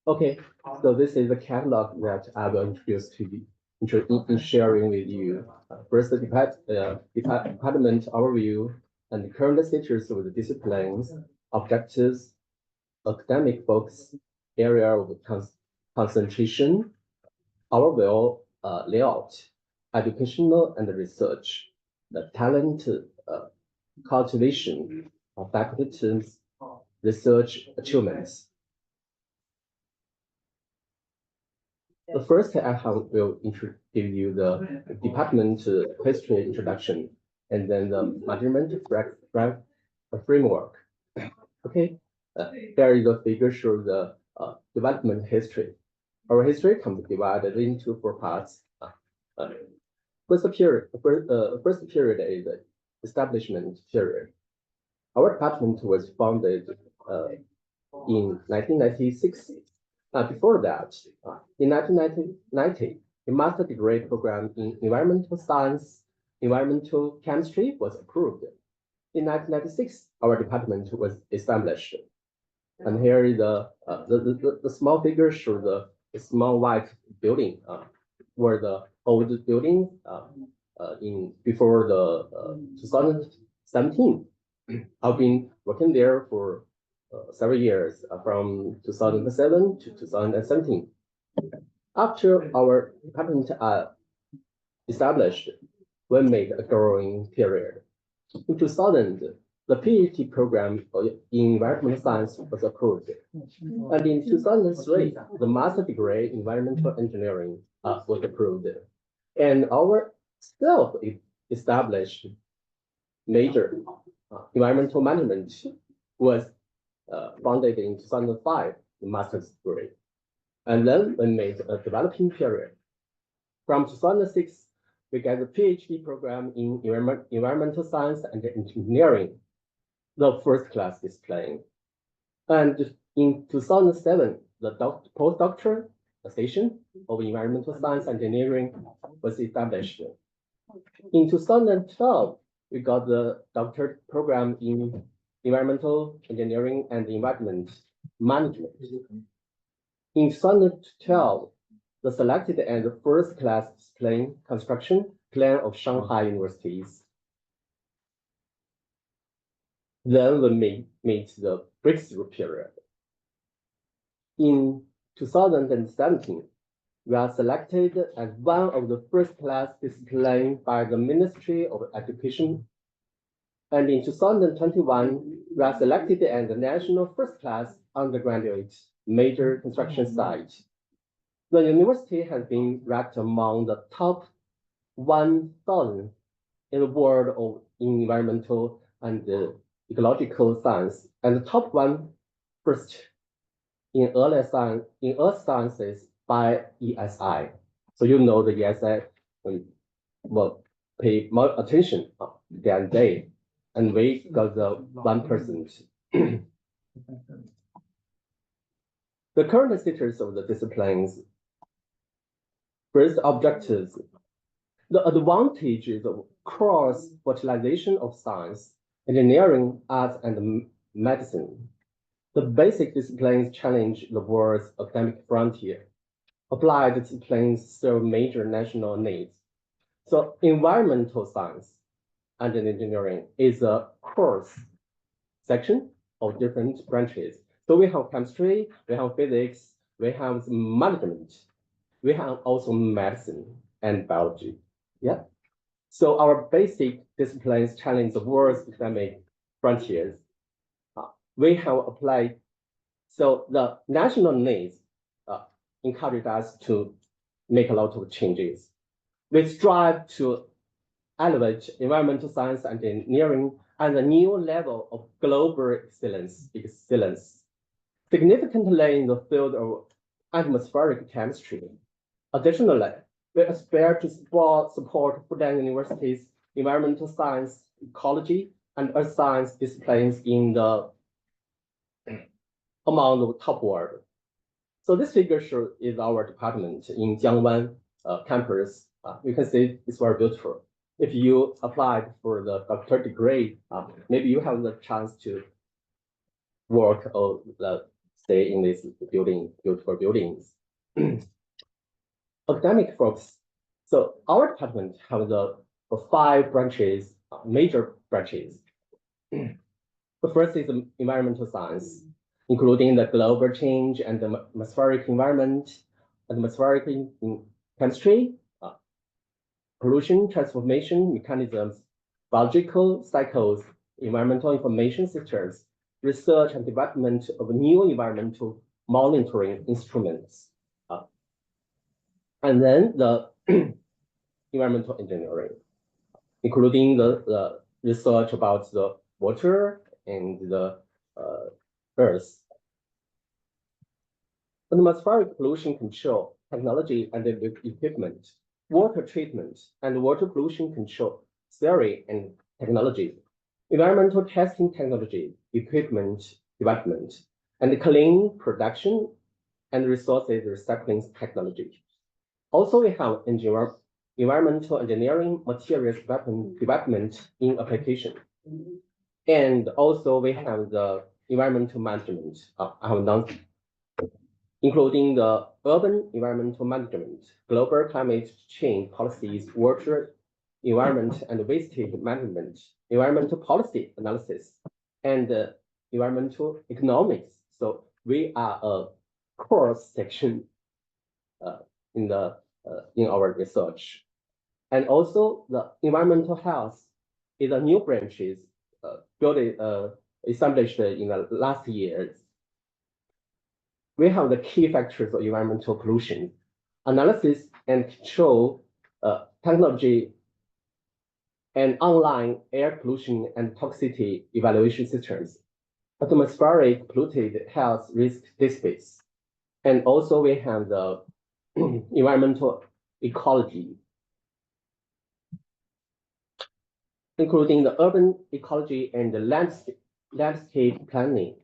Okay, so this is the catalog that I will introduce to you, in sharing with you. First, the department overview and the current status of the disciplines, objectives, academic focus, area of concentration, overall layout, educational and research, the talent cultivation of faculty teams, research achievements. The first I will give you the department history introduction, and then the management framework. Okay, there is a figure show the development history. Our history can be divided into four parts. First period is the establishment period. Our department was founded in 1996. Before that, in 1990, a master degree program in environmental science, environmental chemistry was approved. In 1996, our department was established. And here is the small figure shows the small white building, where the old building in before the 2017. I've been working there for several years, from 2007 to 2017. After our department established, we made a growing period. In 2000, the PhD program in environmental science was approved. And in 2003, the master degree in environmental engineering was approved. And our self-established major environmental management was founded in 2005, the master's degree. And then we made a developing period. From 2006, we got the PhD program in environmental science and engineering, the first class discipline. And in 2007, the postdoctoral station of environmental science and engineering was established. In 2012, we got the doctorate program in environmental engineering and environment management. In 2012, the selected and the first class discipline construction plan of Shanghai universities. Then we meet the breakthrough period. In 2017, we are selected as one of the first class discipline by the Ministry of Education. And in 2021, we are selected as the national first class undergraduate major construction site. The university has been ranked among the top 1,000 in the world of environmental and ecological science, and the top first in earth sciences by ESI. So you know the ESI will pay more attention than they, and we got the 1%. The current status of the disciplines. First, objectives. The advantages of cross-fertilization of science, engineering, arts, and medicine. The basic disciplines challenge the world's academic frontier. Applied disciplines serve major national needs. So environmental science and engineering is a course section of different branches. So we have chemistry, we have physics, we have management, we have also medicine and biology. Yeah. So our basic disciplines challenge the world's academic frontiers. We have applied, so the national needs encourage us to make a lot of changes. We strive to elevate environmental science and engineering at a new level of global excellence, significantly in the field of atmospheric chemistry. Additionally, we aspire to support Fudan University's environmental science, ecology, and earth science disciplines among the top world. So this figure is our department in Jiangwan campus. You can see it's very beautiful. If you applied for the doctorate degree, maybe you have the chance to work or stay in this beautiful buildings. Academic focus. So our department have the 5 branches, major branches. The first is environmental science, including the global change and the atmospheric environment, atmospheric chemistry, pollution transformation mechanisms, biological cycles, environmental information systems, research and development of new environmental monitoring instruments. And then the environmental engineering, including the research about the water and the earth. Atmospheric pollution control technology and equipment, water treatment and water pollution control theory and technology, environmental testing technology, equipment development, and clean production and resources recycling technology. Also, we have environmental engineering materials development in application. And also we have the environmental management, including the urban environmental management, global climate change policies, water, environment and wastage management, environmental policy analysis, and environmental economics. So we are a course section in our research. And also the environmental health is a new branch established in the last years. We have the key factors of environmental pollution, analysis and control technology, and online air pollution and toxicity evaluation systems, atmospheric polluted health risk database. And also we have the environmental ecology, including the urban ecology and the landscape planning,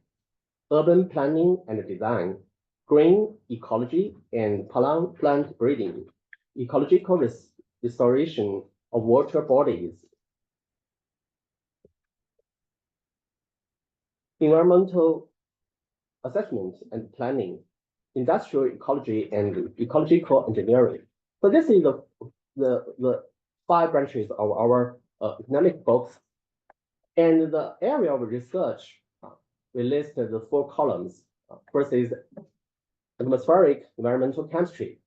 urban planning and design, green ecology and plant breeding, ecological restoration of water bodies, environmental assessment and planning, industrial ecology and ecological engineering. So this is the 5 branches of our economic focus. And the area of research, we listed the 4 columns. First is atmospheric environmental chemistry,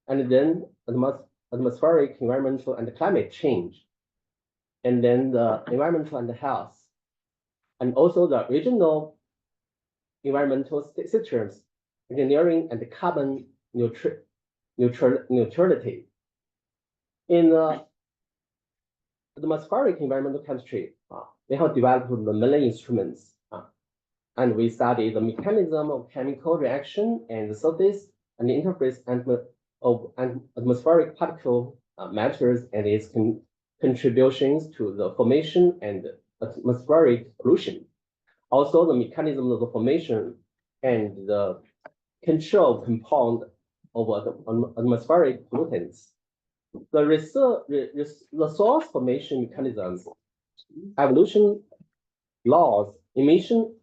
and then atmospheric environmental and climate change, and then the environmental and health, and also the regional environmental systems, engineering and carbon neutrality. In the atmospheric environmental chemistry, we have developed many instruments, and we study the mechanism of chemical reaction and the surface and the interface of atmospheric particle matters and its contributions to the formation and atmospheric pollution. Also, the mechanism of the formation and the control compound of atmospheric pollutants. The source formation mechanisms, evolution laws, emission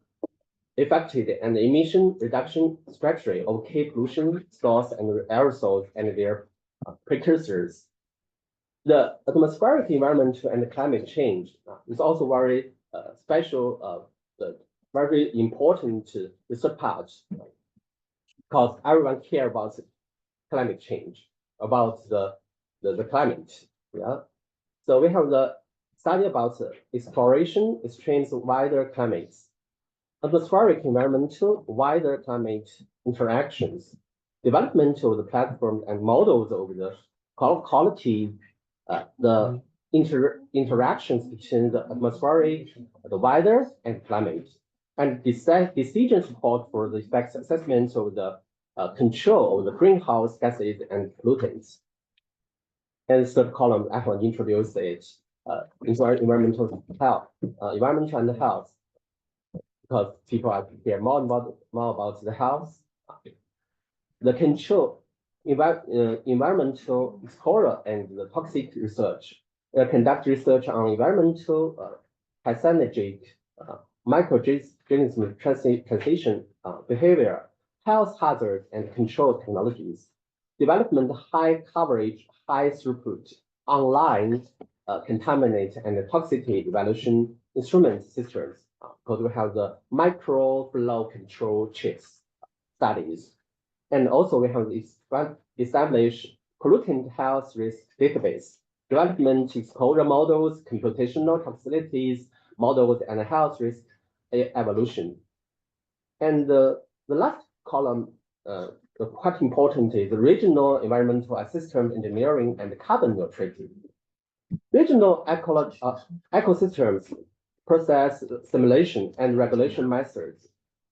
affected and emission reduction strategy of key pollution source and aerosols and their precursors. The atmospheric environment and climate change is also very special, very important research part, because everyone cares about climate change, about the climate. Yeah. So we have the study about exploration, extremes of wider climates, atmospheric environmental wider climate interactions, development of the platform and models of the quality, the interactions between the atmospheric, the wider and climate, and decision support for the effects assessment of the control of the greenhouse gases and pollutants. And the 3rd column, I will introduce it, environmental health, environmental and health, because people are care more about the health. The control, environmental explorer and the toxic research. Conduct research on environmental carcinogenic microorganism transition behavior, health hazards, and control technologies. Development high coverage, high throughput, online contaminant and toxicity evaluation instrument systems. Because we have the microflow control chips studies. And also we have established pollutant health risk database, development exposure models, computational toxicities models, and health risk evolution. And the last column, quite important, is regional environmental system engineering and carbon neutrality. Regional ecosystems process simulation and regulation methods.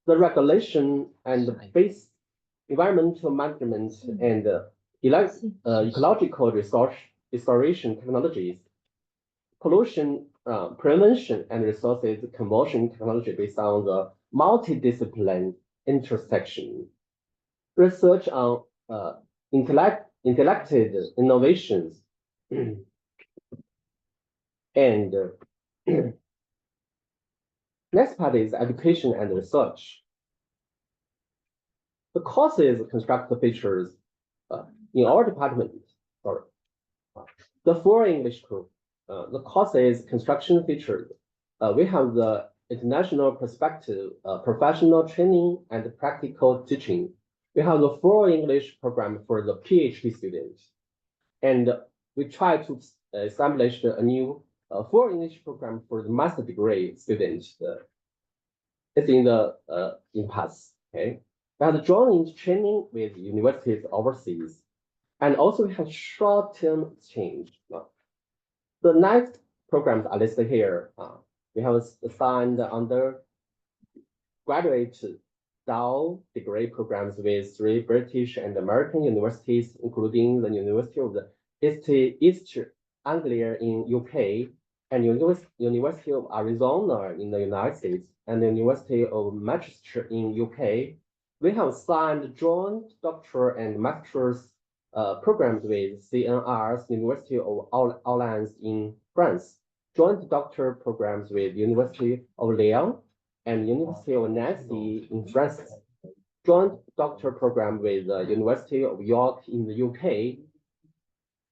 The regulation and base environmental management and ecological resource restoration technologies, pollution prevention and resources conversion technology based on the multidiscipline intersection, research on intellected innovations, and next part is education and research. The courses construct the features in our department. Sorry, the 4 English group. The courses construction features. We have the international perspective, professional training, and practical teaching. We have the 4 English program for the PhD students, and we try to establish a new 4 English program for the master degree students. It's in the impasse. Okay, we have the joint training with universities overseas, and also we have short-term exchange. The next programs are listed here. We have assigned undergraduate DAO degree programs with 3 British and American universities, including the University of the East Anglia in UK, and University of Arizona in the United States, and the University of Manchester in UK. We have signed joint doctoral and master's programs with CNR's University of Orleans in France, joint doctoral programs with University of Lyon and University of Nancy in France, joint doctoral program with the University of York in the UK,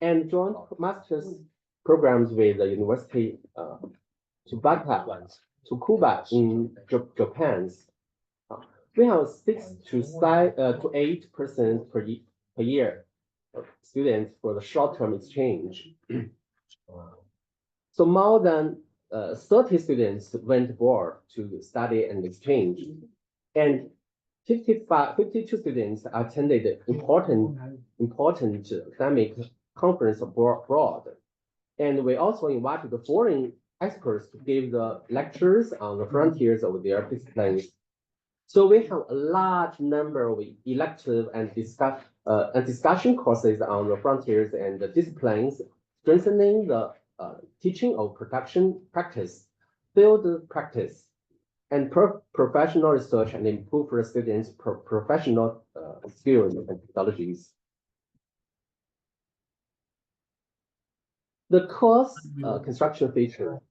and joint master's programs with the University Tsukuba in Japan. We have 6 to 8% per year students for the short-term exchange. So more than 30 students went abroad to study and exchange, and 52 students attended important academic conference abroad. And we also invited the foreign experts to give the lectures on the frontiers of their disciplines. So we have a large number of elective and discussion courses on the frontiers and the disciplines, strengthening the teaching of production practice, field practice, and professional research, and improve the students' professional skills and technologies. The course construction feature,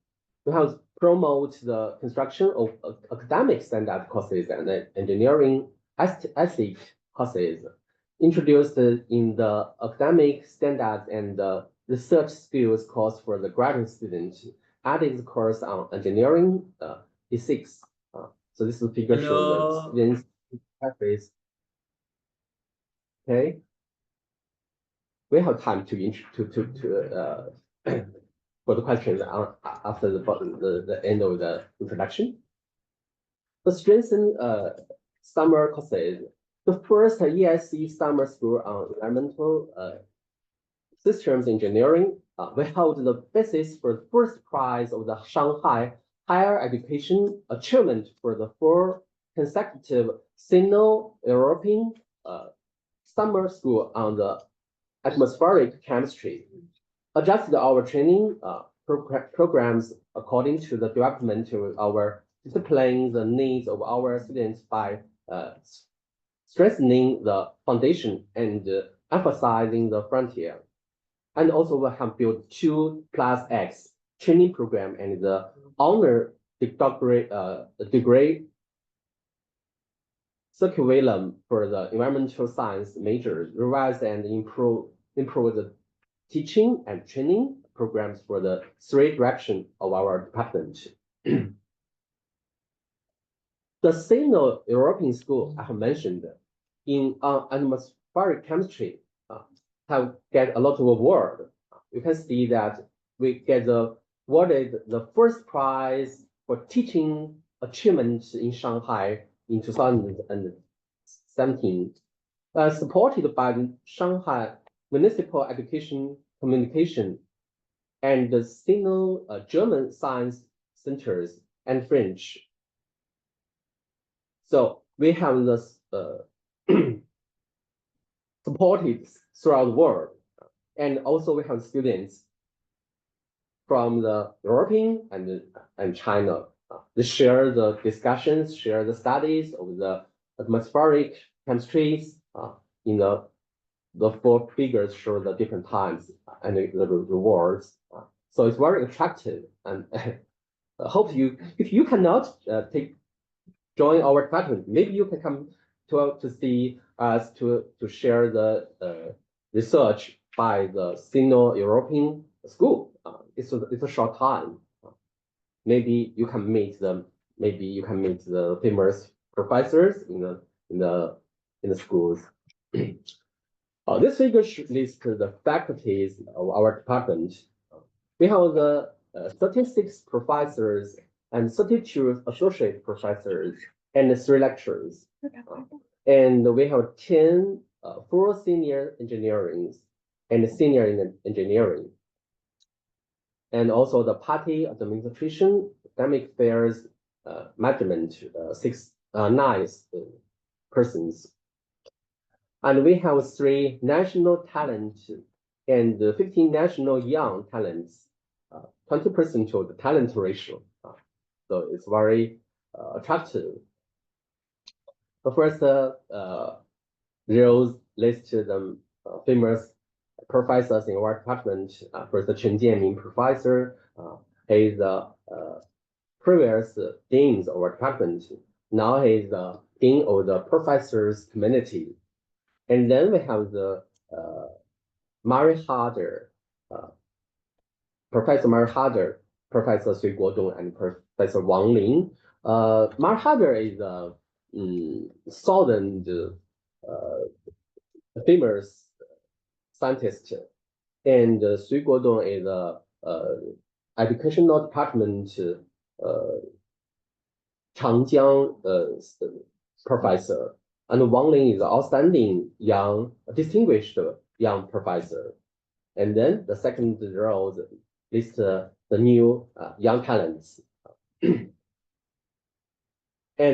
we have promote the construction of academic standard courses and engineering ethic courses introduced in the academic standards and the research skills course for the graduate students, added the course on engineering ethics. So this is a figure showing the students' pathways. Okay, we have time to for the questions after the end of the introduction. To strengthen summer courses, the first ESE summer school on environmental systems engineering, we held the basis for the first prize of the Shanghai Higher Education Achievement for the 4 consecutive Sino-European summer school on the atmospheric chemistry. Adjusted our training programs according to the development of our discipline, the needs of our students by strengthening the foundation and emphasizing the frontier. And also we have built 2+X training program and the honor degree curriculum for the environmental science majors, revise and improve the teaching and training programs for the three directions of our department. The Sino-European school I have mentioned in atmospheric chemistry have get a lot of award. You can see that we get awarded the first prize for teaching achievement in Shanghai in 2017, supported by the Shanghai Municipal Education Communication and the Sino-German Science Centers and French. So we have this supported throughout the world. And also we have students from the European and China. They share the discussions, share the studies of the atmospheric chemistries in the four figures show the different times and the rewards. So it's very attractive, and I hope if you cannot join our department, maybe you can come to see us to share the research by the Sino-European school. It's a short time. Maybe you can meet them. Maybe you can meet the famous professors in the schools. This figure lists the faculties of our department. We have the statistics professors and 32 associate professors and 3 lecturers. And we have 10 full senior engineering and senior engineering. And also the party administration, academic affairs, management, 9 persons. And we have 3 national talents and 15 national young talents, 20% of the talent ratio. So it's very attractive. The first rows list the famous professors in our department. First, Chen Jianming professor. He is the previous dean of our department. Now he is the dean of the professors community. And then we have the Mary Harder, Professor Mary Harder, Professor Xu Guodong, and Professor Wang Ling. Mary Harder is a southern famous scientist, and Xu Guodong is a educational department Changjiang professor. And Wang Ling is an outstanding young, distinguished young professor. And then the second row lists the new young talents. And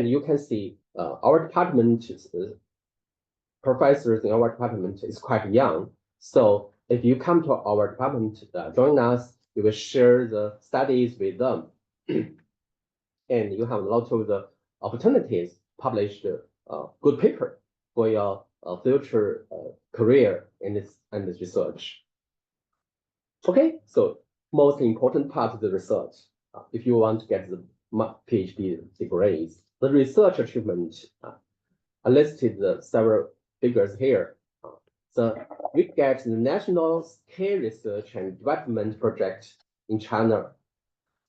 you can see our department, professors in our department is quite young. So if you come to our department, join us, we will share the studies with them. And you have a lot of the opportunities, publish good paper for your future career in this research. Okay, so most important part of the research, if you want to get the PhD degrees, the research achievement, I listed the several figures here. So we get the national scale research and development project in China,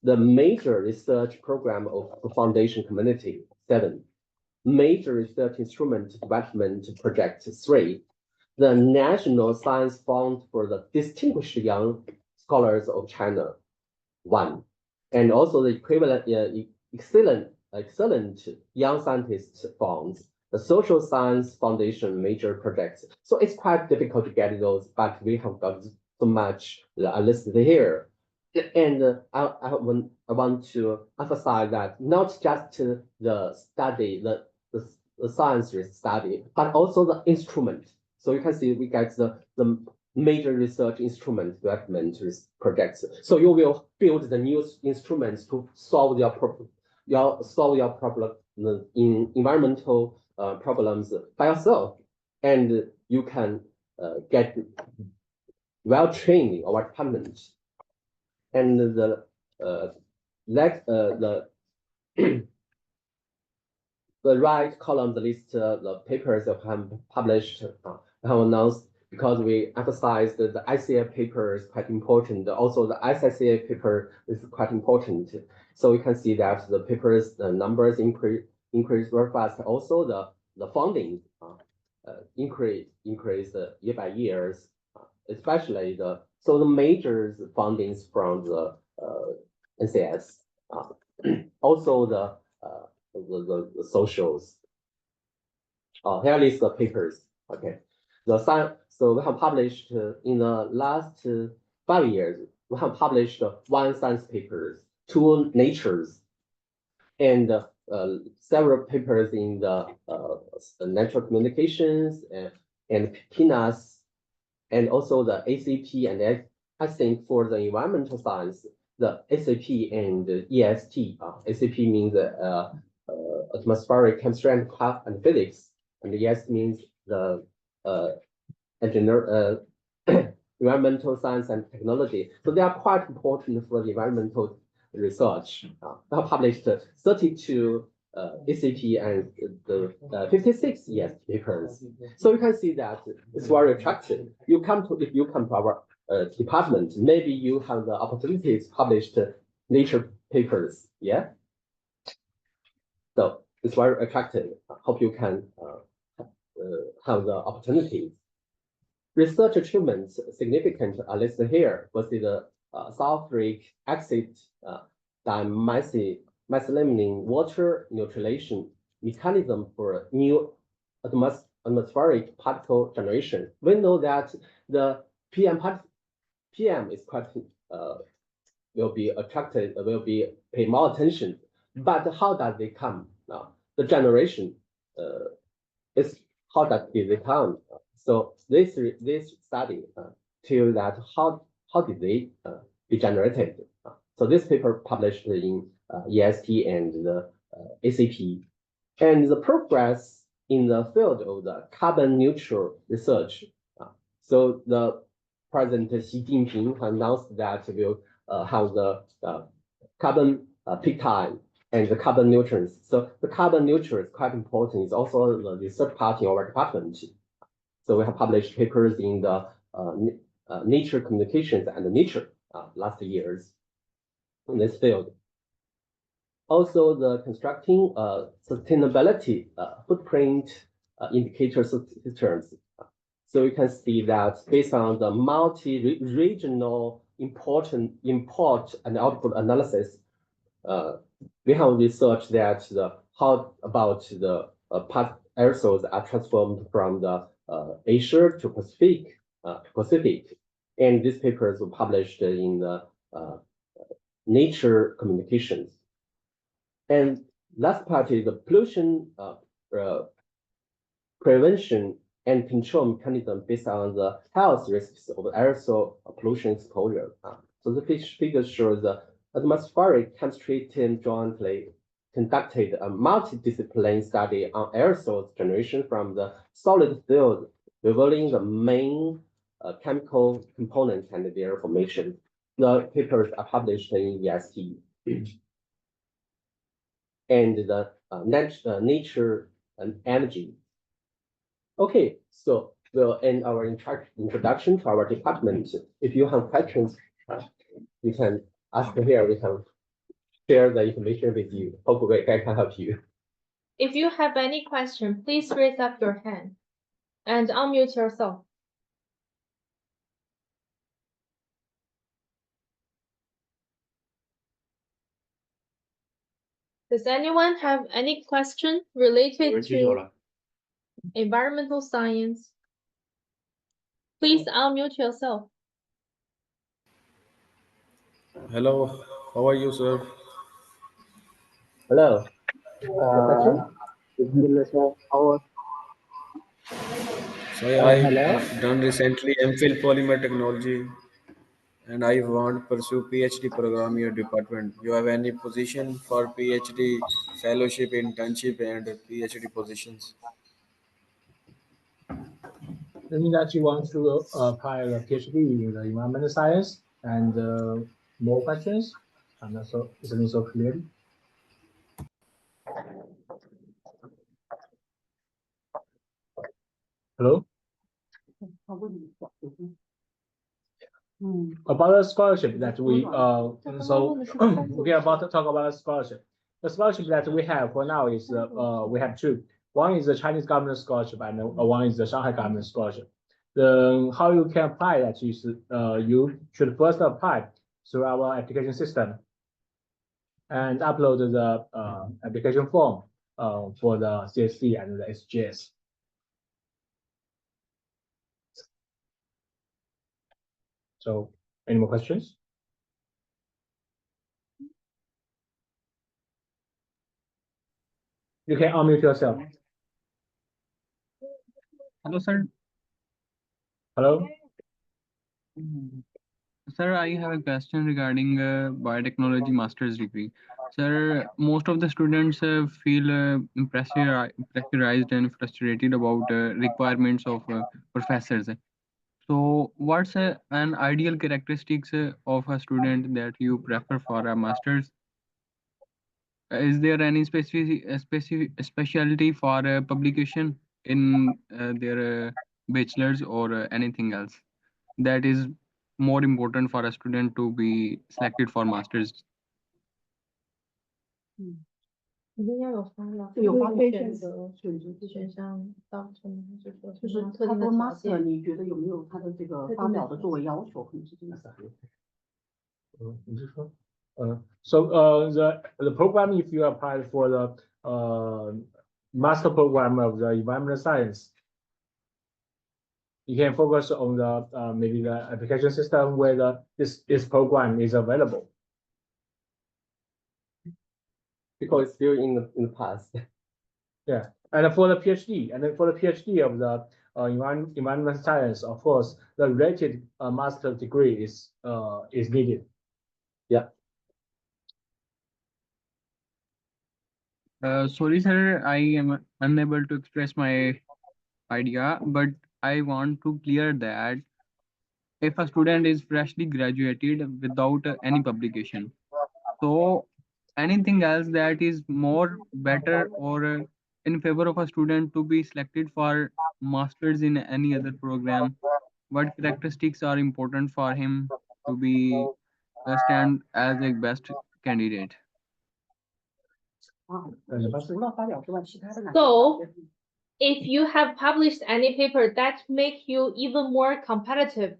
the major research program of the foundation community, 7. Major research instrument development project 3, the National Science Fund for the Distinguished Young Scholars of China 1, and also the equivalent excellent young scientists funds, the Social Science Foundation major projects. So it's quite difficult to get those, but we have got so much listed here. And I want to emphasize that not just the study, the science study, but also the instrument. So you can see we get the major research instrument development projects. So you will build the new instruments to solve your problem in environmental problems by yourself, and you can get well trained in our department. And the the right column lists the papers that have published, have announced, because we emphasize that the ICA paper is quite important. Also, the SICA paper is quite important. So you can see that the papers, the numbers increase very fast. Also, the funding increase year by years, especially the major fundings from the NCS. Also the socials. Here is the papers. Okay, so we have published in the last 5 years. We have published 1 science papers, 2 natures, and several papers in the natural communications and PNAS, and also the ACP. And I think for the environmental science, the ACP and EST. ACP means atmospheric chemistry and physics, and EST means the environmental science and technology. So they are quite important for the environmental research. I published 32 ACP and the 56 EST papers. So you can see that it's very attractive. If you come to our department, maybe you have the opportunity to publish nature papers. Yeah. So it's very attractive. I hope you can have the opportunity. Research achievements significant are listed here. Was the sulfuric acid dimethylamine water neutralization mechanism for new atmospheric particle generation. We know that the PM is quite will be attracted, will be pay more attention. But how does they come? The generation is how does they come? So this study tell that how did they be generated? So this paper published in EST and the ACP, and the progress in the field of the carbon neutral research. So the President Xi Jinping announced that will have the carbon peak time and the carbon neutrons. So the carbon neutral is quite important. It's also the research part in our department. So we have published papers in the Nature Communications and Nature last years in this field. Also, the constructing sustainability footprint indicator systems. So you can see that based on the multi-regional import and output analysis, we have researched that how about the aerosols are transformed from the Asia to Pacific, and these papers were published in the Nature Communications. And last part is the pollution prevention and control mechanism based on the health risks of aerosol pollution exposure. So the figure shows the atmospheric chemistry team jointly conducted a multidisciplinary study on aerosols generation from the solid field, revealing the main chemical components and their formation. The papers are published in EST. And the Nature and Energy. Okay, so we'll end our introduction to our department. If you have questions, you can ask here. We can share the information with you. Hopefully, I can help you. If you have any question, please raise up your hand and unmute yourself. Does anyone have any question related to environmental science? Please unmute yourself. Hello, how are you, sir? Hello. So I've done recently MPhil Polymer Technology, and I want to pursue PhD program in your department. You have any position for PhD fellowship, internship, and PhD positions? That means that you want to apply a PhD in the environmental science, and more questions? I'm not so, isn't it so clear? Hello? About the scholarship that we so we are about to talk about the scholarship. The scholarship that we have for now is we have two. One is the Chinese government scholarship and one is the Shanghai government scholarship. The how you can apply that is you should first apply through our application system and upload the application form for the CSC and the SGS. So, any more questions? You can unmute yourself. Hello, sir. Hello? Sir, I have a question regarding biotechnology master's degree. Sir, most of the students feel pressurized and frustrated about requirements of professors. So, what's an ideal characteristics of a student that you prefer for a master's? Is there any specific specialty for publication in their bachelor's or anything else that is more important for a student to be selected for masters? 一定要有发表，有发表选择选项当成就是说就是特定的他说条件 master，你觉得有没有他的这个发表的作为要求？可能是这个意思。So the program, if you apply for the master program of the environmental science, you can focus on the maybe the application system where this program is available. Because it's still in the past. Yeah, and for the PhD, of the environmental science, of course, the related master degree is needed. Yeah. Sorry, sir, I am unable to express my idea, but I want to clear that if a student is freshly graduated without any publication, so anything else that is more better or in favor of a student to be selected for masters in any other program, what characteristics are important for him to be stand as a best candidate? 除了发表之外，其他的哪些 So if you have published any paper that make you even more competitive,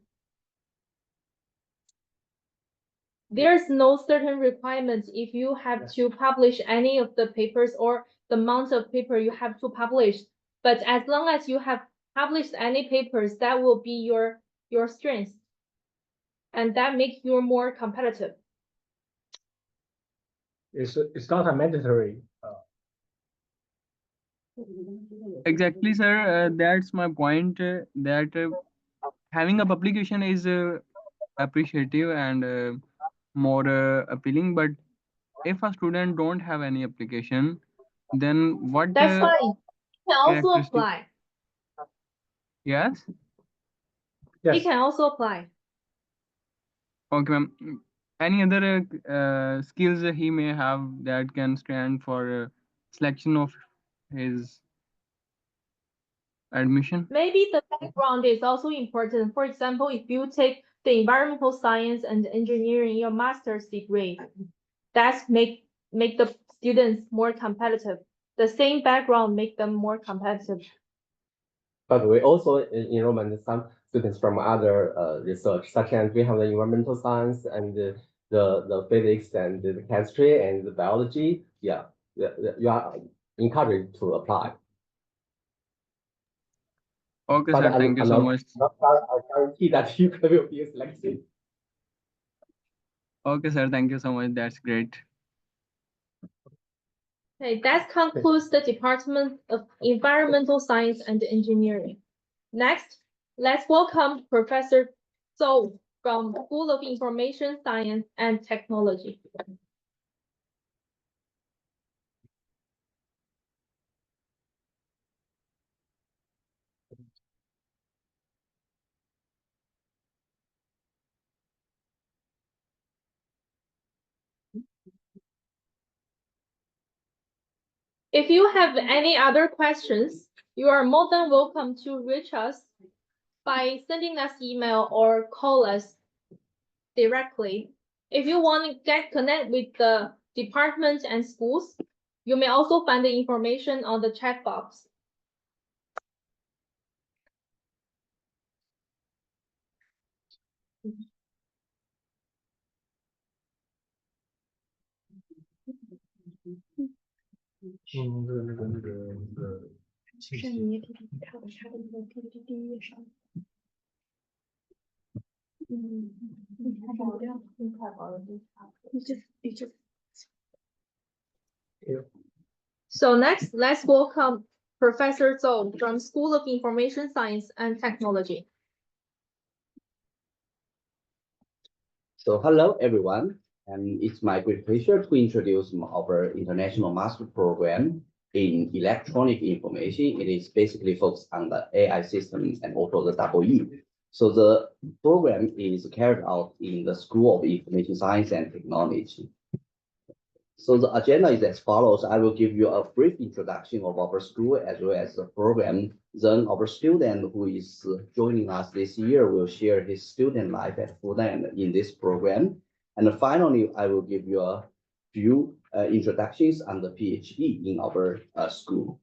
there's no certain requirement if you have to publish any of the papers or the amount of paper you have to publish. But as long as you have published any papers, that will be your strength. And that makes you more competitive. It's not a mandatory. Exactly, sir. That's my point. That having a publication is appreciative and more appealing. But if a student don't have any application, then what? That's fine. You can also characteristic- apply. Yes. You Yes. can also apply. Okay, ma'am. Any other skills he may have that can stand for selection of his admission? Maybe the background is also important. For example, if you take the environmental science and engineering in your master's degree, that's make the students more competitive. The same background make them more competitive. But we also enrollment some students from other research, such as we have the environmental science and the physics and the chemistry and the biology. Yeah, you are encouraged to apply. Okay, But sir. Thank you so much. I guarantee that you will be selected. Okay, sir. Thank you so much. That's great. Okay, that concludes the Department of Environmental Science and Engineering. Next, let's welcome Professor Zhou from School of Information Science and Technology. If you have any other questions, You are more than welcome to reach us by sending us email or call us directly. If you want to get connected with the department and schools, you may also find the information on the chat box. So next, let's welcome Professor Zhou from School of Information Science and Technology. So hello everyone, and it's my great pleasure to introduce our international master program in electronic information. It is basically focused on the AI systems and also the EE. So the program is carried out in the School of Information Science and Technology. So the agenda is as follows. I will give you a brief introduction of our school as well as the program. Then our student who is joining us this year will share his student life at Fudan in this program. And finally, I will give you a few introductions on the PhD in our school.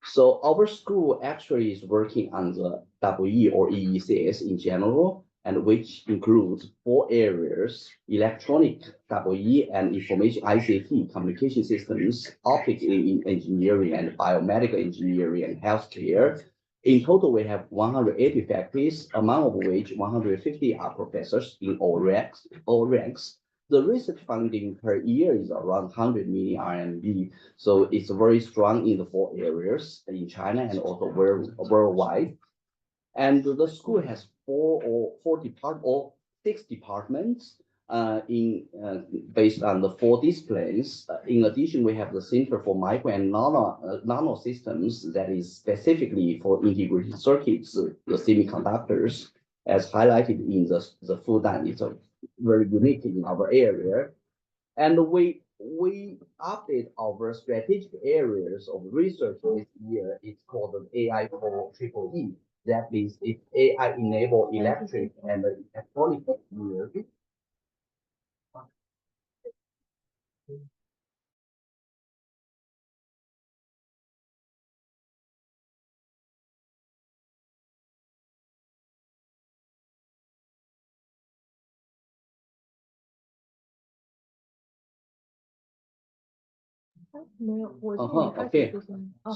So our school actually is working on the EE or EECS in general, and which includes 4 areas: electronic EE and information ICT, communication systems, optics engineering, and biomedical engineering and healthcare. In total, we have 180 faculties, among which 150 are professors in all ranks. The research funding per year is around 100 million RMB. So it's very strong in the 4 areas in China and also worldwide. And the school has 6 departments based on the 4 disciplines. In addition, we have the Center for Micro and Nano Systems that is specifically for integrated circuits, the semiconductors, as highlighted in the Fudan. It's a very unique in our area. And we update our strategic areas of research this year. It's called the AI for EE. That means it's AI-enabled electric and electronic engineering. Okay.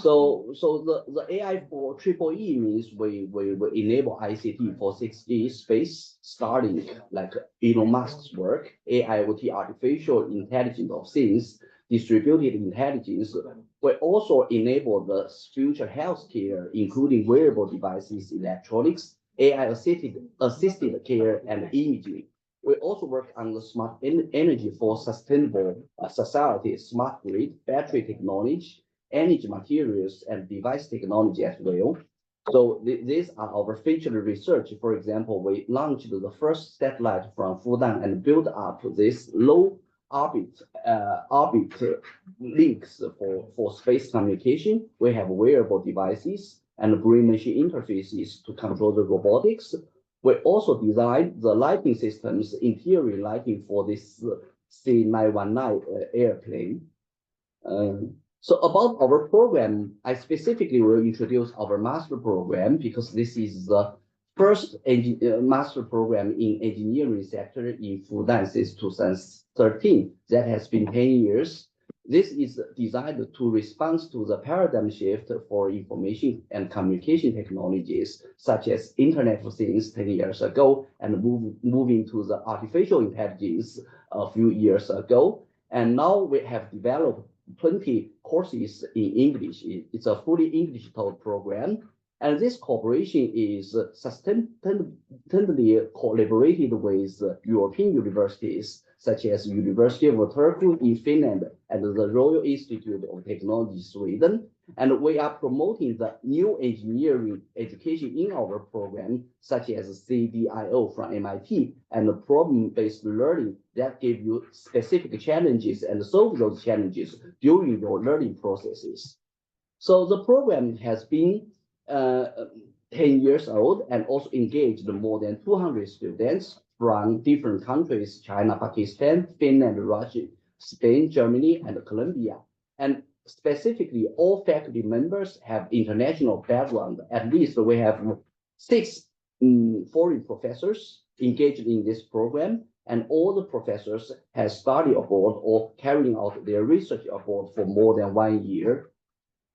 So the AI for EE means we enable ICT for 6G space, starting like Elon Musk's work, AIoT, artificial intelligence of things, distributed intelligence. We also enable the future healthcare, including wearable devices, electronics, AI assisted care, and imaging. We also work on the smart energy for sustainable society, smart grid, battery technology, energy materials, and device technology as well. So these are our featured research. For example, we launched the first satellite from Fudan and built up this low orbit links for space communication. We have wearable devices and brain machine interfaces to control the robotics. We also designed the lighting systems, interior lighting for this C919 airplane. So about our program, I specifically will introduce our master program because this is the first master program in engineering sector in Fudan since 2013. That has been 10 years. This is designed to respond to the paradigm shift for information and communication technologies, such as Internet of Things 10 years ago, and moving to the artificial intelligence a few years ago. And now we have developed 20 courses in English. It's a fully English taught program. And this cooperation is sustainably collaborated with European universities, such as University of Turku in Finland and the Royal Institute of Technology, Sweden. And we are promoting the new engineering education in our program, such as CDIO from MIT and the problem-based learning that give you specific challenges and solve those challenges during your learning processes. So the program has been 10 years old and also engaged more than 200 students from different countries, China, Pakistan, Finland, Russia, Spain, Germany, and Colombia. And specifically, all faculty members have international background. At least we have 6 foreign professors engaged in this program, and all the professors have studied abroad or carrying out their research abroad for more than 1 year.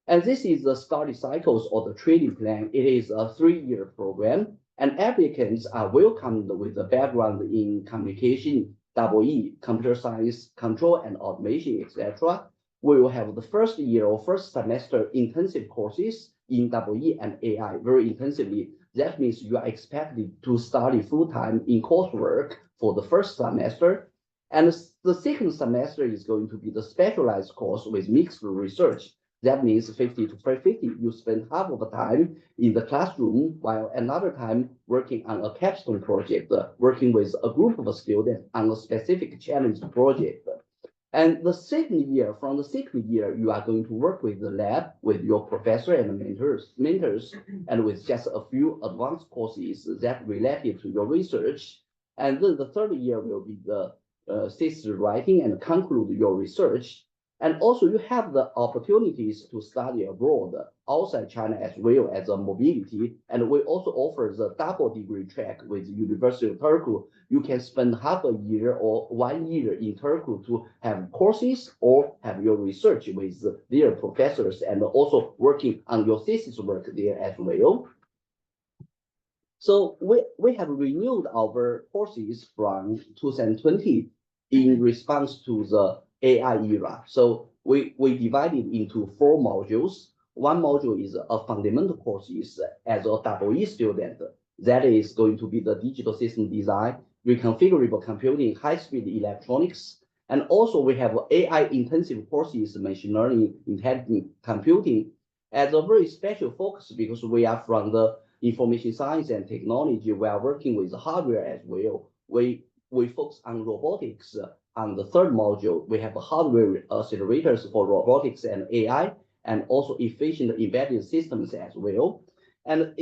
And this is the study cycles or the training plan. It is a 3-year program, and applicants are welcomed with a background in communication, EE, computer science, control and automation, etc. We will have the first year or first semester intensive courses in EE and AI very intensively. That means you are expected to study full-time in coursework for the first semester. And the second semester is going to be the specialized course with mixed research. That means 50 to 50. You spend half of the time in the classroom while another time working on a capstone project, working with a group of students on a specific challenge project. And the second year, from the second year, you are going to work with the lab, with your professor and mentors, and with just a few advanced courses that related to your research. And then the third year will be the thesis writing and conclude your research. And also you have the opportunities to study abroad outside China as well as a mobility. And we also offer the double degree track with University of Turku. You can spend half a year or 1 year in Turku to have courses or have your research with their professors and also working on your thesis work there as well. So we have renewed our courses from 2020 in response to the AI era. So we divided into 4 modules. One module is a fundamental courses as a EE student. That is going to be the digital system design, reconfigurable computing, high-speed electronics. And also we have AI intensive courses, machine learning, intelligent computing as a very special focus because we are from the information science and technology. We are working with hardware as well. We focus on robotics. On the third module, we have hardware accelerators for robotics and AI, and also efficient embedded systems as well. And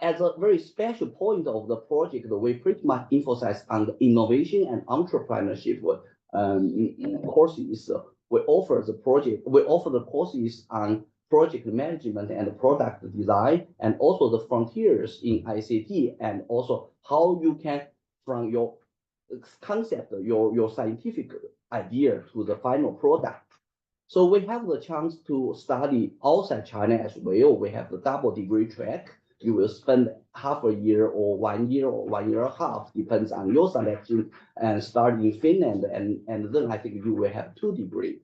as a very special point of the project, we pretty much emphasize on the innovation and entrepreneurship courses. We offer the courses on project management and product design, and also the frontiers in ICT, and also how you can, from your concept, your scientific idea to the final product. So we have the chance to study outside China as well. We have the double degree track. You will spend half a year or 1 year or 1 year and a half, depends on your selection, and start in Finland. And then I think you will have 2 degrees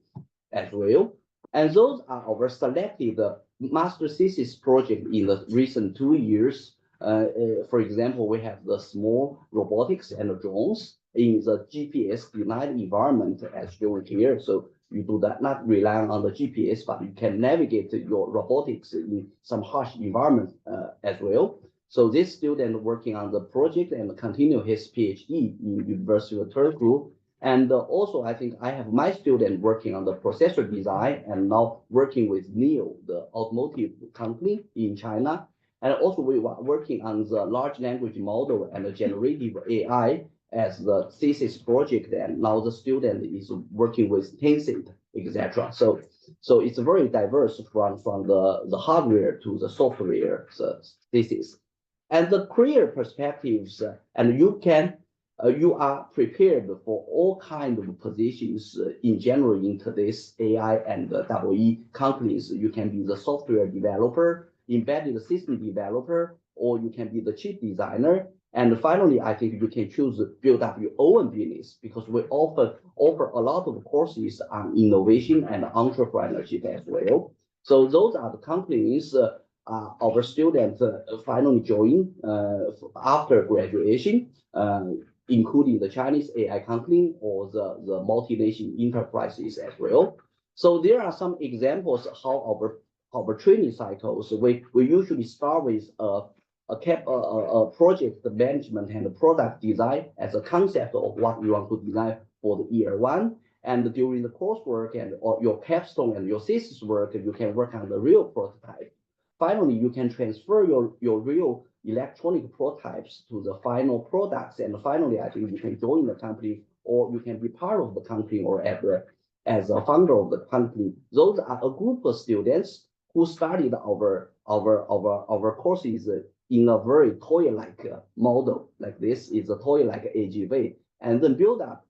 as well. And those are our selected master thesis project in the recent 2 years. For example, we have the small robotics and drones in the GPS denied environment as shown here. So you do not rely on the GPS, but you can navigate your robotics in some harsh environment as well. So this student working on the project and continue his PhD in University of Turku. And also, I think I have my student working on the processor design and now working with NIO, the automotive company in China. And also we were working on the large language model and the generative AI as the thesis project. And now the student is working with Tencent, etc. So it's very diverse from the hardware to the software thesis. And the career perspectives, and you are prepared for all kinds of positions in general in today's AI and EE companies. You can be the software developer, embedded system developer, or you can be the chip designer. And finally, I think you can choose to build up your own business because we offer a lot of courses on innovation and entrepreneurship as well. So those are the companies our students finally join after graduation, including the Chinese AI company or the multinational enterprises as well. So there are some examples how our training cycles. We usually start with a project management and product design as a concept of what you want to design for the year 1. And during the coursework and or your capstone and your thesis work, you can work on the real prototype. finally you can transfer your real electronic prototypes to the final products. And finally, I think you can join the company, or you can be part of the company, or as a founder of the company. Those are a group of students who studied our courses in a very toy-like model. Like this is a toy-like AGV, and then build up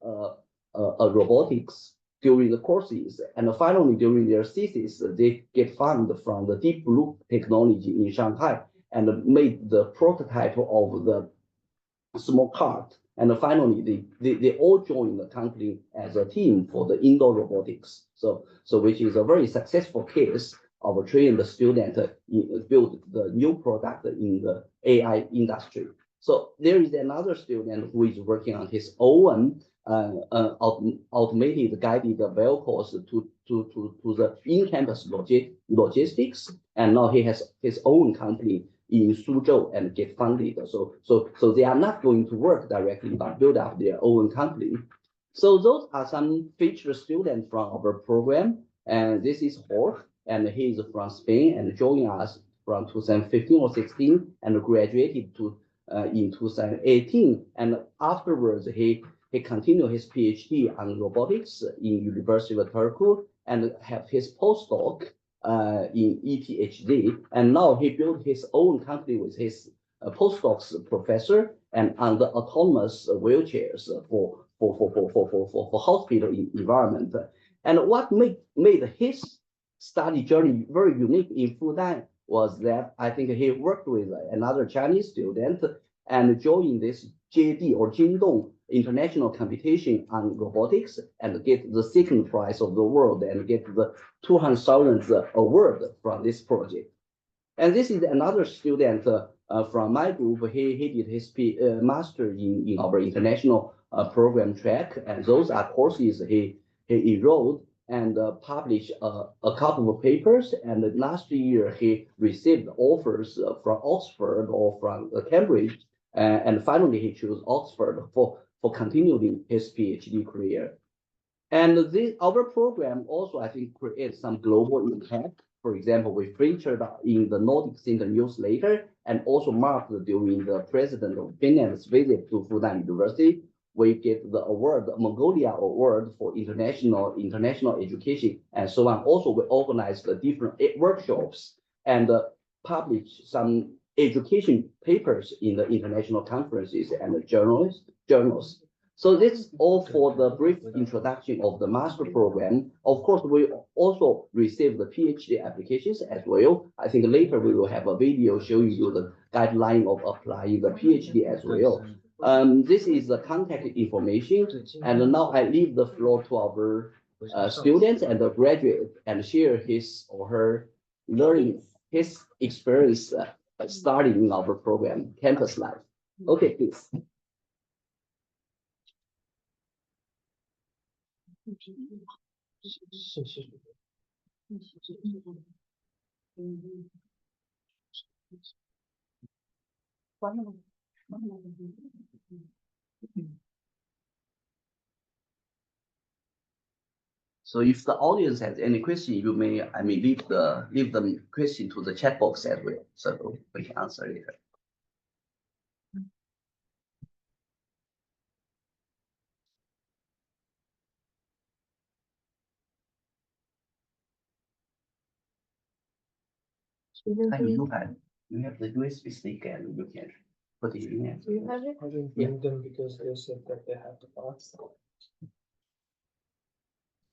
a robotics during the courses. And finally, during their thesis, they get funded from the Deep Blue technology in Shanghai and made the prototype of the small cart. And finally, they all joined the company as a team for the indoor robotics. So which is a very successful case of training the student build the new product in the AI industry. So there is another student who is working on his own automated guided vehicles to the in-campus logistics, and now he has his own company in Suzhou and get funded. So they are not going to work directly, but build up their own company. So those are some featured students from our program, and this is Jorge, and he is from Spain and joined us from 2015 or 16 and graduated in 2018. And afterwards, he continued his PhD on robotics in University of Turku and have his postdoc in ETHD. And now he built his own company with his postdocs professor and on the autonomous wheelchairs for hospital environment. And what made his study journey very unique in Fudan was that I think he worked with another Chinese student and joined this JD or Jingdong international competition on robotics and get the second prize of the world and get the 200,000 award from this project. And this is another student from my group. He did his master in our international program track, and those are courses he enrolled and published a couple of papers. And last year he received offers from Oxford or from Cambridge, and finally he chose Oxford for continuing his PhD career. And our program also, I think, creates some global impact. For example, we featured in the Nordic Center newsletter and also marked during the President of Finland's visit to Fudan University. We get the award, the Mongolia Award for international education and so on. Also, we organized the different workshops and published some education papers in the international conferences and journals. So this is all for the brief introduction of the master program. Of course, we also receive the PhD applications as well. I think later we will have a video showing you the guideline of applying the PhD as well. This is the contact information. And now I leave the floor to our students and the graduate and share his or her learning, his experience starting in our program, Campus Life. Okay, please. So if the audience has any question, you may, I may leave the question to the chat box as well, so we can answer later. You have the USB stick and you can put it in. Do you have it? I didn't bring them because they said that they have the box.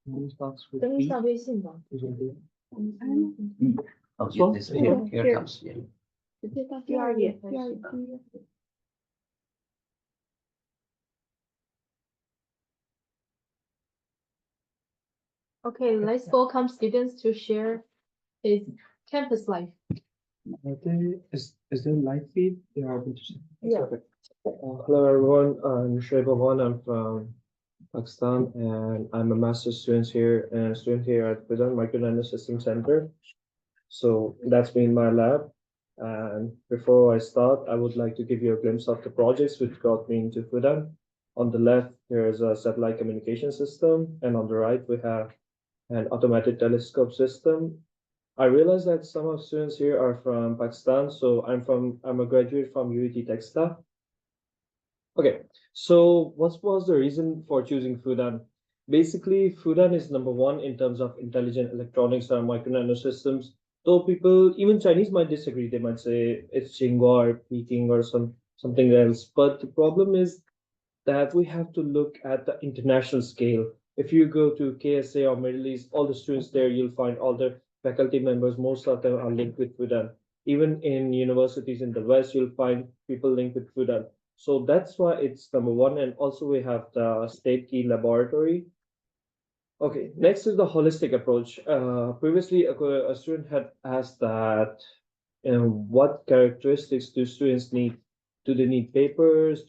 These box with 登 B, 上微信吧。 isn't it? Oh, yeah, this here comes. Yeah. 直接到第二页开始。Okay, let's welcome students to share his campus life. Is there live feed? Yeah, I'll be interested. Yeah. Hello everyone, I'm Shrebavan. I'm from Pakistan and I'm a master's student here at Fudan Microdynamic System Center. So that's been my lab. And before I start, I would like to give you a glimpse of the projects which got me into Fudan. On the left, there is a satellite communication system, and on the right, we have an automated telescope system. I realize that some of students here are from Pakistan, so I'm a graduate from UET Texta. Okay, so what was the reason for choosing Fudan? Basically, Fudan is number one in terms of intelligent electronics and micro nanosystems. Though people, even Chinese might disagree, they might say it's Tsinghua or Peking or something else. But the problem is that we have to look at the international scale. If you go to KSA or Middle East, all the students there, you'll find all the faculty members, most of them are linked with Fudan. Even in universities in the West, you'll find people linked with Fudan. So that's why it's number one. And also we have the state key laboratory. Okay, next is the holistic approach. Previously, a student had asked that what characteristics do students need? Do they need papers?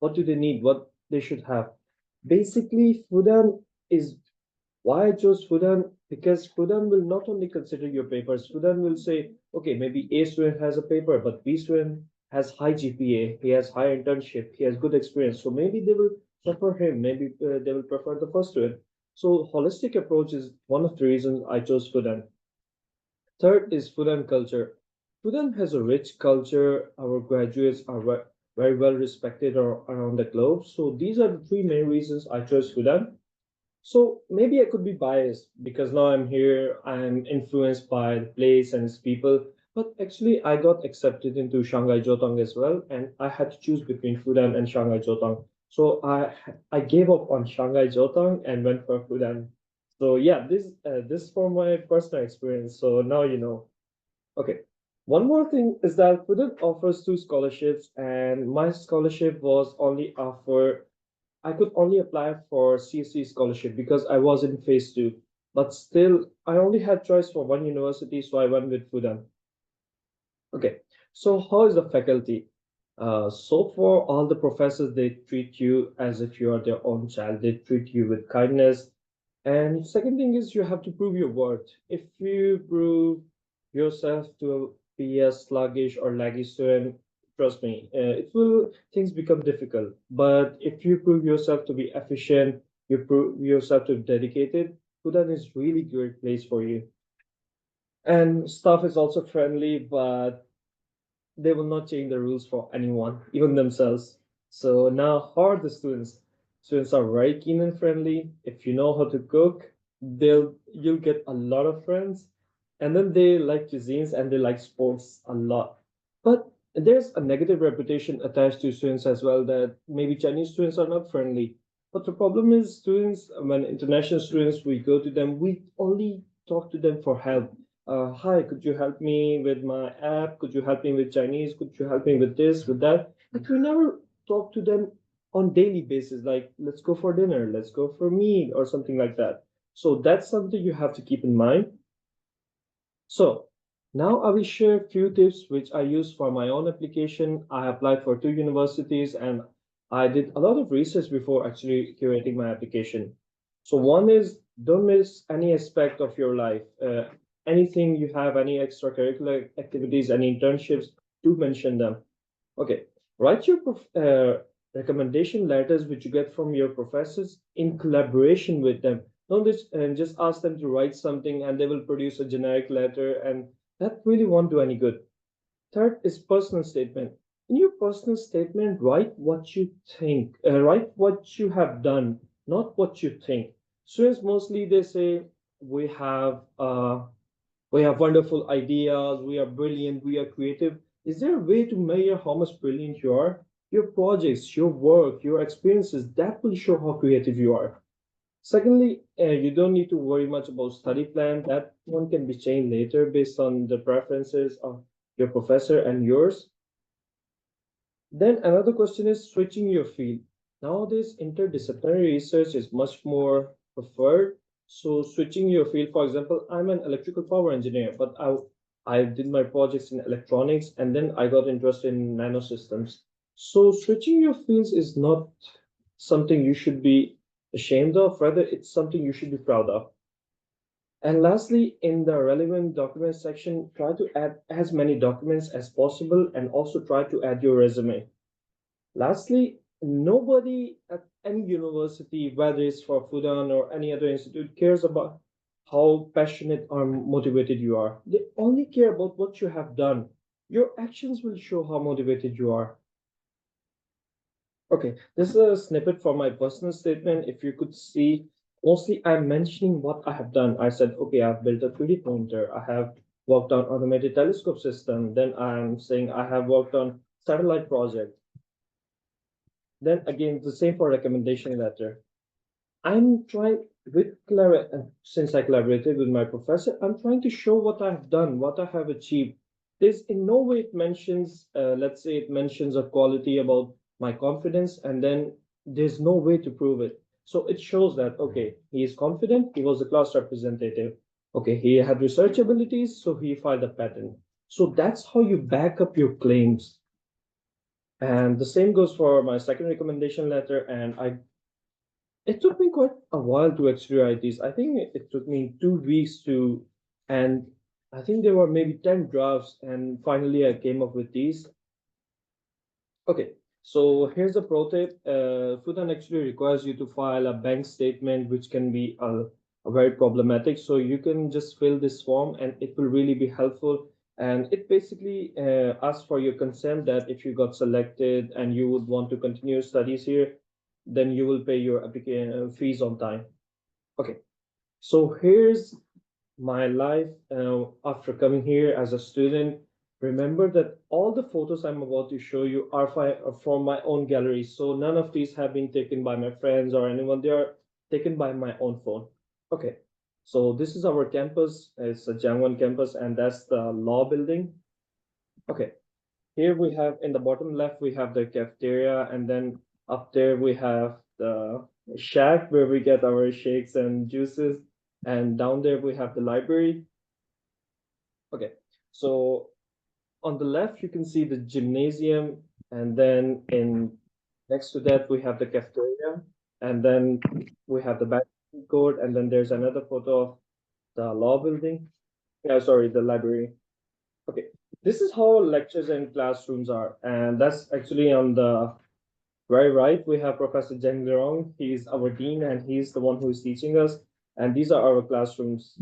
What do they need? What they should have? Basically, Fudan is why I chose Fudan because Fudan will not only consider your papers, Fudan will say, okay, maybe A student has a paper, but B student has high GPA, he has high internship, he has good experience. So maybe they will prefer him, maybe they will prefer the first student. So holistic approach is one of the reasons I chose Fudan. Third is Fudan culture. Fudan has a rich culture. Our graduates are very well respected around the globe. So these are the three main reasons I chose Fudan. So maybe I could be biased because now I'm here, I'm influenced by the place and its people. But actually, I got accepted into Shanghai Jiaotong as well, and I had to choose between Fudan and Shanghai Jiaotong. So I gave up on Shanghai Jiaotong and went for Fudan. So yeah, this is from my personal experience. So now you know. Okay. One more thing is that Fudan offers two scholarships, and my scholarship was only offered I could only apply for CSC scholarship because I was in phase two. But still, I only had choice for one university, so I went with Fudan. Okay, so how is the faculty? So for all the professors, they treat you as if you are their own child. They treat you with kindness. And second thing is you have to prove your worth. If you prove yourself to be a sluggish or laggy student, trust me, it will things become difficult. But if you prove yourself to be efficient, you prove yourself to be dedicated, Fudan is really great place for you. And staff is also friendly, but they will not change the rules for anyone, even themselves. So now, how are the students? Students are very keen and friendly. If you know how to cook, you'll get a lot of friends. And then they like cuisines and they like sports a lot. But there's a negative reputation attached to students as well that maybe Chinese students are not friendly. But the problem is students, when international students, we go to them, we only talk to them for help. Hi, could you help me with my app? Could you help me with Chinese? Could you help me with this, with that? But we never talk to them on daily basis, like let's go for dinner, let's go for meal or something like that. So that's something you have to keep in mind. So now I will share a few tips which I use for my own application. I applied for two universities and I did a lot of research before actually curating my application. So one is don't miss any aspect of your life. Anything you have, any extracurricular activities, any internships, do mention them. Okay, write your recommendation letters which you get from your professors in collaboration with them. Don't just ask them to write something and they will produce a generic letter, and that really won't do any good. Third is personal statement. In your personal statement, write what you think, write what you have done, not what you think. Students mostly they say we have wonderful ideas, we are brilliant, we are creative. Is there a way to measure how much brilliant you are? Your projects, your work, your experiences, that will show how creative you are. Secondly, you don't need to worry much about study plan. That one can be changed later based on the preferences of your professor and yours. Then another question is switching your field. Nowadays, interdisciplinary research is much more preferred. So switching your field, for example, I'm an electrical power engineer, but I did my projects in electronics and then I got interested in nanosystems. So switching your fields is not something you should be ashamed of, rather it's something you should be proud of. And lastly, in the relevant documents section, try to add as many documents as possible and also try to add your resume. Lastly, nobody at any university, whether it's for Fudan or any other institute, cares about how passionate or motivated you are. They only care about what you have done. Your actions will show how motivated you are. Okay, this is a snippet from my personal statement. If you could see, mostly I'm mentioning what I have done. I said, okay, I've built a 3D printer. I have worked on automated telescope system. Then I'm saying I have worked on satellite project. Then again, the same for recommendation letter. I'm trying since I collaborated with my professor, I'm trying to show what I've done, what I have achieved. There's in no way it mentions, let's say it mentions a quality about my confidence, and then there's no way to prove it. So it shows that, okay, he is confident, he was a class representative. Okay, he had research abilities, so he filed a patent. So that's how you back up your claims. And the same goes for my second recommendation letter, and it took me quite a while to actually write these. I think it took me 2 weeks to, and I think there were maybe 10 drafts, and finally I came up with these. Okay, so here's the pro tip. Fudan actually requires you to file a bank statement, which can be a very problematic. So you can just fill this form, and it will really be helpful. And it basically asks for your consent that if you got selected and you would want to continue your studies here, then you will pay your application fees on time. Okay, so here's my life after coming here as a student. Remember that all the photos I'm about to show you are from my own gallery. So none of these have been taken by my friends or anyone. They are taken by my own phone. Okay, so this is our campus. It's a Jangwon campus, and that's the law building. Okay, here we have in the bottom left, we have the cafeteria, and then up there we have the shack where we get our shakes and juices. And down there we have the library. Okay, so on the left, you can see the gymnasium, and then next to that, we have the cafeteria, and then we have the basketball court, and then there's another photo of the law building. Sorry, the library. Okay, this is how lectures and classrooms are, and that's actually on the very right. We have Professor Jeng Lerong. He's our dean, and he's the one who is teaching us. And these are our classrooms.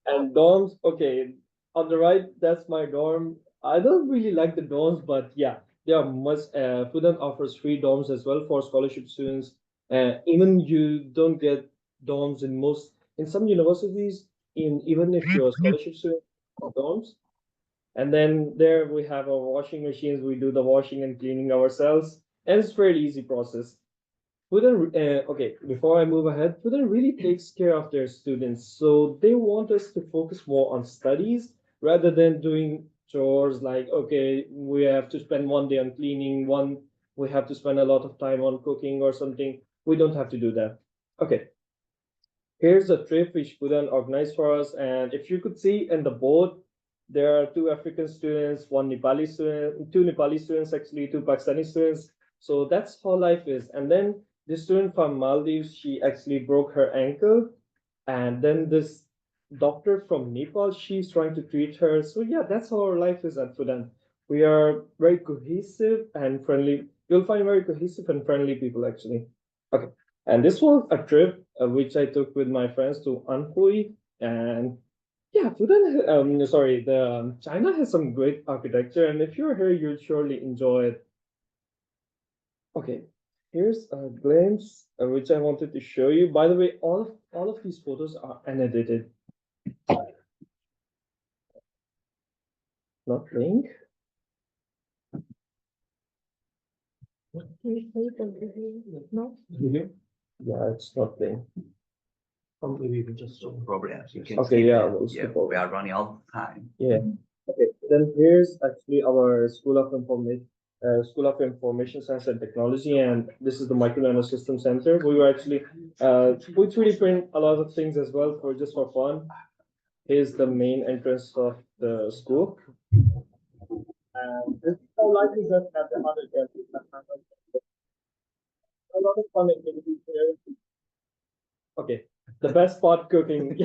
And dorms, okay, on the right, that's my dorm. I don't really like the dorms, but yeah, they are much. Fudan offers free dorms as well for scholarship students. Even you don't get dorms in some universities, even if you're a scholarship student, dorms. And then there we have our washing machines. We do the washing and cleaning ourselves, and it's a very easy process. Fudan, okay, before I move ahead, Fudan really takes care of their students. So they want us to focus more on studies rather than doing chores like, okay, we have to spend one day on cleaning, we have to spend a lot of time on cooking or something. We don't have to do that. Okay, here's a trip which Fudan organized for us. And if you could see in the boat, there are two African students, one Nepali student, two Nepali students, actually, two Pakistani students. So that's how life is. And then this student from Maldives, she actually broke her ankle. And then this doctor from Nepal, she's trying to treat her. So yeah, that's how our life is at Fudan. We are very cohesive and friendly. You'll find very cohesive and friendly people, actually. Okay. And this was a trip which I took with my friends to Anhui. And yeah, Fudan, sorry, China has some great architecture, and if you're here, you'll surely enjoy it. Okay, here's a glimpse which I wanted to show you. By the way, all of these photos are unedited. Not playing. No. Yeah, it's not playing. Maybe you can just solve problems. You can Okay, skip yeah, it. we'll Yeah, skip over. we are running out of time. Yeah. Okay. Then here's actually our School of Information Science and Technology, and this is the Micro Nano System Center. We were actually we 3D print a lot of things as well for just for fun. Here's the main entrance of the school. And this is how life is at the other campus. A lot of fun activities here. Okay, the best part cooking.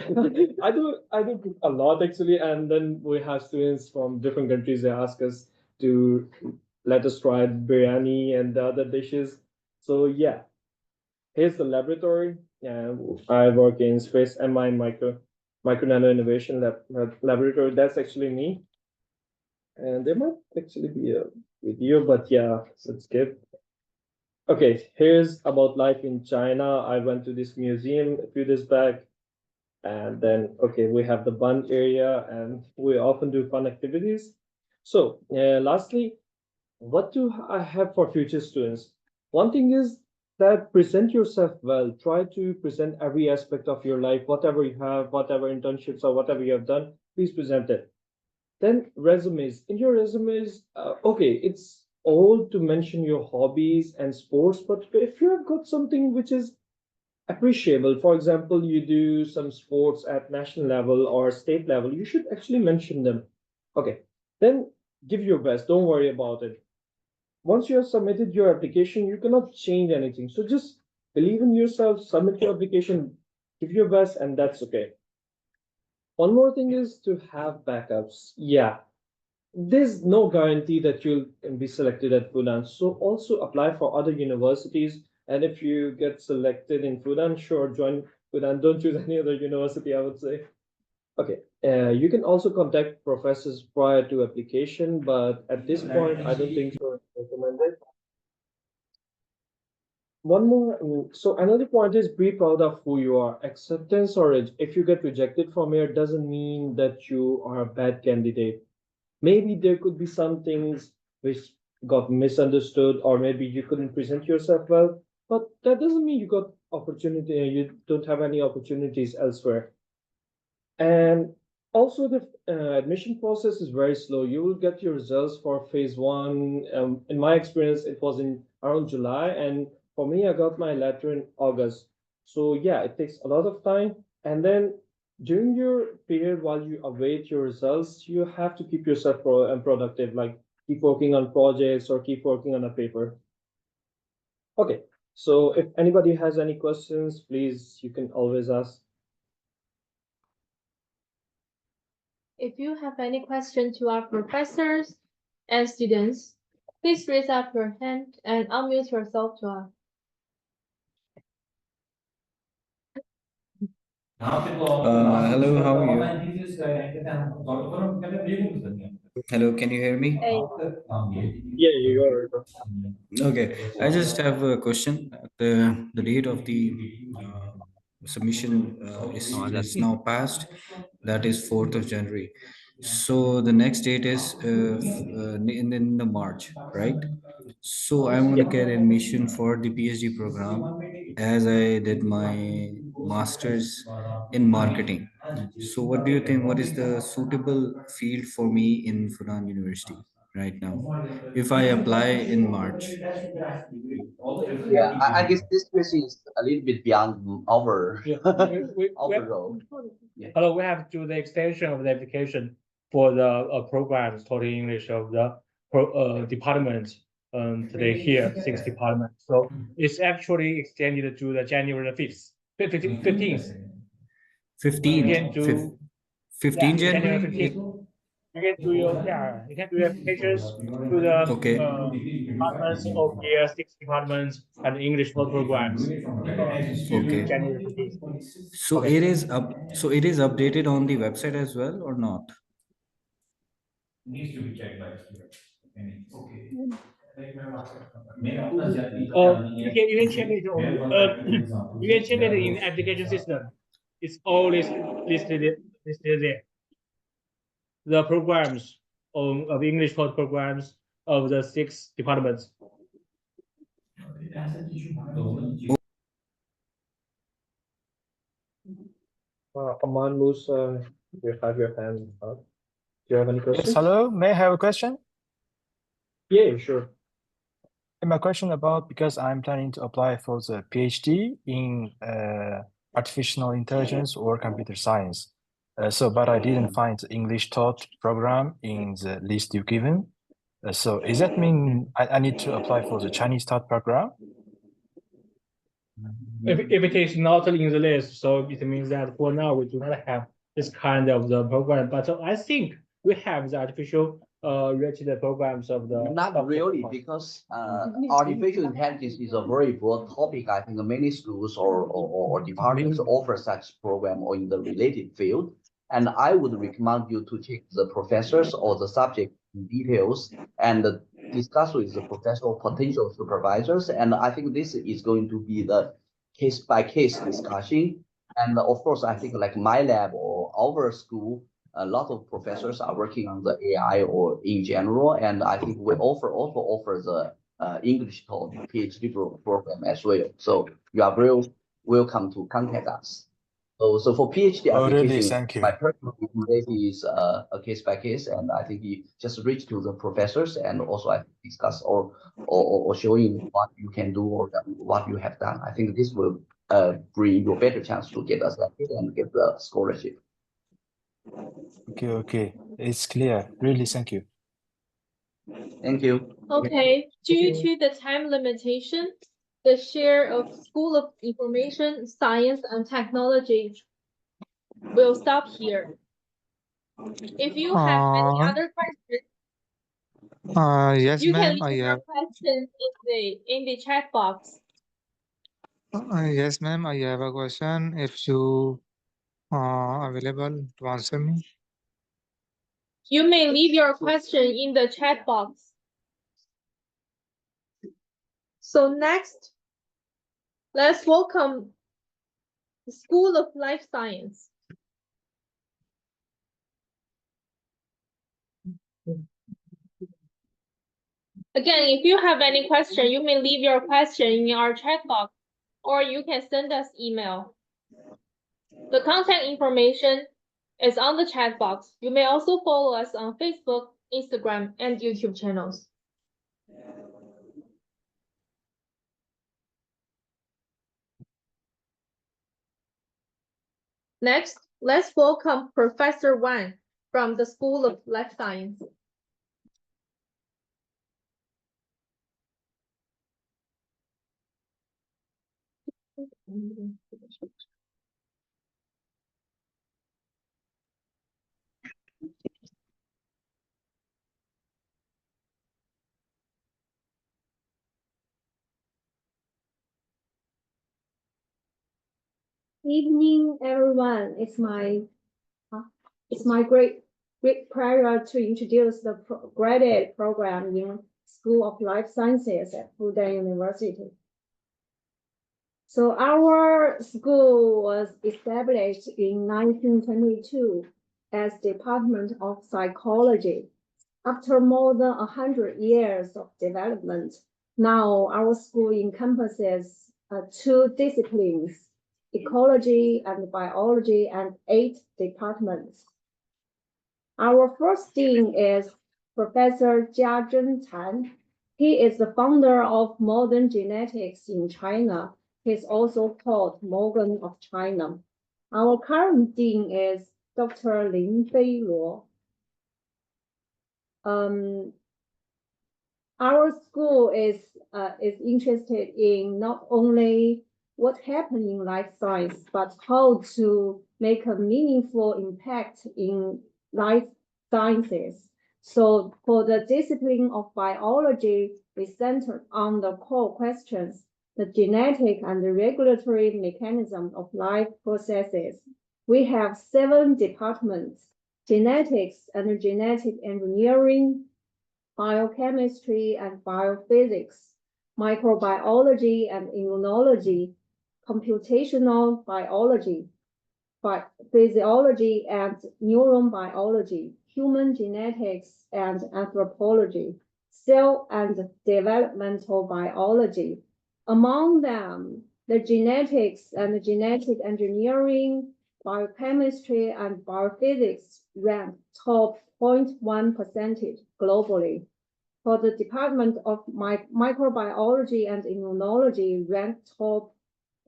I do cook a lot actually, and then we have students from different countries. They ask us to let us try biryani and the other dishes. So yeah, here's the laboratory. I work in Space MI Micro Nano Innovation Laboratory. That's actually me. And there might actually be a video, but yeah, let's skip. Okay, here's about life in China. I went to this museum a few days back. And then, okay, we have the bun area and we often do fun activities. So lastly, what do I have for future students? One thing is that present yourself well. Try to present every aspect of your life, whatever you have, whatever internships or whatever you have done, please present it. Then resumes. In your resumes, okay, it's all to mention your hobbies and sports, but if you have got something which is appreciable, for example, you do some sports at national level or state level, you should actually mention them. Okay, then give your best. Don't worry about it. Once you have submitted your application, you cannot change anything. So just believe in yourself, submit your application, give your best, and that's okay. One more thing is to have backups. Yeah, there's no guarantee that you'll be selected at Fudan. So also apply for other universities. And if you get selected in Fudan, sure, join Fudan. Don't choose any other university, I would say. Okay, you can also contact professors prior to application, but at this point, I don't think so. Recommended. One more, so another point is be proud of who you are. Acceptance or if you get rejected from here doesn't mean that you are a bad candidate. Maybe there could be some things which got misunderstood, or maybe you couldn't present yourself well, but that doesn't mean you got opportunity, you don't have any opportunities elsewhere. And also the admission process is very slow. You will get your results for phase one. In my experience, it was in around July, and for me, I got my letter in August. So yeah, it takes a lot of time. And then during your period while you await your results, you have to keep yourself productive, like keep working on projects or keep working on a paper. Okay, so if anybody has any questions, please, you can always ask. If you have any question to our professors and students, please raise up your hand and unmute yourself to us. Hello, how are you? Hello, can you hear me? Hey. Yeah, you are. Okay, I just have a question. The date of the submission is now passed. That is 4th of January. So the next date is in the March, right? So I'm going to get admission for the PhD program as I did my master's in marketing. So what do you think? What is the suitable field for me in Fudan University right now? If I apply in March. Yeah, I guess this question is a little bit beyond our our role. Hello, we have to do the extension of the application for the programs taught in English of the department today here, 6 departments. So it's actually extended to the January 5th, 15th. 15th. You can do 15 January January. 15th. You can do your you can do your applications to the Okay. departments of year 6 departments and English note programs to Okay. January 15th. So Okay. it is up. So it is updated on the website as well, or not? You can check it on you can check it in application system. It's all listed there. The programs of English code programs of the 6 departments. Aman Musa, you have your hand up. Do you have any questions? Yes, hello. May I have a question? Yeah, sure. My question about because I'm planning to apply for the PhD in artificial intelligence or computer science. But I didn't find the English taught program in the list you given. So is that mean I need to apply for the Chinese taught program? If it is not in the list, so it means that for now we do not have this kind of the program. But I think we have the artificial related programs of the? Not really, because artificial intelligence is a very broad topic. I think many schools or departments offer such program or in the related field. And I would recommend you to check the professors or the subject in details and discuss with the professional potential supervisors. And I think this is going to be the case by case discussion. And of course, I think like my lab or our school, a lot of professors are working on the AI or in general, and I think we also offer the English taught PhD program as well. So you are very welcome to contact us. So for PhD Oh, really? application, Thank you. my personal recommendation is a case by case, and I think you just reach to the professors and also I discuss or showing what you can do or what you have done. I think this will bring you a better chance to get accepted and get the scholarship. Okay. It's clear. Really, thank you. Thank you. Okay, due to the time limitation, the share of School of Information Science and Technology will stop here. If you have any other questions, Yes, you can ma'am. leave your questions in the chat box. Yes, ma'am. I have a question. If you are available to answer me. You may leave your question in the chat box. So next, let's welcome the School of Life Science. Again, if you have any question, you may leave your question in our chat box, or you can send us email. The contact information is on the chat box. You may also follow us on Facebook, Instagram, and YouTube channels. Next, let's welcome Professor Wang from the School of Life Science. Evening, everyone. It's my great pleasure to introduce the graduate program in School of Life Sciences at Fudan University. So our school was established in 1922 as Department of Psychology. After more than 100 years of development, now our school encompasses 2 disciplines, ecology and biology, and 8 departments. Our first dean is Professor Jiazhen Tan. He is the founder of modern genetics in China. He's also called Morgan of China. Our current dean is Dr. Lin Feiluo. Our school is interested in not only what happened in life science, but how to make a meaningful impact in life sciences. So for the discipline of biology, we centered on the core questions, the genetic and the regulatory mechanism of life processes. We have 7 departments: genetics and genetic engineering, biochemistry and biophysics, microbiology and immunology, computational biology, physiology and neurobiology, human genetics and anthropology, cell and developmental biology. Among them, the genetics and genetic engineering, biochemistry and biophysics rank top 0.1% globally. For the Department of Microbiology and Immunology, ranked top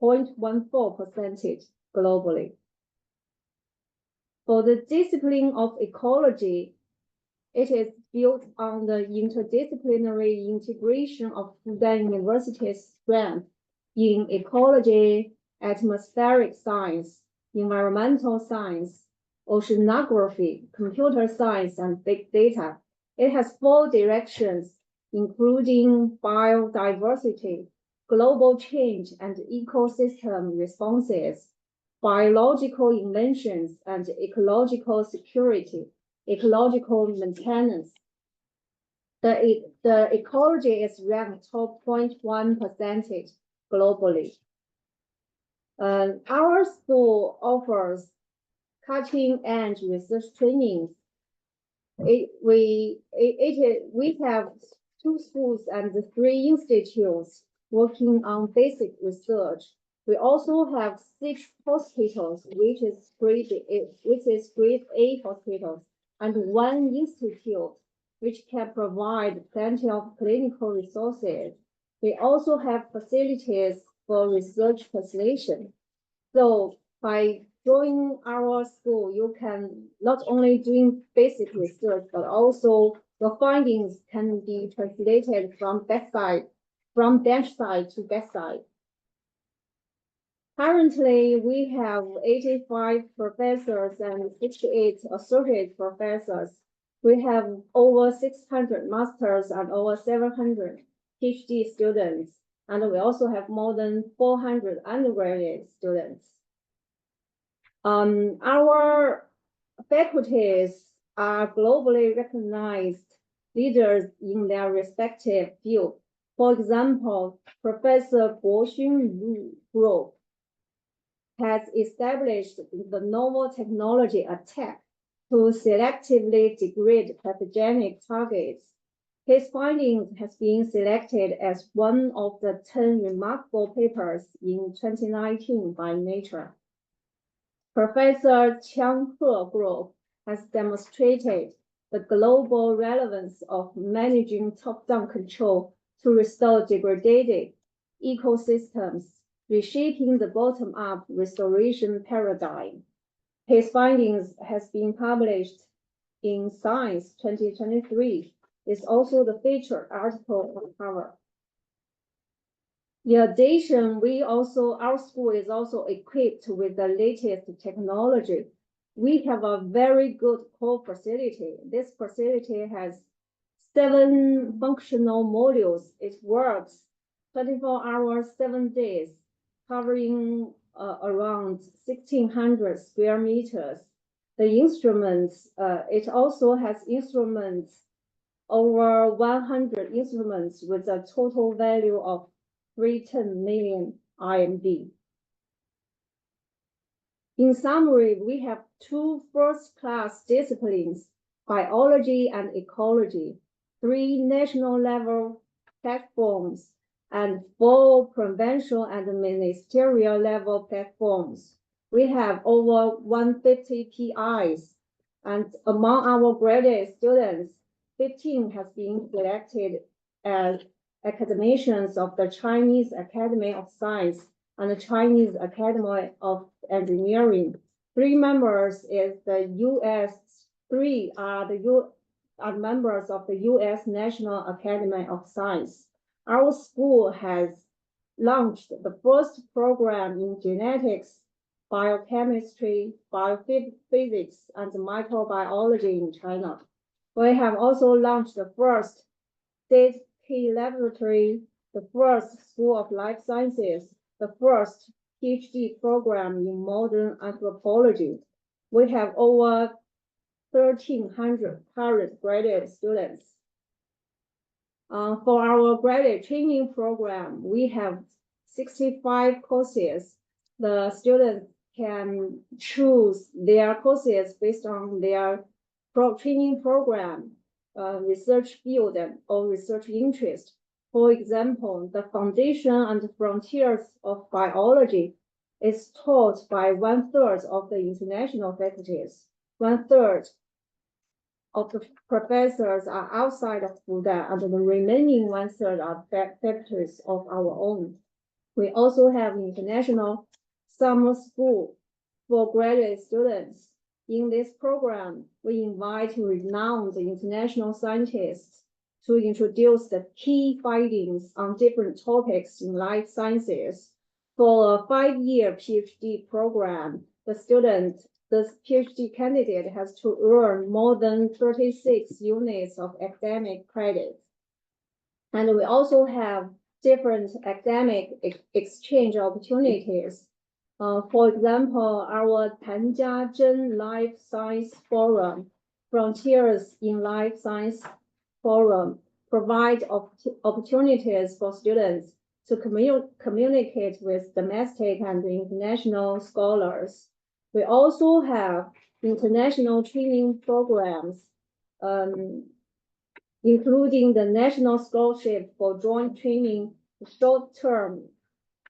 0.14% globally. For the discipline of ecology, it is built on the interdisciplinary integration of Fudan University's strength in ecology, atmospheric science, environmental science, oceanography, computer science, and big data. It has 4 directions, including biodiversity, global change and ecosystem responses, biological inventions and ecological security, ecological maintenance. The ecology is ranked top 0.1% globally. Our school offers cutting-edge research trainings. We have 2 schools and 3 institutes working on basic research. We also have 6 hospitals, which is grade A hospitals, and 1 institute, which can provide plenty of clinical resources. We also have facilities for research translation. So by joining our school, you can not only doing basic research, but also your findings can be translated from bench side to bedside. Currently, we have 85 professors and 68 associate professors. We have over 600 masters and over 700 PhD students, and we also have more than 400 undergraduate students. Our faculties are globally recognized leaders in their respective field. For example, Professor Bo Xun Group has established the novel technology attack to selectively degrade pathogenic targets. His findings has been selected as one of the 10 remarkable papers in 2019 by Nature. Professor Chiang He Group has demonstrated the global relevance of managing top-down control to restore degraded ecosystems, reshaping the bottom-up restoration paradigm. His findings has been published in Science 2023. It's also the featured article on cover. In addition, our school is also equipped with the latest technology. We have a very good core facility. This facility has 7 functional modules. It works 24 hours, 7 days, covering around 1,600 square meters. The instruments, it also has instruments, over 100 instruments with a total value of 310 million RMB. In summary, we have 2 first-class disciplines, biology and ecology, 3 national level platforms, and 4 provincial and ministerial level platforms. We have over 150 PIs, and among our graduate students, 15 has been selected as academicians of the Chinese Academy of Science and the Chinese Academy of Engineering. 3 members is the U.S. 3 are members of the U.S. National Academy of Science. Our school has launched the first program in genetics, biochemistry, biophysics, and microbiology in China. We have also launched the first state-key laboratory, the first School of Life Sciences, the first PhD program in modern anthropology. We have over 1,300 current graduate students. For our graduate training program, we have 65 courses. The students can choose their courses based on their training program, research field, or research interest. For example, the foundation and frontiers of biology is taught by 1/3 of the international faculties. 1/3 of the professors are outside of Fudan, and the remaining 1/3 are faculties of our own. We also have international summer school for graduate students. In this program, we invite renowned international scientists to introduce the key findings on different topics in life sciences. For a 5-year PhD program, the the PhD candidate has to earn more than 36 units of academic credit. And we also have different academic exchange opportunities. For example, our Tan Jiazhen Life Science Forum, Frontiers in Life Science Forum, provide opportunities for students to communicate with domestic and international scholars. We also have international training programs, including the National Scholarship for Joint Training, short-term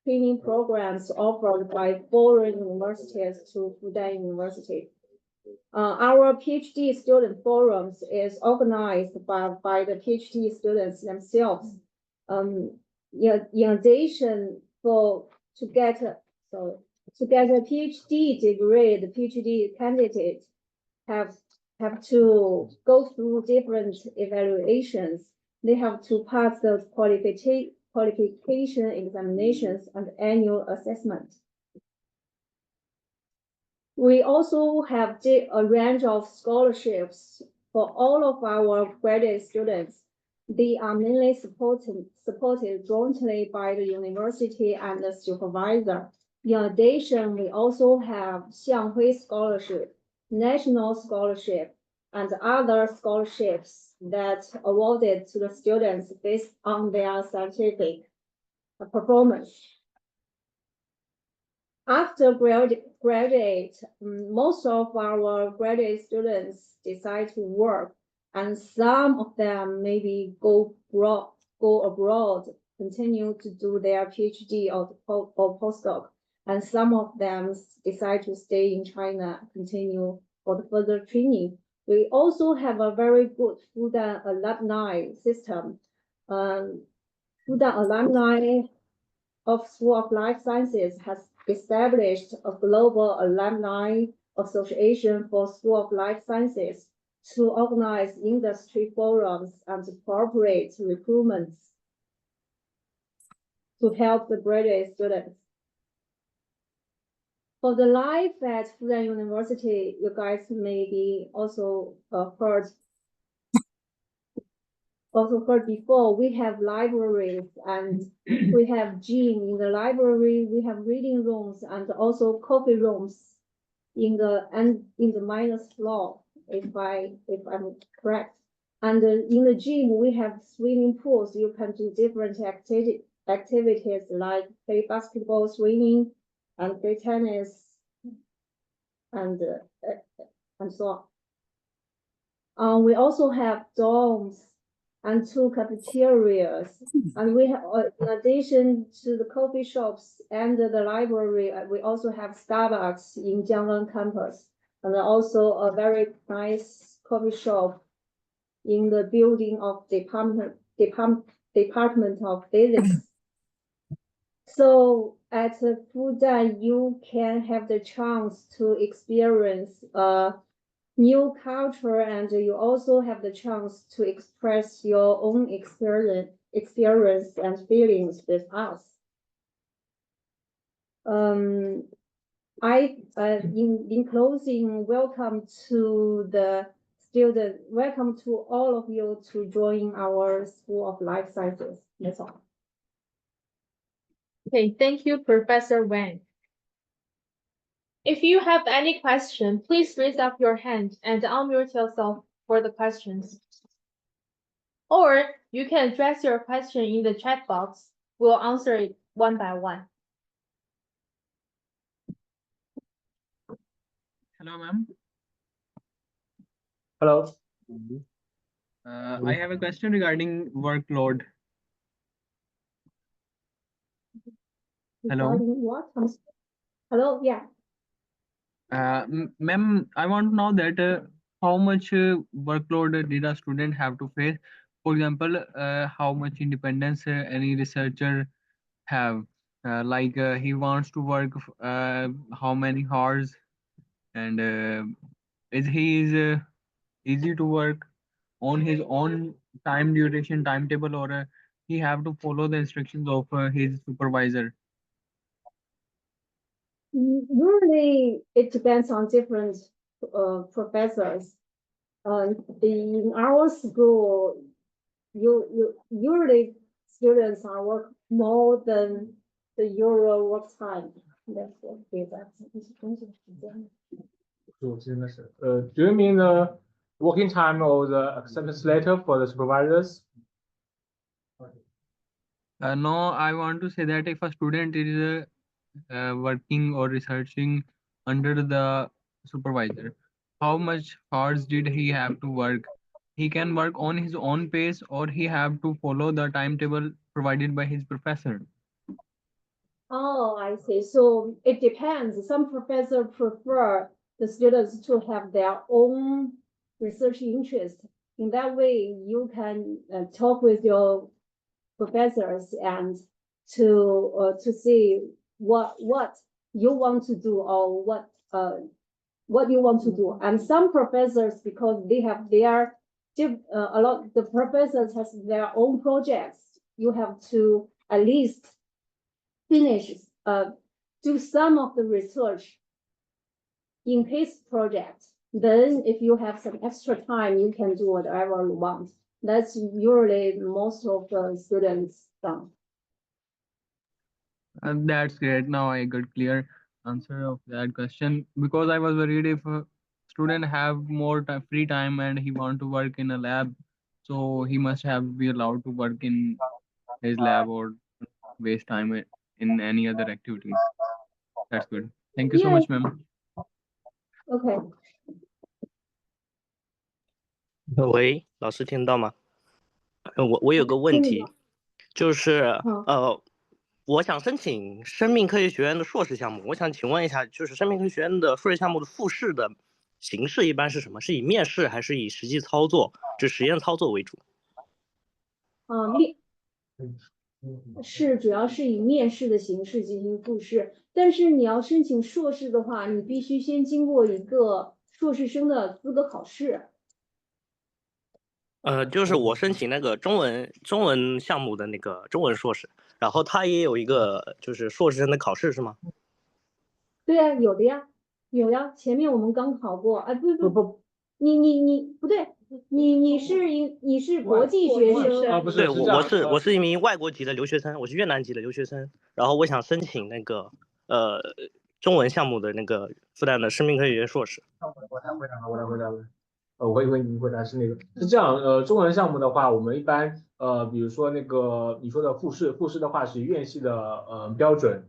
training programs offered by foreign universities to Fudan University. Our PhD student forums is organized by the PhD students themselves. In addition, to get a PhD degree, the PhD candidate have to go through different evaluations. They have to pass the qualification examinations and annual assessment. We also have a range of scholarships for all of our graduate students. They are mainly supported jointly by the university and the supervisor. In addition, we also have Xianghui Scholarship, National Scholarship, and other scholarships that awarded to the students based on their scientific performance. After graduate, most of our graduate students decide to work, and some of them maybe go abroad, continue to do their PhD or postdoc, and some of them decide to stay in China, continue for the further training. We also have a very good Fudan alumni system. Fudan alumni of School of Life Sciences has established a global alumni association for School of Life Sciences to organize industry forums and corporate recruitments to help the graduate students. For the life at Fudan University, you guys maybe also heard before, we have libraries and we have gym. In the library, we have reading rooms and also coffee rooms in the minus floor, if I'm correct. And in the gym, we have swimming pools. You can do different activities like play basketball, swimming, and play tennis, and so on. We also have dorms and 2 cafeterias, and we have, in addition to the coffee shops and the library, we also have Starbucks in Jiangwan campus, and also a very nice coffee shop in the building of Department of Physics. So at Fudan, you can have the chance to experience new culture, and you also have the chance to express your own experience and feelings with us. In closing, welcome to the student, welcome to all of you to join our School of Life Sciences. That's all. Okay, thank you, Professor Wang. If you have any question, please raise up your hand and unmute yourself for the questions. Or you can address your question in the chat box. We'll answer it one by one. Hello, ma'am. Hello. I have a question regarding workload. Hello. Regarding what? Hello, yeah. Ma'am, I want to know that how much workload did a student have to face? For example, how much independence any researcher have? Like he wants to work how many hours, and is he easy to work on his own time duration timetable, or he have to follow the instructions of his supervisor? Usually, it depends on different professors. In our school, usually students are work more than the usual work time. Therefore, do you mean the working time or the acceptance letter for the supervisors? No, I want to say that if a student is working or researching under the supervisor, how much hours did he have to work? He can work on his own pace, or he have to follow the timetable provided by his professor. Oh, I see. So it depends. Some professors prefer the students to have their own research interest. In that way, you can talk with your professors and to see what you want to do or what you want to do. And some professors, because they have their a lot, the professors has their own projects. You have to at least finish do some of the research in his project. Then if you have some extra time, you can do whatever you want. That's usually most of the students done. That's great. Now I got clear answer of that question, because I was worried if a student have more free time and he want to work in a lab, so he must have be allowed to work in his lab or waste time in any other activities. That's good. Thank you so Yeah. much, ma'am. Okay. 喂，老师听到吗？我有个问题，就是我想申请生命科学学院的硕士项目，我想请问一下，就是生命科学学院的硕士项目的复试的形式一般是什么？是以面试还是以实际操作，就实验操作为主？是主要是以面试的形式进行复试，但是你要申请硕士的话，你必须先经过一个硕士生的资格考试。就是我申请那个中文项目的那个中文硕士，然后它也有一个就是硕士生的考试是吗？对呀，有的呀，有呀，前面我们刚考过。哎，不，你不对，你是国际学生。对，我是一名外国籍的留学生，我是越南籍的留学生，然后我想申请那个中文项目的那个复旦的生命科学硕士。我来回答了。我以为你回答是那个，是这样。中文项目的话，我们一般比如说那个你说的复试的话是以院系的标准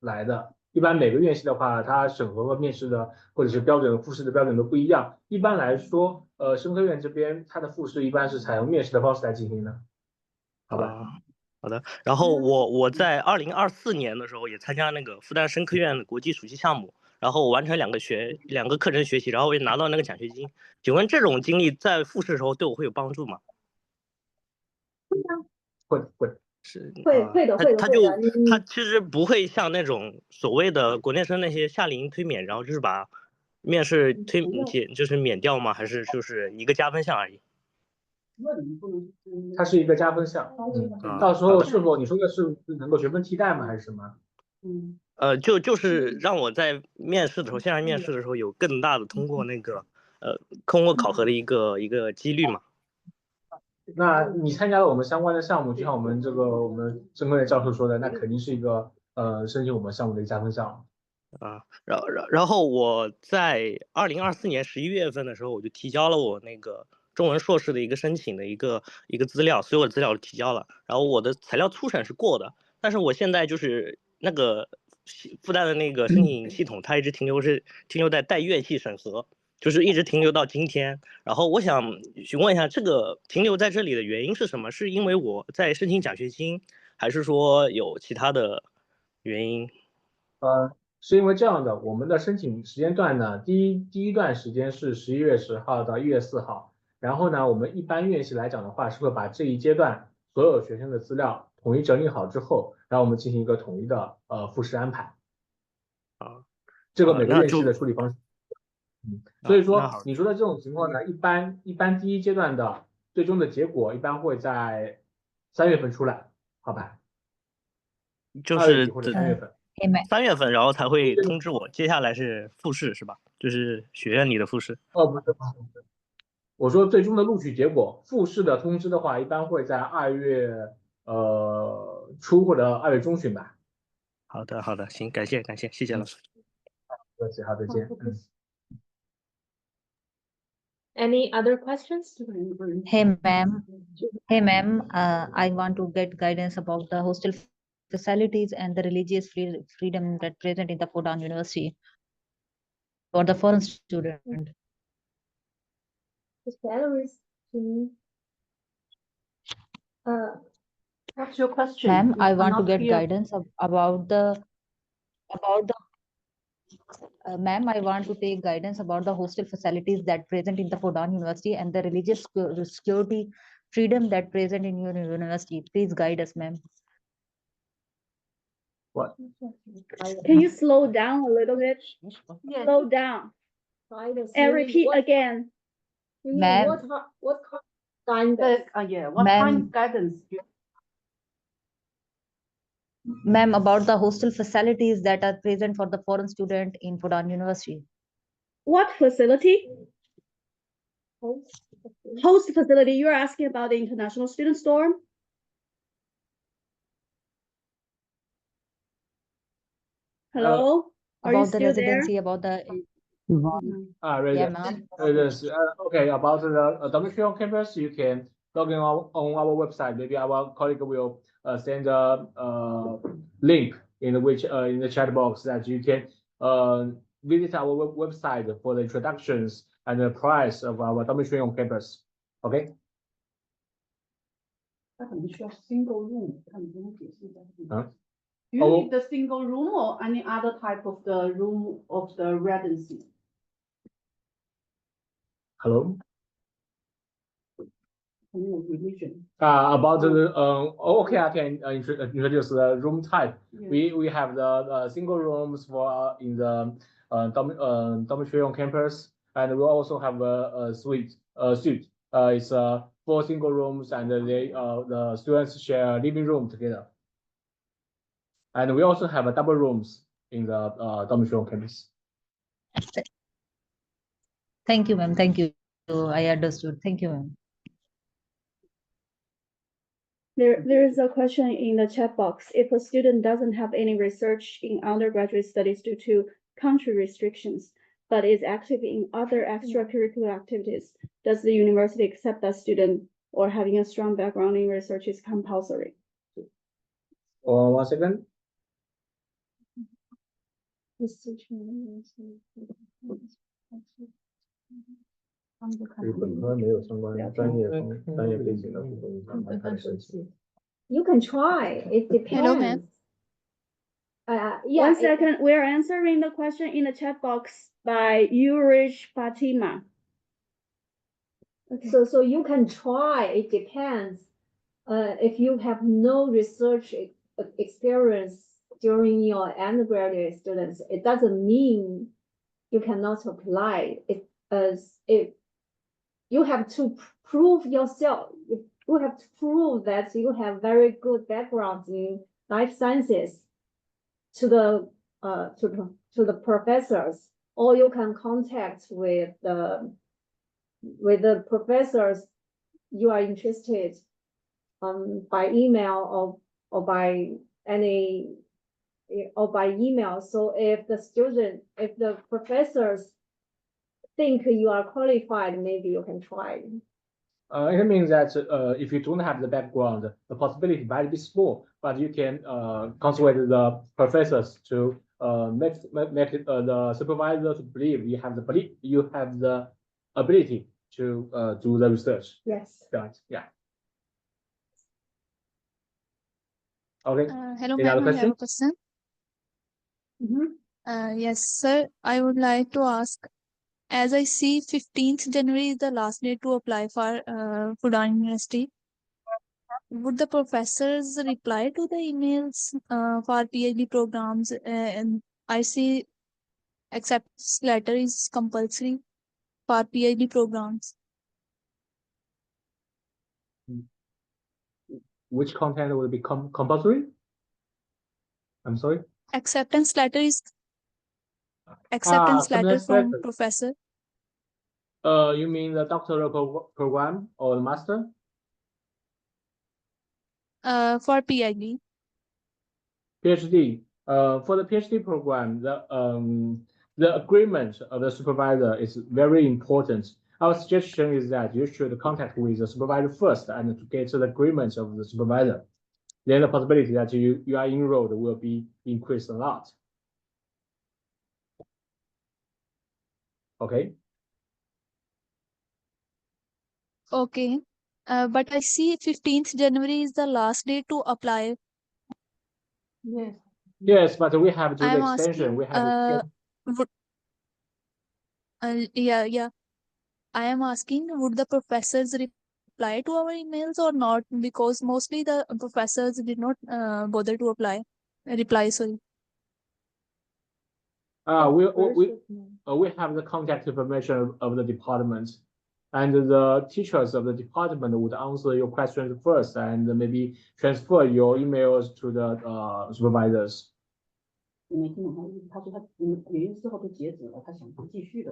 来的。一般每个院系的话，它审核和面试的或者是标准复试的标准都不一样。一般来说，生科院这边它的复试一般是采用面试的方式来进行的，好吧？好的。然后我在2024年的时候也参加那个复旦生科院的国际暑期项目。然后我完成两个课程学习，然后我也拿到那个奖学金。请问这种经历在复试的时候对我会有帮助吗？会是会的。它其实不会像那种所谓的国内生那些夏令营推免，然后就是把面试就是免掉吗？还是就是一个加分项而已？它是一个加分项。到时候是否你说的是能够学分替代吗？还是什么？就是让我在面试的时候，线上面试的时候有更大的通过那个通过考核的一个几率嘛。那你参加了我们相关的项目，就像我们生科院教授说的，那肯定是一个申请我们项目的一个加分项。然后我在2024年11月份的时候，我就提交了我那个中文硕士的一个申请的一个资料，所有的资料都提交了，然后我的材料初审是过的，但是我现在就是那个复旦的那个申请系统，它一直停留在待院系审核，就是一直停留到今天。然后我想询问一下，这个停留在这里的原因是什么？是因为我在申请奖学金，还是说有其他的原因？是因为这样的，我们的申请时间段呢，第一段时间是11月10号到1月4号，然后呢，我们一般院系来讲的话，是会把这一阶段所有学生的资料统一整理好之后，然后我们进行一个统一的复试安排。这个每个院系的处理方式。所以说你说的这种情况呢，一般第一阶段的最终的结果一般会在3月份出来，好吧？就是2月底或者3月份。3月份，然后才会通知我，接下来是复试是吧？就是学院里的复试。哦，不是，我说最终的录取结果，复试的通知的话，一般会在2月初或者2月中旬吧。好的，好的，行，感谢，谢谢老师。好，再见。Any other questions? Hey ma'am, I want to get guidance about the hostel facilities and the religious freedom that present in the Fudan University for the foreign student. The salaries. What's your question? Ma'am, I want to Not get clear. guidance about the ma'am, I want to take guidance about the hostel facilities that present in the Fudan University and the religious security freedom that present in your university. Please guide us, ma'am. What? Can you slow down a little bit? Yes. Slow down Guidance. and repeat again. You mean Ma'am. what kind of guidance? What Ma'am. kind of guidance? Ma'am, about the hostel facilities that are present for the foreign student in Fudan University. What facility? Host facility. You're asking about the international student dorm? Hello? Are you About the still there? residency, about the Right. yeah, ma'am. Yes. Okay. About the dormitory on campus, you can log in on our website. Maybe our colleague will send a link in which in the chat box that you can visit our website for the introductions and the price of our dormitory on campus. Okay. 它可能需要 single room，看你不用解释一下。啊 Do you need the single room or any other type of the room of the residency? Hello. Religion. About the okay, I can introduce the room type. Yeah. We have the single rooms for in the dormitory on campus, and we also have a suite. It's 4 single rooms, and the students share a living room together. And we also have a double rooms in the dormitory on campus. Thank you, ma'am. Thank you. I understood. Thank you, ma'am. There is a question in the chat box. If a student doesn't have any research in undergraduate studies due to country restrictions, but is active in other extracurricular activities, does the university accept that student, or having a strong background in research is compulsory? 1 second. 与本科没有相关专业背景的不影响他的申请。You can try. It depends. Hello, ma'am. Yeah. 1 second. We're answering the question in the chat box by Urich Fatima. Okay. So you can try. It depends. If you have no research experience during your undergraduate students, it doesn't mean you cannot apply. You have to prove yourself. You have to prove that you have very good background in life sciences to the professors, or you can contact with the professors you are interested by email or by email. So if the professors think you are qualified, maybe you can try. It means that if you don't have the background, the possibility might be small, but you can consult the professors to make it, the supervisor to believe you have the ability to do the research. Yes. Right. Yeah. Okay. Hello, Any other ma'am. I have a question? question. Yes, sir. I would like to ask, as I see 15th January is the last day to apply for Fudan University. Would the professors reply to the emails for PhD programs? And I see acceptance letter is compulsory for PhD programs. Which content will become compulsory? I'm sorry. acceptance letter is acceptance letter acceptance from letter. professor? You mean the doctoral program or the master? For PhD. PhD. For the PhD program, the agreement of the supervisor is very important. Our suggestion is that you should contact with the supervisor first and to get the agreement of the supervisor. Then the possibility that you are enrolled will be increased a lot. Okay. Okay. But I see 15th January is the last day to apply. Yes. Yes, but we have to do the I'm extension. asking, We have yeah. I am asking, would the professors reply to our emails or not? Because mostly the professors did not bother to reply, sorry. We have the contact information of the department, and the teachers of the department would answer your questions first, and maybe transfer your emails to the supervisors.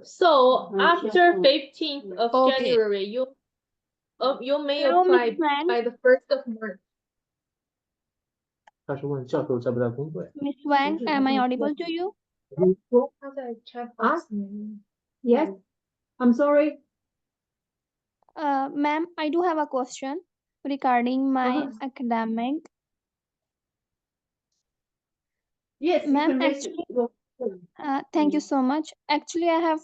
So after 15th of January, you may Hello, apply Miss Wang. by the 1st of March. 他是问教授在不在工作？ Miss Wang, am I audible to you? Yes, I'm sorry. Ma'am, I do have a question regarding my academic. Yes, you Ma'am, can raise actually, your thank you so much. Actually, I have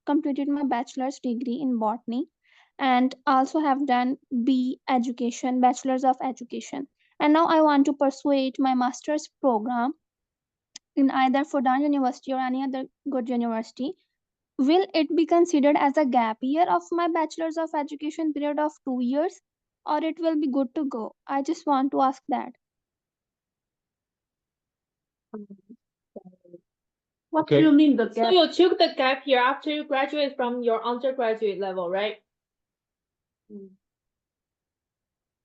completed my bachelor's degree in botany and also have done Bachelor's of Education. And now I want to pursue my master's program in either Fudan University or any other good university. Will it be considered as a gap year of my Bachelor's of Education period of 2 years, or it will be good to go? I just want to ask that. What do you mean the gap? So you took the gap year after you graduate from your undergraduate level, right?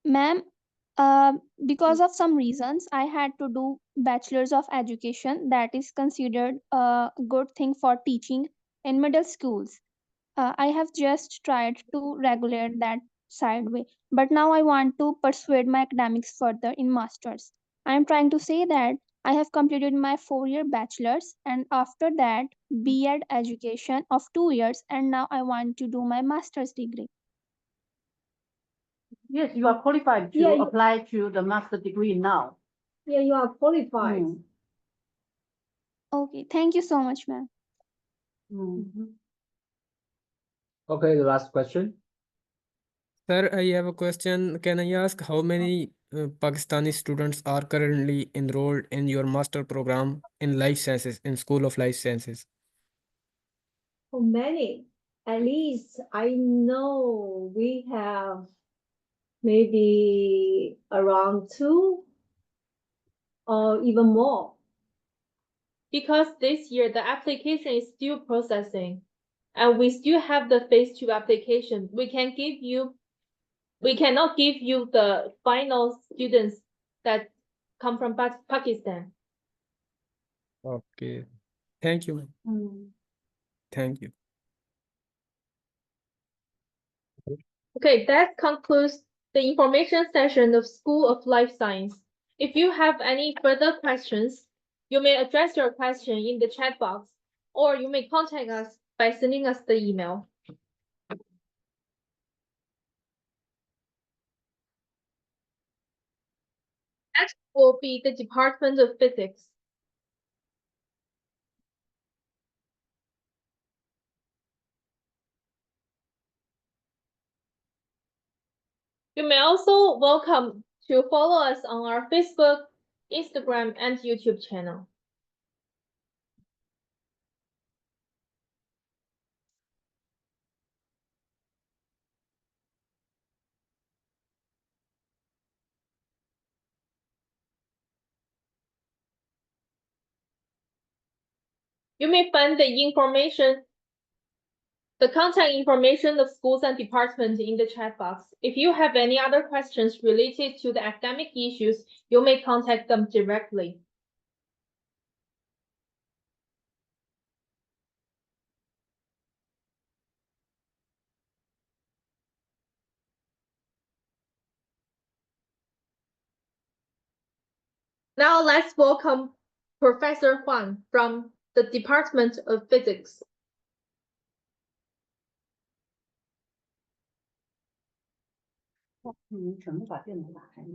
Ma'am, because of some reasons, I had to do Bachelor's of Education. That is considered a good thing for teaching in middle schools. I have just tried to regulate that sideway, but now I want to persuade my academics further in masters. I am trying to say that I have completed my 4-year bachelor's and after that B.Ed education of 2 years, and now I want to do my master's degree. Yes, you are qualified to apply to the master degree now. Yeah, you are qualified. Okay, thank you so much, ma'am. Okay, the last question. Sir, I have a question. Can I ask how many Pakistani students are currently enrolled in your master program in life sciences, in School of Life Sciences? How many? At least I know we have maybe around 2 or even more. Because this year the application is still processing and we still have the phase 2 application. We cannot give you the final students that come from Pakistan. Okay. Thank you. Thank you. Okay, that concludes the information session of School of Life Science. If you have any further questions, you may address your question in the chat box, or you may contact us by sending us the email. Next will be the Department of Physics. You may also welcome to follow us on our Facebook, Instagram, and YouTube channel. You may find the contact information of schools and departments in the chat box. If you have any other questions related to the academic issues, you may contact them directly. Now let's welcome Professor Huang from the Department of Physics. 你全部把电脑打开，你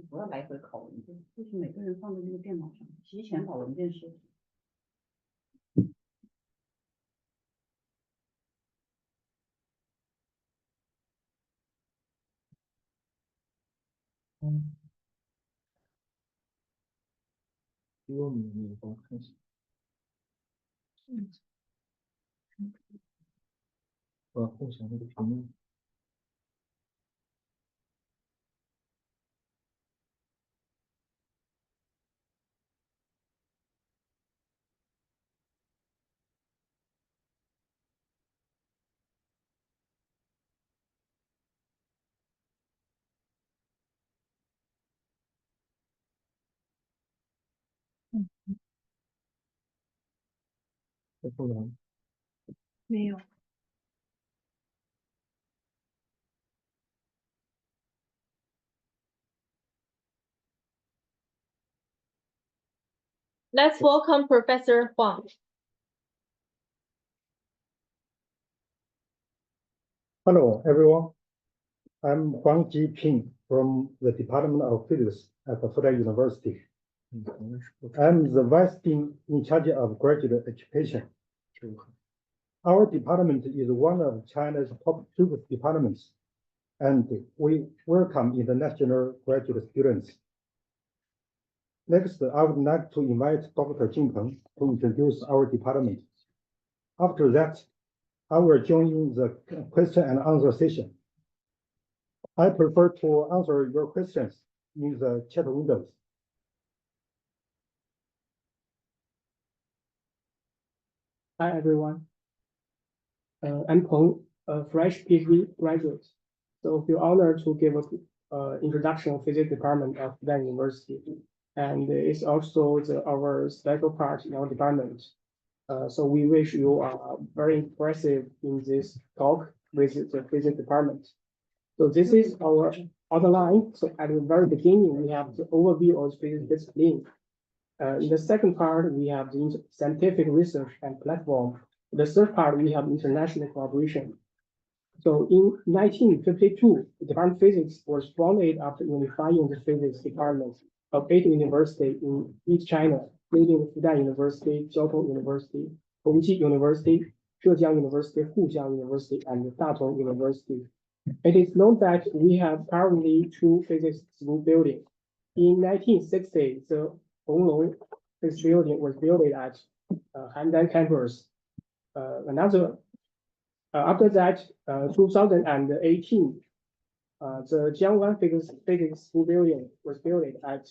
不要来回拷文件，就是每个人放在那个电脑上，提前把文件设置。我要共享那个屏幕。没有。Let's welcome Professor Huang. Hello, everyone. I'm Huang Jiping from the Department of Physics at the Fudan University. I'm the Vice Dean in charge of graduate education. Our department is one of China's top physics departments, and we welcome international graduate students. Next, I would like to invite Dr. Jing Peng to introduce our department. After that, I will join in the question and answer session. I prefer to answer your questions in the chat windows. Hi, everyone. I'm Peng, a fresh PhD graduate. So feel honored to give an introduction of physics department of Fudan University. And it's also our special part in our department. So we wish you are very impressive in this talk with the physics department. So this is our outline. So at the very beginning, we have the overview of physics discipline. In the second part, we have the scientific research and platform. The third part, we have international cooperation. So in 1952, the Department of Physics was founded after unifying the physics departments of 8 universities in East China, including Fudan University, Jiaotong University, Hongji University, Zhejiang University, Fujian University, and Datong University. It is known that we have currently 2 physics school buildings. In 1960, the Honglong Physics Building was built at Handan campus. After that, 2018, the Jiangwan Physics School Building was built at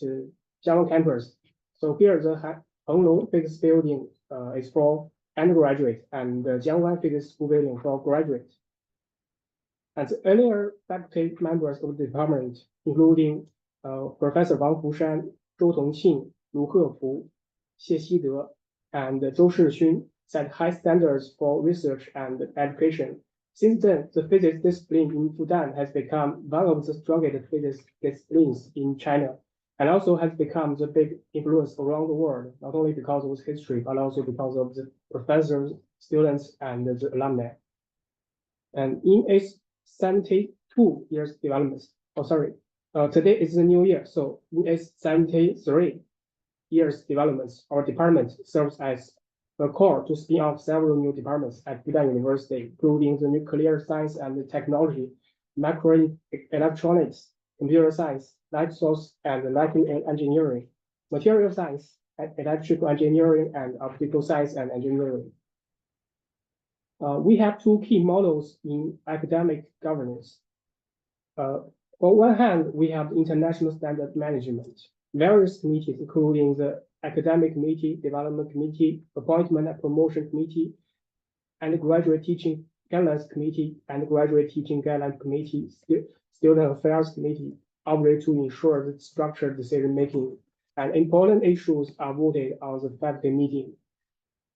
Jiangwan campus. So here the Honglong Physics Building is for undergraduate and the Jiangwan Physics School Building for graduate. And the earlier faculty members of the department, including Professor Wang Fushan, Zhou Tongqing, Lu Hefu, Xie Xide, and Zhou Shixun, set high standards for research and education. Since then, the physics discipline in Fudan has become one of the strongest physics disciplines in China, and also has become the big influence around the world, not only because of its history, but also because of the professors, students, and the alumni. And in its 72 years development, today is the new year, so in its 73 years development, our department serves as the core to spin off several new departments at Fudan University, including the nuclear science and technology, microelectronics, computer science, light source and lighting engineering, material science, electrical engineering, and optical science and engineering. We have 2 key models in academic governance. On one hand, we have international standard management. Various committees, including the Academic Committee, Development Committee, Appointment and Promotion Committee, and Graduate Teaching Guidelines Committee, and Graduate Teaching Guidelines Committee, Student Affairs Committee, operate to ensure the structured decision-making, and important issues are voted on the faculty meeting.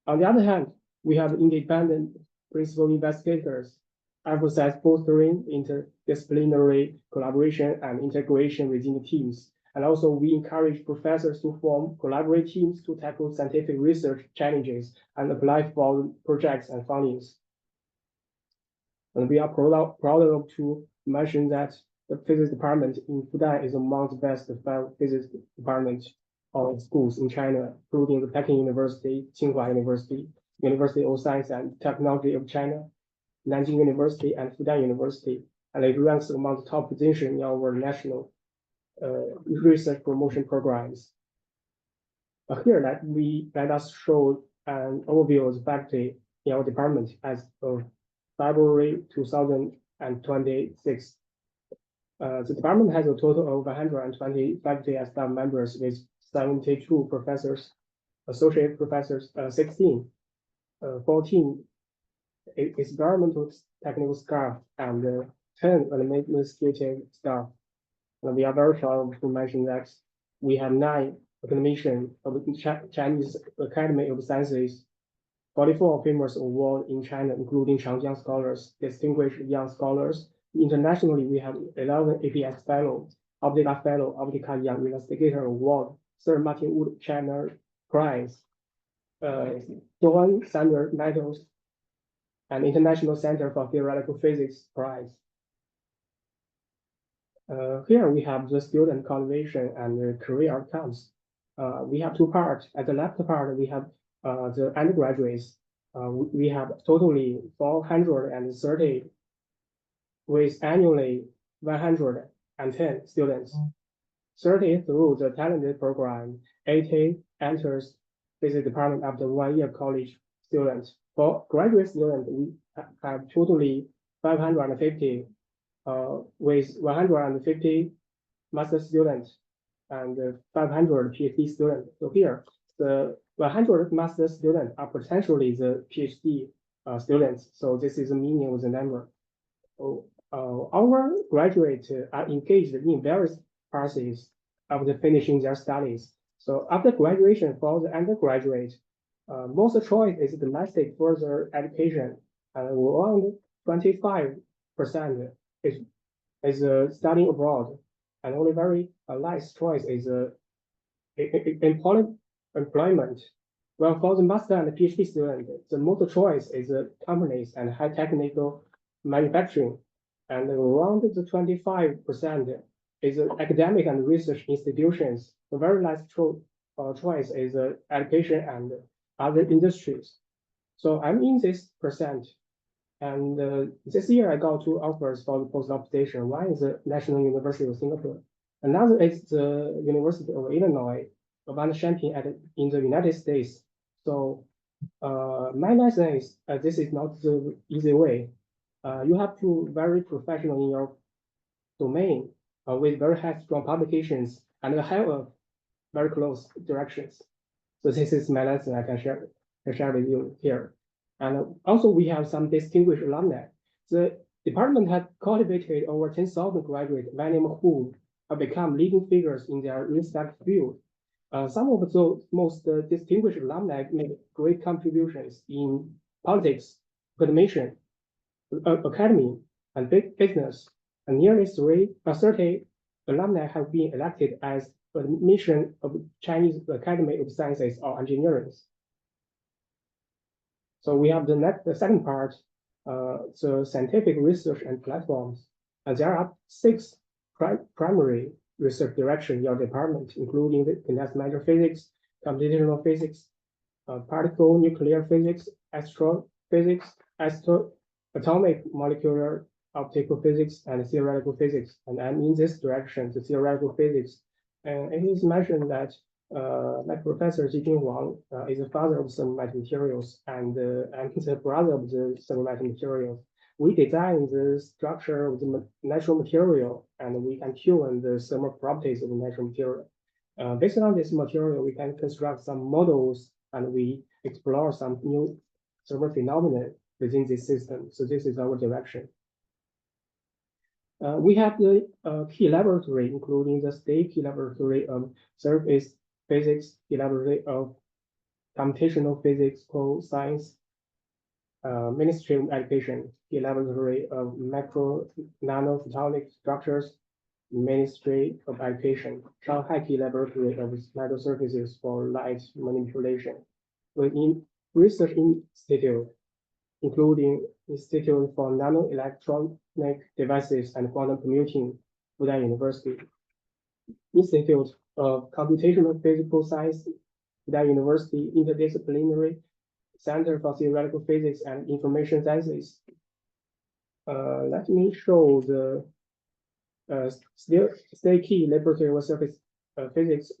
On the other hand, we have independent principal investigators, emphasize fostering interdisciplinary collaboration and integration within the teams, And also we encourage professors to form collaborative teams to tackle scientific research challenges and apply for projects and fundings. And we are proud to mention that the physics department in Fudan is among the best physics department of schools in China, including the Peking University, Tsinghua University, University of Science and Technology of China, Nanjing University, and Fudan University. And it ranks among the top position in our national research promotion programs. Here, let us show an overview of the faculty in our department as of February 2026. The department has a total of 120 faculty and staff members with 72 professors, associate professors, 16, 14 experimental technical staff, and 10 administrative staff. And we are very proud to mention that we have 9 academicians of the Chinese Academy of Sciences, 44 famous awards in China, including Changjiang Scholars, Distinguished Young Scholars. Internationally, we have 11 APS Fellow, Optica Fellow, Optica Young Investigator Award, Sir Martin Wood China Prize, Joan Sander Medals, and International Center for Theoretical Physics Prize. Here we have the student cultivation and the career outcomes. We have 2 parts. At the left part, we have the undergraduates. We have totally 430 with annually 110 students. 30 through the talented program, 80 enters physics department after 1 year college students. For graduate students, we have totally 550 with 150 master students and 500 PhD students. So here, the 100 master students are potentially the PhD students. So this is the meaning of the number. So, our graduates are engaged in various processes after finishing their studies. So after graduation for the undergraduate, most choice is domestic further education, and around 25% is studying abroad, and only very light choice is employment. Well, for the master and the PhD student, the most choice is companies and high technical manufacturing, and around the 25% is academic and research institutions. The very last choice is education and other industries. So I'm in this percent. And this year I got 2 offers for the postdoc position. One is the National University of Singapore. Another is the University of Illinois, Urbana-Champaign in the United States. So my lesson is this is not the easy way. You have to very professional in your domain with very high strong publications and have very close directions. So this is my lesson I can share with you here. And also we have some distinguished alumni. The department has cultivated over 10,000 graduates, many of whom have become leading figures in their respective field. Some of those most distinguished alumni made great contributions in politics, academia, academy, and business. And nearly 30 alumni have been elected as admission of Chinese Academy of Sciences or Engineering. So we have the second part, the scientific research and platforms. And there are 6 primary research directions in your department, including the condensed matter physics, computational physics, particle nuclear physics, astrophysics, atomic molecular optical physics, and theoretical physics. And I'm in this direction, the theoretical physics. And it is mentioned that my professor Jijing Wang is the father of thermometric materials and the brother of the thermometric materials. We design the structure of the natural material, and we can tune the thermal properties of the natural material. Based on this material, we can construct some models, and we explore some new thermal phenomena within this system. So this is our direction. We have the key laboratory, including the state key laboratory of surface physics, key laboratory of computational physical science, Ministry of Education, key laboratory of macro nanophotonic structures, Ministry of Education, Shanghai Key Laboratory of Metal Surfaces for Light Manipulation, within research institute, including Institute for Nanoelectronic Devices and Quantum Computing, Fudan University, Institute of Computational Physical Science, Fudan University Interdisciplinary Center for Theoretical Physics and Information Sciences. Let me show the Stay Key Laboratory of Surface Physics,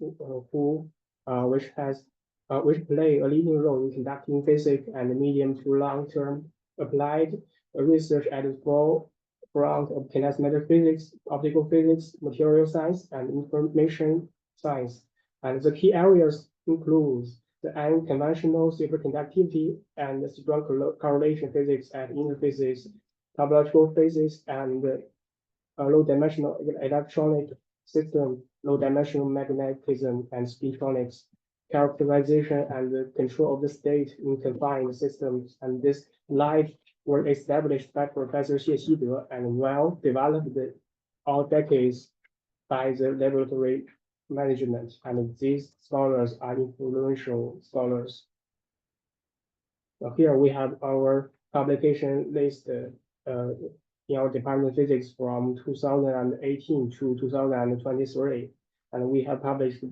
which play a leading role in conducting basic and medium to long-term applied research at the forefront of condensed matter physics, optical physics, material science, and information science. And the key areas include the unconventional superconductivity and strong correlation physics at interfaces, topological physics, and low-dimensional electronic system, low-dimensional magnetism, and spintronics, characterization and the control of the state in confined systems. And this life were established by Professor Xie Xide and well developed all decades by the laboratory management. And these scholars are influential scholars. So here we have our publication list in our department of physics from 2018 to 2023. And we have published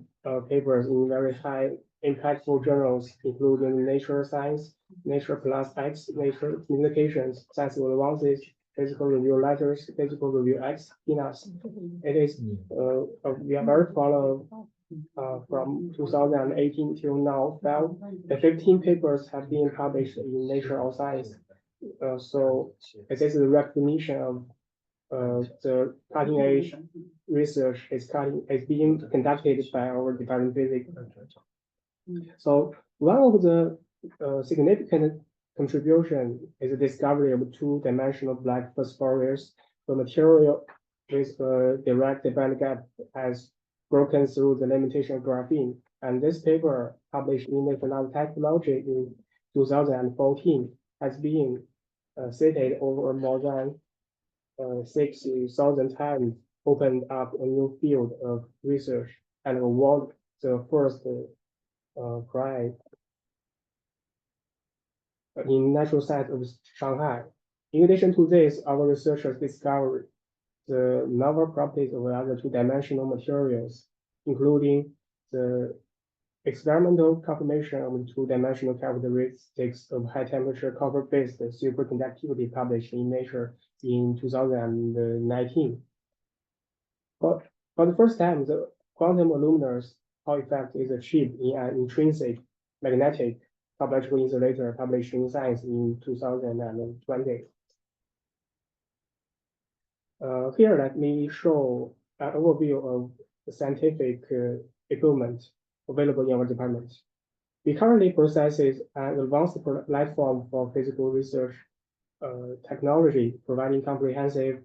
papers in very high impactful journals, including Nature Science, Nature Plus X, Nature Communications, Science Advances, Physical Review Letters, Physical Review X, PNAS. It is, we are very proud of from 2018 till now, 15 papers have been published in Nature or Science. So it is a recognition of the cutting edge research is being conducted by our department of physics. So one of the significant contribution is the discovery of two-dimensional black phosphorus. The material with a direct band gap has broken through the limitation of graphene. And this paper, published in National Technology in 2014, has been cited over more than 6,000 times, opened up a new field of research and awarded the first prize in natural science of Shanghai. In addition to this, our researchers discovered the novel properties of other two-dimensional materials, including the experimental confirmation of two-dimensional characteristics of high-temperature copper-based superconductivity published in Nature in 2019. But for the first time, the quantum luminous Hall effect is achieved in an intrinsic magnetic topological insulator published in Science in 2020. Here, let me show an overview of the scientific equipment available in our department. We currently process an advanced platform for physical research technology, providing comprehensive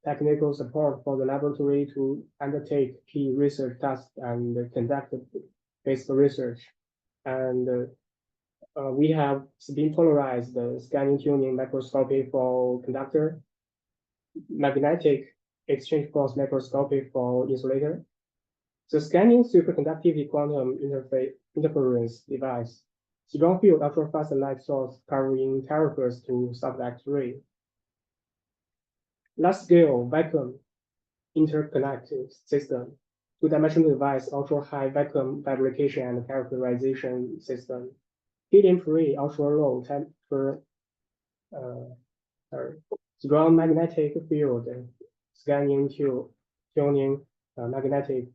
technical support for the laboratory to undertake key research tasks and conduct basic research. And we have spin polarized scanning tuning microscopy for conductor, magnetic exchange force microscopy for insulator, the scanning superconductivity quantum interference device, strong field ultrafast light source covering terahertz to sub-X-ray, large scale vacuum interconnect system, two-dimensional device, ultra-high vacuum fabrication and characterization system, helium-free ultra-low temperature, strong magnetic field scanning tuning magnetic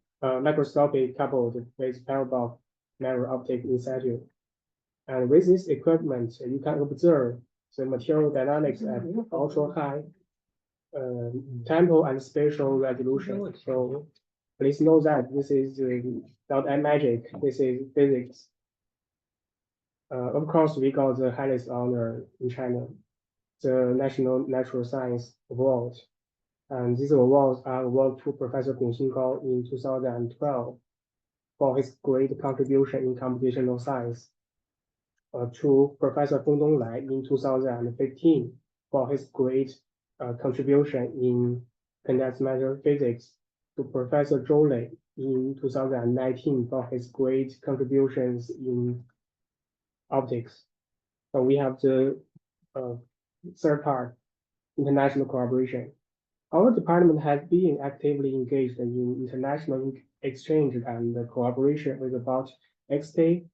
microscopy coupled with parabolic mirror optic in situ. And with this equipment, you can observe the material dynamics at ultra-high temporal and spatial resolution. So please know that this is not magic, this is physics. Of course, we got the highest honor in China, the National Natural Science Award. And these awards are awarded to Professor Gong Xingao in 2012 for his great contribution in computational science, to Professor Feng Donglai in 2015 for his great contribution in condensed matter physics, to Professor Zhou Lei in 2019 for his great contributions in optics. So we have the third part, international collaboration. Our department has been actively engaged in international exchange and cooperation with about 60%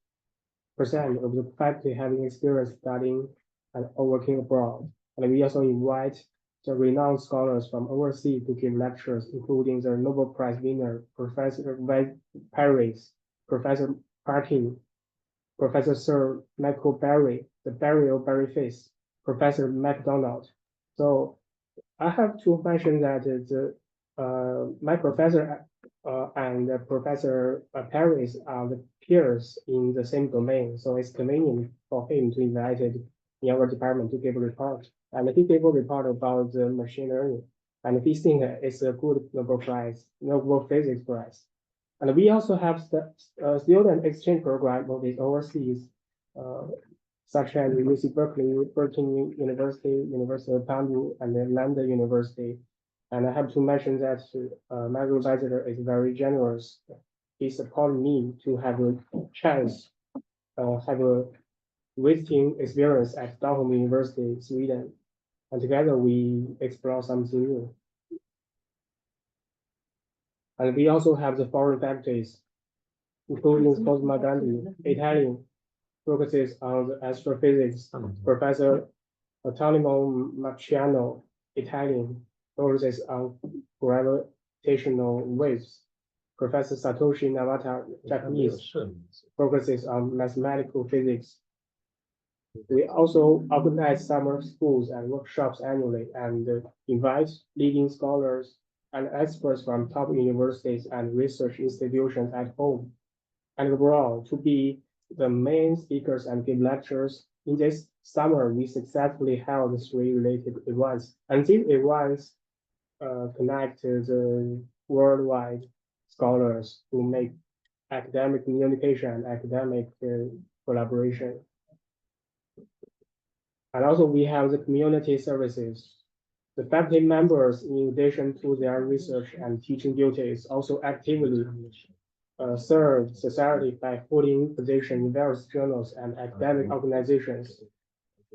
of the faculty having experience studying and or working abroad. And we also invite the renowned scholars from overseas to give lectures, including the Nobel Prize winner, Professor Paris, Professor Parkin, Professor Sir Michael Berry, the burial Berry Face, Professor MacDonald. So I have to mention that my professor and Professor Paris are the peers in the same domain, so it's convenient for him to invite in our department to give a report. And he gave a report about the machine learning, and he think it's a good Nobel Physics Prize. And we also have the student exchange program with overseas, such as UC Berkeley, University, University of Purdue, and then London University. And I have to mention that my advisor is very generous. He supported me to have a chance, have a visiting experience at Stockholm University, Sweden. And together we explore something new. And we also have the foreign faculties, including Cosmo Gandhi, Italian, focuses on the astrophysics. Professor Antonio Marciano, Italian, focuses on gravitational waves. Professor Satoshi Nawata, Japanese, focuses on mathematical physics. We also organize summer schools and workshops annually and invite leading scholars and experts from top universities and research institutions at home and abroad to be the main speakers and give lectures. In this summer, we successfully held 3 related events, and these events connect the worldwide scholars to make academic communication and academic collaboration. And also we have the community services. The faculty members, in addition to their research and teaching duties, also actively serve society by holding positions in various journals and academic organizations.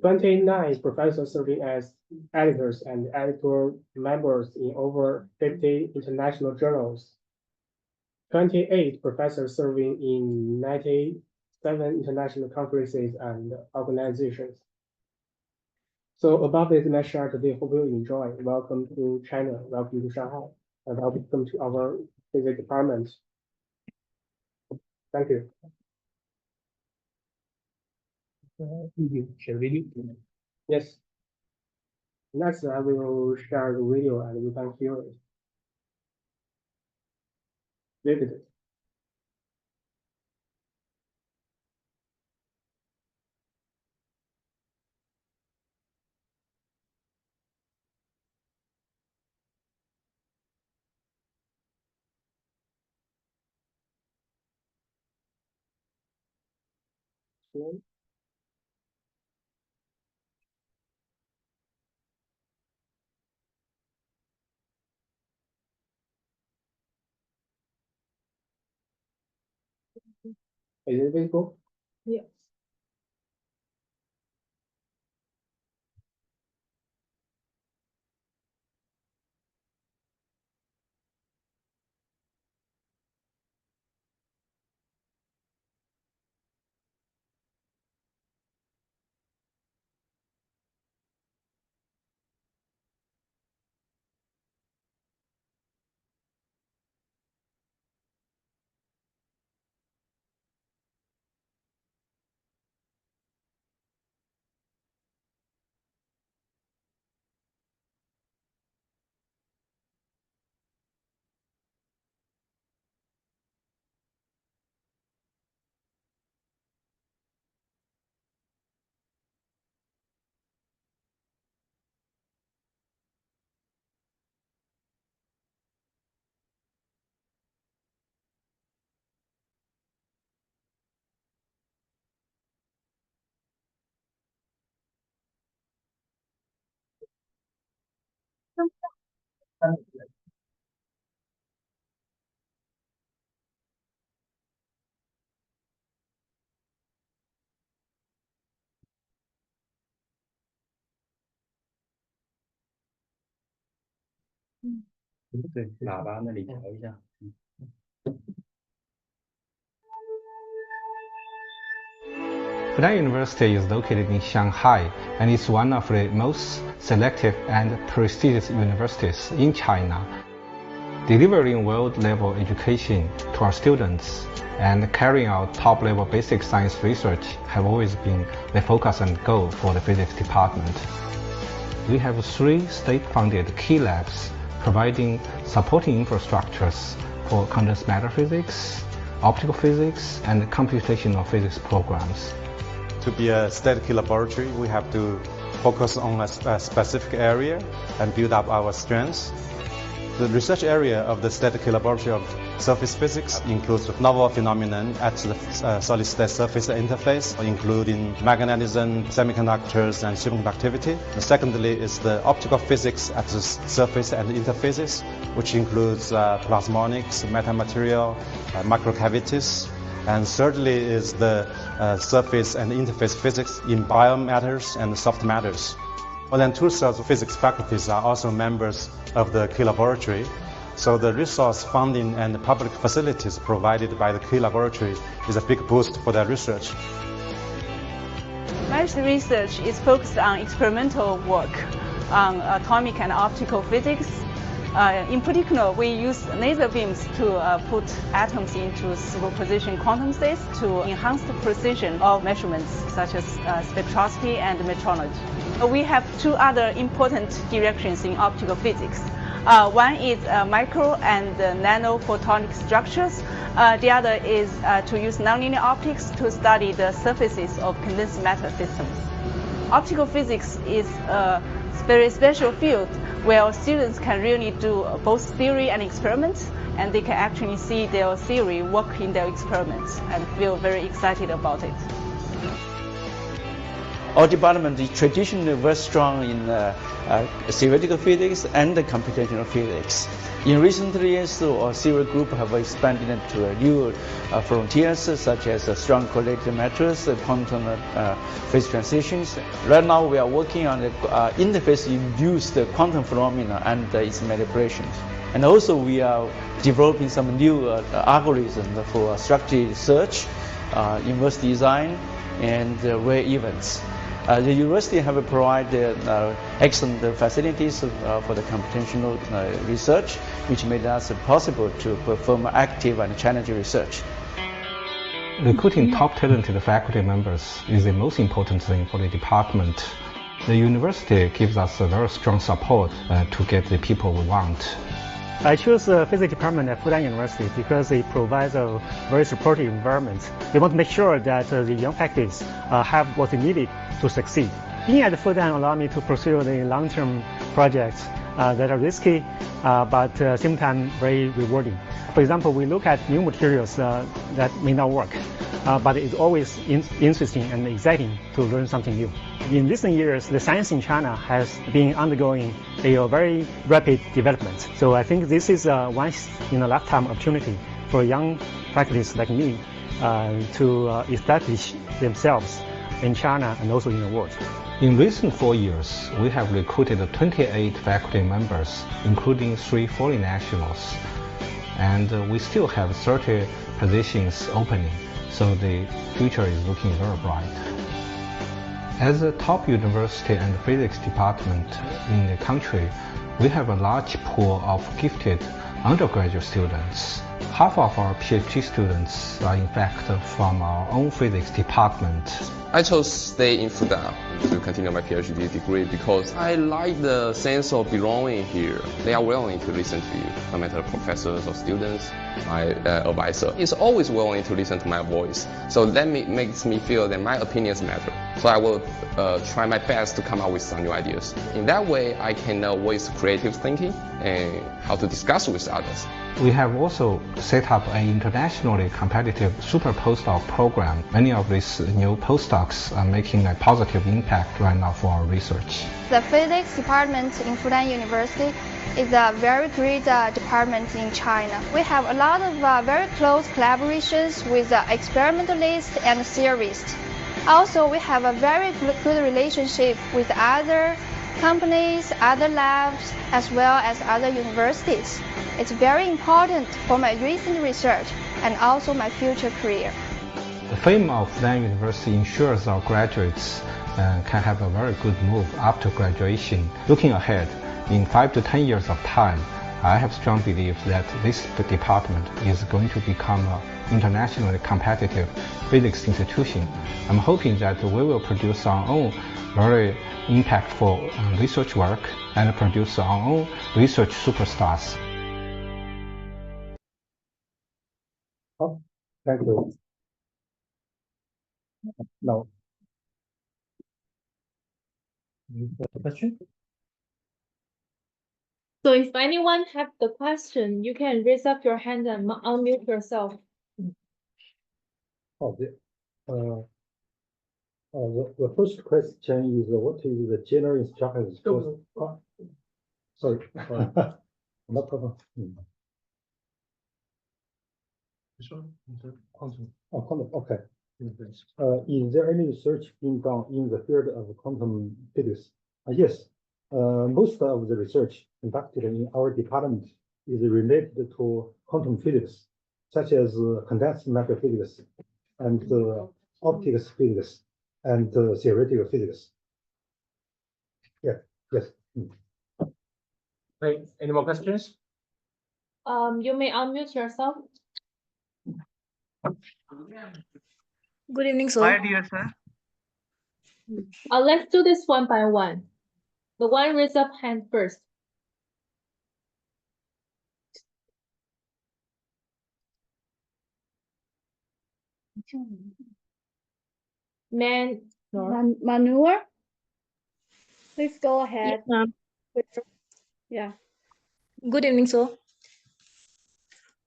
29 professors serving as editors and editorial members in over 50 international journals. 28 professors serving in 97 international conferences and organizations. So above is my share today. Hope you enjoy. Welcome to China. Welcome to Shanghai. And welcome to our physics department. Thank you. Share video. Yes. Next, I will share the video and you can hear it. Vivid. Is it visible? Yes. 对，喇叭那里调一下。Fudan University is located in Shanghai and is one of the most selective and prestigious universities in China. Delivering world-level education to our students and carrying out top-level basic science research have always been the focus and goal for the physics department. We have 3 state-funded key labs providing supporting infrastructures for condensed matter physics, optical physics, and computational physics programs. To be a state key laboratory, we have to focus on a specific area and build up our strengths. The research area of the Static Laboratory of Surface Physics includes novel phenomenon at the solid-state surface interface, including magnetism, semiconductors, and superconductivity. Secondly is the optical physics at the surface and interfaces, which includes plasmonics, metamaterial, microcavities. And thirdly is the surface and interface physics in biomatters and soft matters. More than 2/3 of physics faculties are also members of the key laboratory. So the resource funding and public facilities provided by the key laboratory is a big boost for their research. My research is focused on experimental work on atomic and optical physics. In particular, we use laser beams to put atoms into superposition quantum states to enhance the precision of measurements such as spectroscopy and metrology. We have 2 other important directions in optical physics. One is micro and nano photonic structures. The other is to use nonlinear optics to study the surfaces of condensed matter systems. Optical physics is a very special field where students can really do both theory and experiments, and they can actually see their theory work in their experiments and feel very excited about it. Our department is traditionally very strong in theoretical physics and computational physics. In recent years, our theory group have expanded into new frontiers such as strong correlated matters, quantum phase transitions. Right now, we are working on the interface-induced quantum phenomena and its manipulations. And also, we are developing some new algorithms for structured search, inverse design, and rare events. The university have provided excellent facilities for the computational research, which made us possible to perform active and challenging research. Recruiting top talented faculty members is the most important thing for the department. The university gives us a very strong support to get the people we want. I chose the physics department at Fudan University because it provides a very supportive environment. We want to make sure that the young faculty have what they needed to succeed. Being at Fudan allowed me to pursue the long-term projects that are risky, but at the same time very rewarding. For example, we look at new materials that may not work, but it's always interesting and exciting to learn something new. In recent years, the science in China has been undergoing a very rapid development. So I think this is a once-in-a-lifetime opportunity for young faculties like me to establish themselves in China and also in the world. In recent 4 years, we have recruited 28 faculty members, including 3 foreign nationals. And we still have 30 positions opening, so the future is looking very bright. As a top university and physics department in the country, we have a large pool of gifted undergraduate students. Half of our PhD students are in fact from our own physics department. I chose to stay in Fudan to continue my PhD degree because I like the sense of belonging here. They are willing to listen to you, no matter professors or students. My advisor is always willing to listen to my voice. So that makes me feel that my opinions matter. So I will try my best to come up with some new ideas. In that way, I can know what is creative thinking and how to discuss with others. We have also set up an internationally competitive super postdoc program. Many of these new postdocs are making a positive impact right now for our research. The physics department in Fudan University is a very great department in China. We have a lot of very close collaborations with experimentalists and theorists. Also, we have a very good relationship with other companies, other labs, as well as other universities. It's very important for my recent research and also my future career. The fame of Fudan University ensures our graduates can have a very good move after graduation. Looking ahead, in 5 to 10 years of time, I have strong belief that this department is going to become an internationally competitive physics institution. I'm hoping that we will produce our own very impactful research work and produce our own research superstars. Oh, thank you. No. Question? So if anyone have the question, you can raise up your hand and unmute yourself. Oh, the first question is what is the general instructions? Sorry. No problem. Oh, quantum. Okay. Is there any research being done in the field of quantum physics? Yes. Most of the research conducted in our department is related to quantum physics, such as condensed matter physics and optics physics and theoretical physics. Yeah. Yes. Okay. Any more questions? You may unmute yourself. Good evening, sir. Hi, dear sir. Let's do this one by one. The one raise up hand first. Manure, please go ahead. Yeah. Good evening, sir.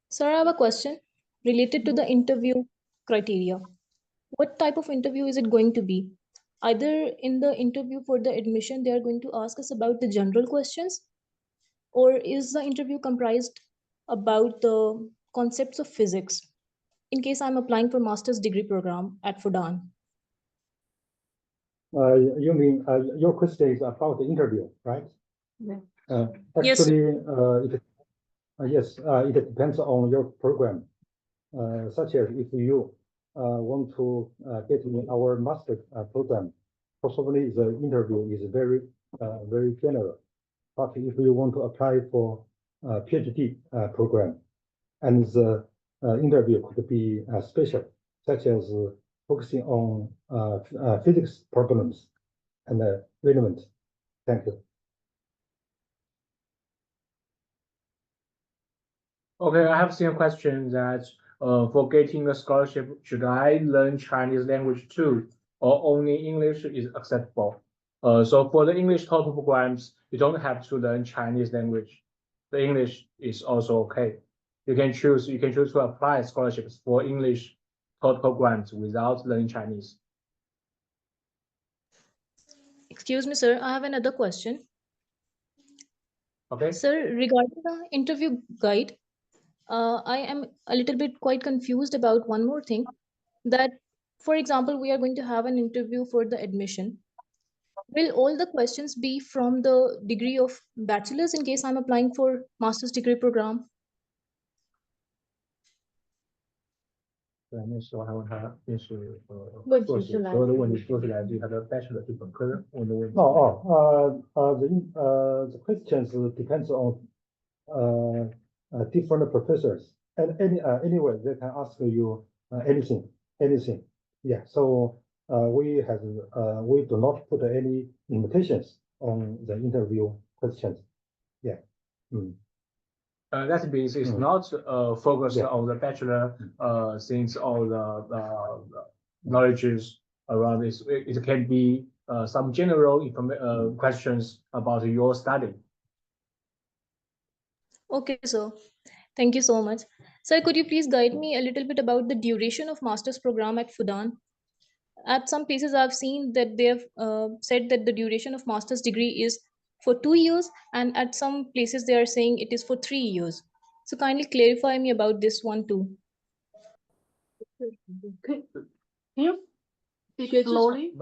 Sir, I have a question related to the interview criteria. What type of interview is it going to be? Either in the interview for the admission, they are going to ask us about the general questions, or is the interview comprised about the concepts of physics? In case I'm applying for master's degree program at Fudan. You mean your question is about the interview, right? Yeah. Actually, yes, it depends on your program. Such as if you want to get in our master program, possibly the interview is very general. But if you want to apply for a PhD program, and the interview could be special, such as focusing on physics problems and relevant. Thank you. Okay, I have seen a question that for getting a scholarship, should I learn Chinese language too, or only English is acceptable? So for the English total programs, you don't have to learn Chinese language. The English is also okay. You can choose to apply scholarships for English total programs without learning Chinese. Excuse me, sir, I have another question. Okay. Sir, regarding the interview guide, I am a little bit quite confused about one more thing, that, for example, we are going to have an interview for the admission. Will all the questions be from the degree of bachelor's in case I'm applying for master's degree program? 对，那时候还问他那是问题硕士，是来所有的问题都是来自于他的 bachelor 就本科问的问题。The questions depends on different professors, and anyway they can ask you anything. Yeah, so we do not put any limitations on the interview questions. Yeah. That means it's not focused on the bachelor since all the knowledges around this. It can be some general questions about your study. Okay, sir. Thank you so much. Sir, could you please guide me a little bit about the duration of master's program at Fudan? At some places, I've seen that they have said that the duration of master's degree is for 2 years, and at some places they are saying it is for 3 years. So kindly clarify me about this one too. Can you speak 学制 slowly.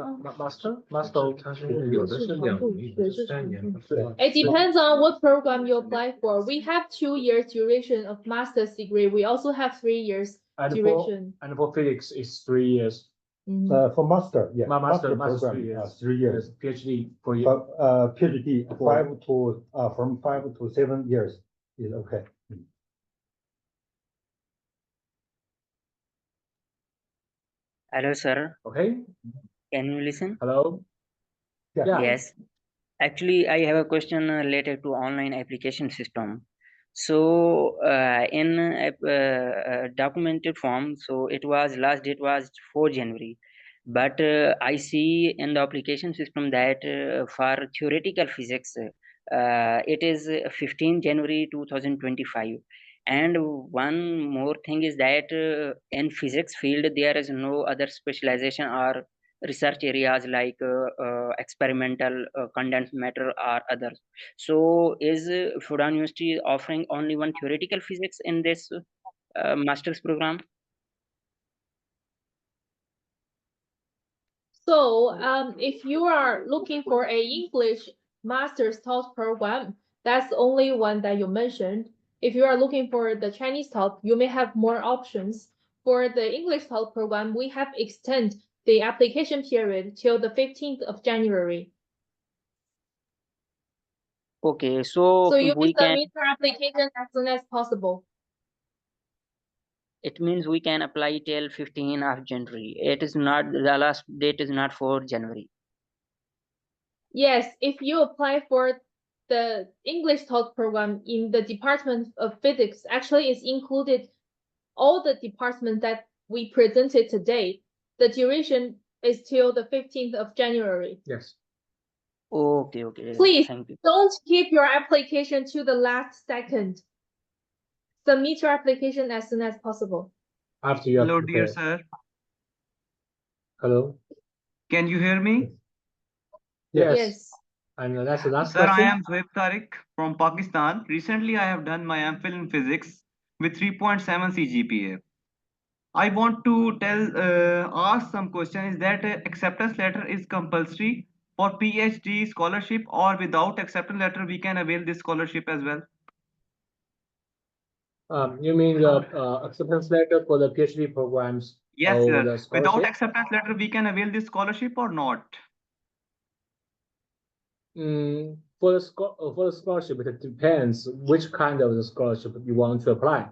master 它是有的是2年，有的是3年。对。It depends on what program you apply for. We have 2 years duration of master's degree. We also have 3 years duration. And for physics, it's 3 years. For master, yeah. Master program, 3 years. 3 years. PhD 4 years. But PhD from 5 to 7 years is okay. Hello, sir. Okay. Can you listen? Hello. Yeah. Yes. Actually, I have a question related to online application system. So, in documented form, so it was last date was 4 January, but I see in the application system that for theoretical physics, it is 15 January 2025. And one more thing is that in physics field there is no other specialization or research areas like experimental condensed matter or others. So is Fudan University offering only one theoretical physics in this master's program? So, if you are looking for a English master's taught program, that's only one that you mentioned. If you are looking for the Chinese taught, you may have more options. For the English taught program, we have extended the application period till the 15th of January. Okay, so you we can can. submit your application as soon as possible. It means we can apply till 15th of January. It is not the last date is not for January. Yes, if you apply for the English taught program in the Department of Physics, actually it's included all the departments that we presented today. The duration is till the 15th of January. Yes. Okay, okay. Please Thank you. don't keep your application to the last second. Submit your application as soon as possible. After you Hello, dear sir. Hello. Can you hear me? Yes. And that's the last Sir, question. I am Zoeb Tariq from Pakistan. Recently, I have done my MPhil in physics with 3.7 CGPA. I want to ask some questions. Is that acceptance letter is compulsory for PhD scholarship, or without acceptance letter we can avail this scholarship as well? You mean the acceptance letter for the PhD programs? Yes, or sir. the Without scholarship? acceptance letter we can avail this scholarship or not? For the scholarship, it depends which kind of the scholarship you want to apply.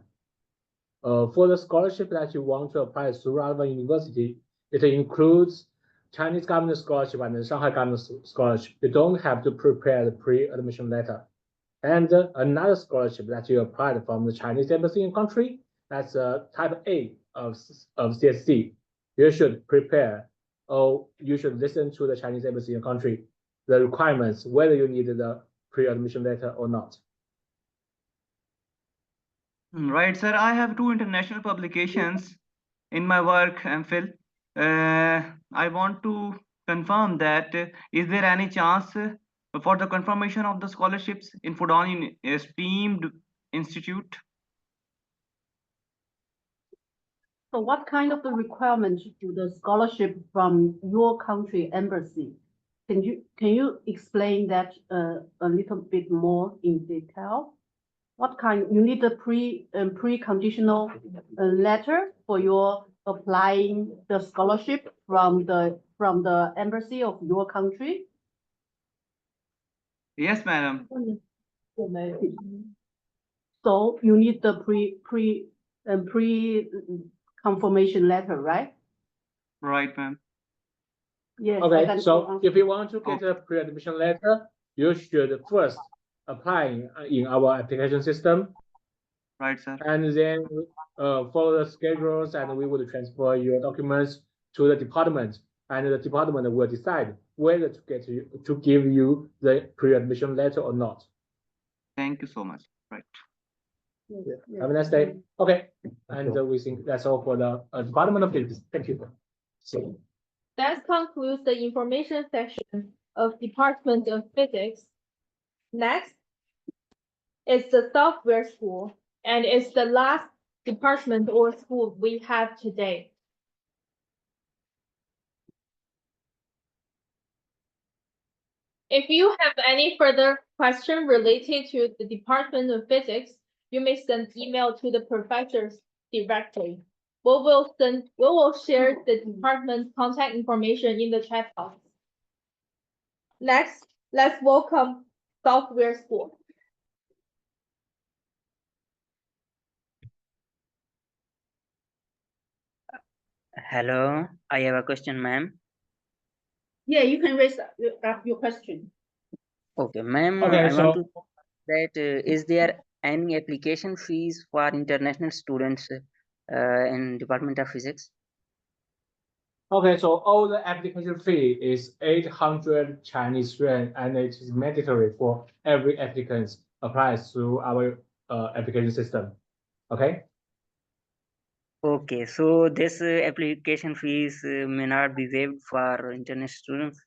For the scholarship that you want to apply through our university, it includes Chinese government scholarship and the Shanghai government scholarship. You don't have to prepare the pre-admission letter. And another scholarship that you applied from the Chinese embassy in country, that's type A of CSC. You should prepare, or you should listen to the Chinese embassy in country, the requirements, whether you need the pre-admission letter or not. Right, sir. I have 2 international publications in my work, MPhil. I want to confirm that is there any chance for the confirmation of the scholarships in Fudan esteemed institute? So what kind of the requirements to the scholarship from your country embassy? Can you explain that a little bit more in detail? What kind you need a preconditional letter for your applying the scholarship from the embassy of your country? Yes, madam. So you need the pre confirmation letter, right? Right, ma'am. Yes. Okay, so if you want to get a pre-admission letter, you should first apply in our application system. Right, sir. And then follow the schedules, and we will transfer your documents to the department, and the department will decide whether to give you the pre-admission letter or not. Thank you so much. Right. Have a nice day. Okay, and we think that's all for the Department of Physics. Thank you. So, that concludes the information section of Department of Physics. Next is the software school, and it's the last department or school we have today. If you have any further question related to the Department of Physics, you may send email to the professors directly. We will share the department contact information in the chat box. Next, let's welcome Software School. Hello, I have a question, ma'am. Yeah, you can raise up your question. Okay, ma'am, Okay, I want so to that is there any application fees for international students in Department of Physics? okay, so all the application fee is 800 Chinese yuan, and it is mandatory for every applicant applies through our application system. Okay. Okay, so this application fees may not be waived for international students.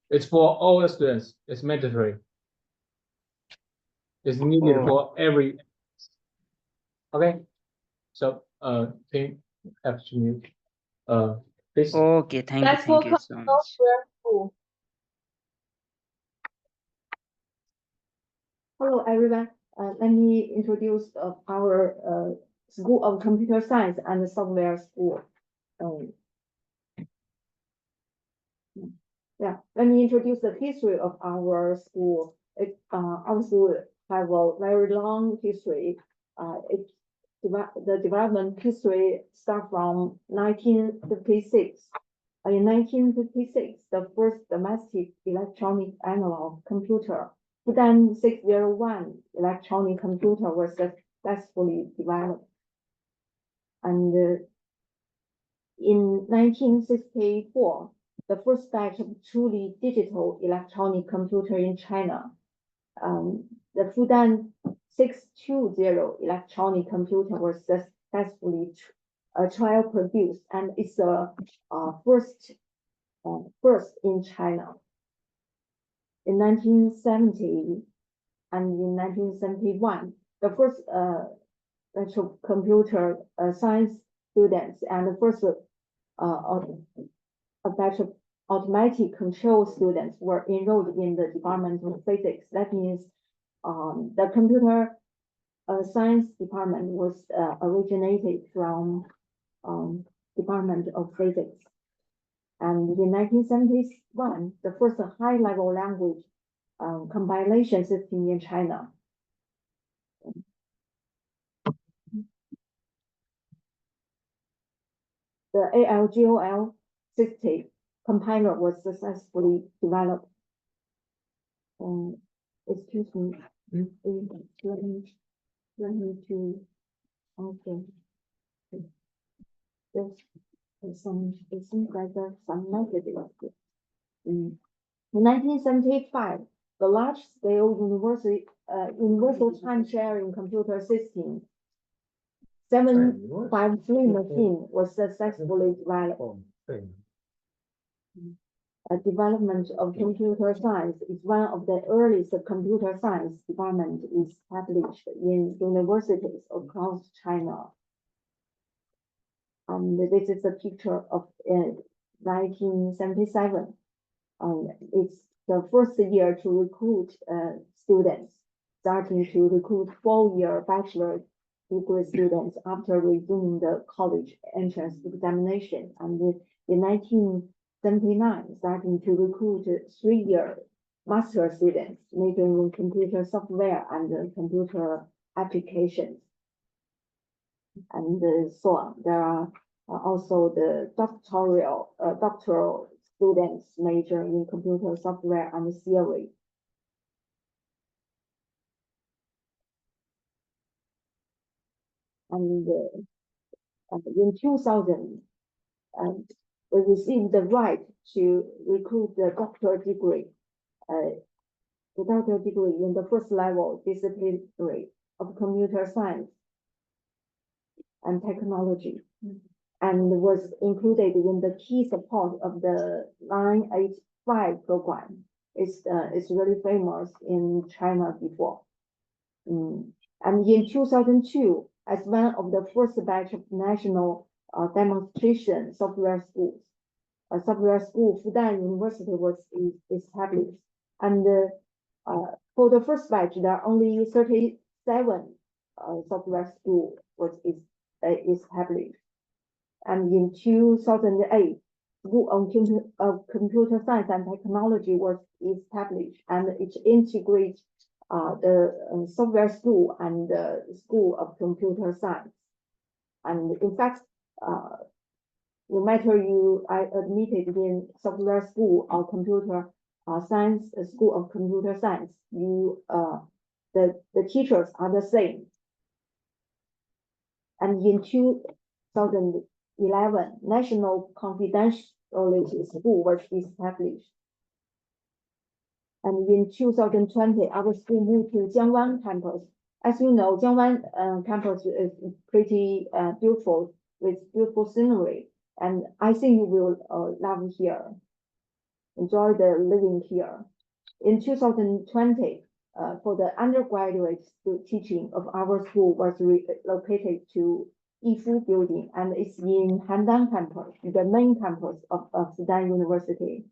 It's for all the students. It's mandatory. It's needed Oh. for every. Okay. So think have to mute. Please. Okay, thank Let's you welcome so much. Software School. Hello, everyone. Let me introduce our School of Computer Science and Software School. Yeah, let me introduce the history of our school. Our school have a very long history. The development history start from 1956. In 1956, the first domestic electronic analog computer, Fudan 601 electronic computer was successfully developed. And in 1964, the first batch of truly digital electronic computer in China, the Fudan 620 electronic computer was successfully trial produced, and it's the first in China. In 1970 and in 1971, the first batch of computer science students and the first a batch of automatic control students were enrolled in the Department of Physics. That means the computer science department was originated from Department of Physics. And in 1971, the first high-level language compilation system in China. The ALGOL system compiler was successfully developed. Excuse me, let me to, okay. There's some, it seems like there's some messages. In 1975, the large-scale universal time-sharing computer system 753 machine was successfully developed. Development of computer science is one of the earliest computer science department established in universities across China. And this is a picture of 1977. It's the first year to recruit students, starting to recruit 4-year bachelor degree students after resuming the college entrance examination. And in 1979, starting to recruit 3-year master students majoring in computer software and computer applications. And so on. There are also the doctoral students majoring in computer software and theory. And in 2000, we received the right to recruit the doctoral degree. The doctoral degree in the first level disciplinary of computer science and technology, and was included in the key support of the 985 program. It's really famous in China before. And in 2002, as one of the first batch of national demonstration software schools, software school, Fudan University was established. And for the first batch, there are only 37 software school was established. And in 2008, School of Computer Science and Technology was established, and it integrates the software school and the School of Computer Science. And in fact, no matter you are admitted in software school or computer science, School of Computer Science, you the teachers are the same. And in 2011, National Confidentiality School was established. And in 2020, our school moved to Jiangwan campus. As you know, Jiangwan campus is pretty beautiful with beautiful scenery. And I think you will love here, enjoy the living here. In 2020, for the undergraduate teaching of our school was relocated to Yifu building, and it's in Handan campus, the main campus of Fudan University.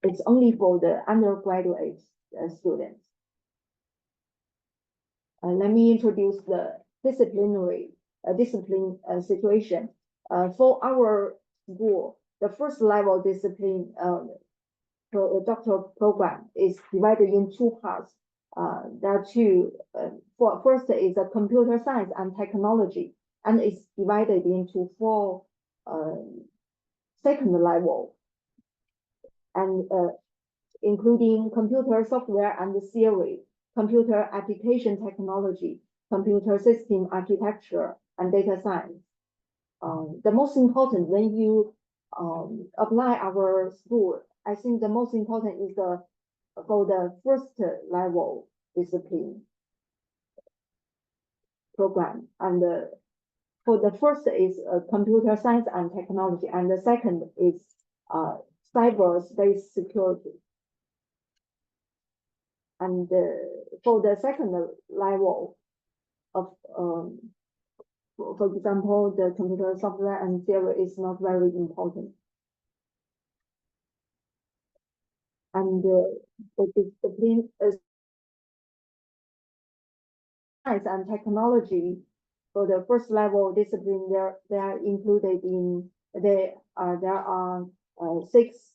It's only for the undergraduate students. Let me introduce the discipline situation. For our school, the first level discipline doctoral program is divided in two parts. There are two. First is a computer science and technology, and it's divided into four second level, and including computer software and theory, computer application technology, computer system architecture, and data science. The most important when you apply our school, I think the most important is for the first level discipline program. And for the first is computer science and technology, and the second is cyberspace security. And for the second level of for example, the computer software and theory is not very important. And the discipline is science and technology. For the first level discipline, they are included in there are 6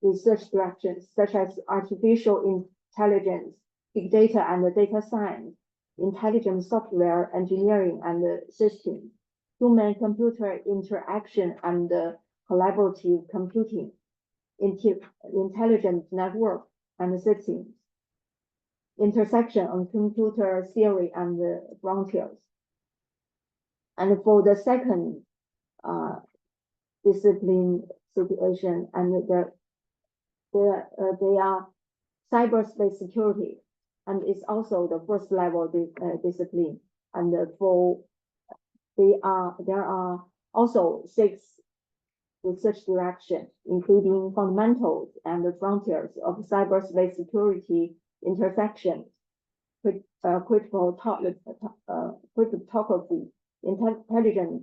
research directions, such as artificial intelligence, big data and data science, intelligent software engineering and systems, human-computer interaction and collaborative computing, intelligent network and systems, intersection on computer theory and frontiers. And for the second discipline situation, and they are cyberspace security, and it's also the first level discipline. And there are also 6 research directions, including fundamentals and the frontiers of cyberspace security, intersection, cryptography, intelligent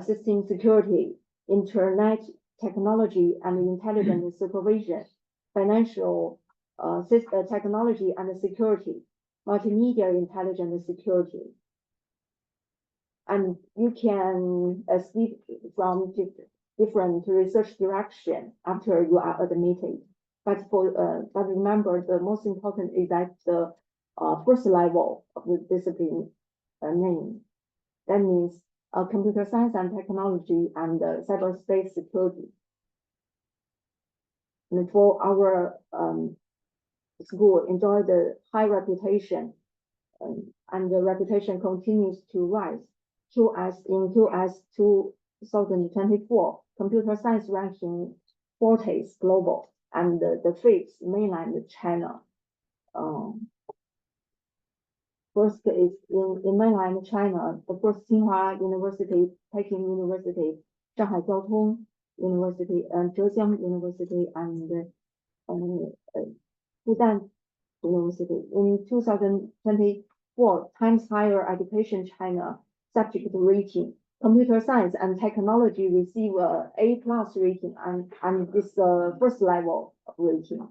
system security, internet technology and intelligent supervision, financial technology and security, multimedia intelligence security. And you can skip from different research direction after you are admitted. But remember, the most important is that the first level of the discipline name. That means computer science and technology and cyberspace security. And for our school, enjoy the high reputation, and the reputation continues to rise. In QS 2024, computer science ranking 40th global and the 5th mainland China. First is in mainland China, the first Tsinghua University, Peking University, Shanghai Jiaotong University, and Zhejiang University, and Fudan University. In 2024, Times Higher Education China subject rating computer science and technology receive a A+ rating, and this first level of rating.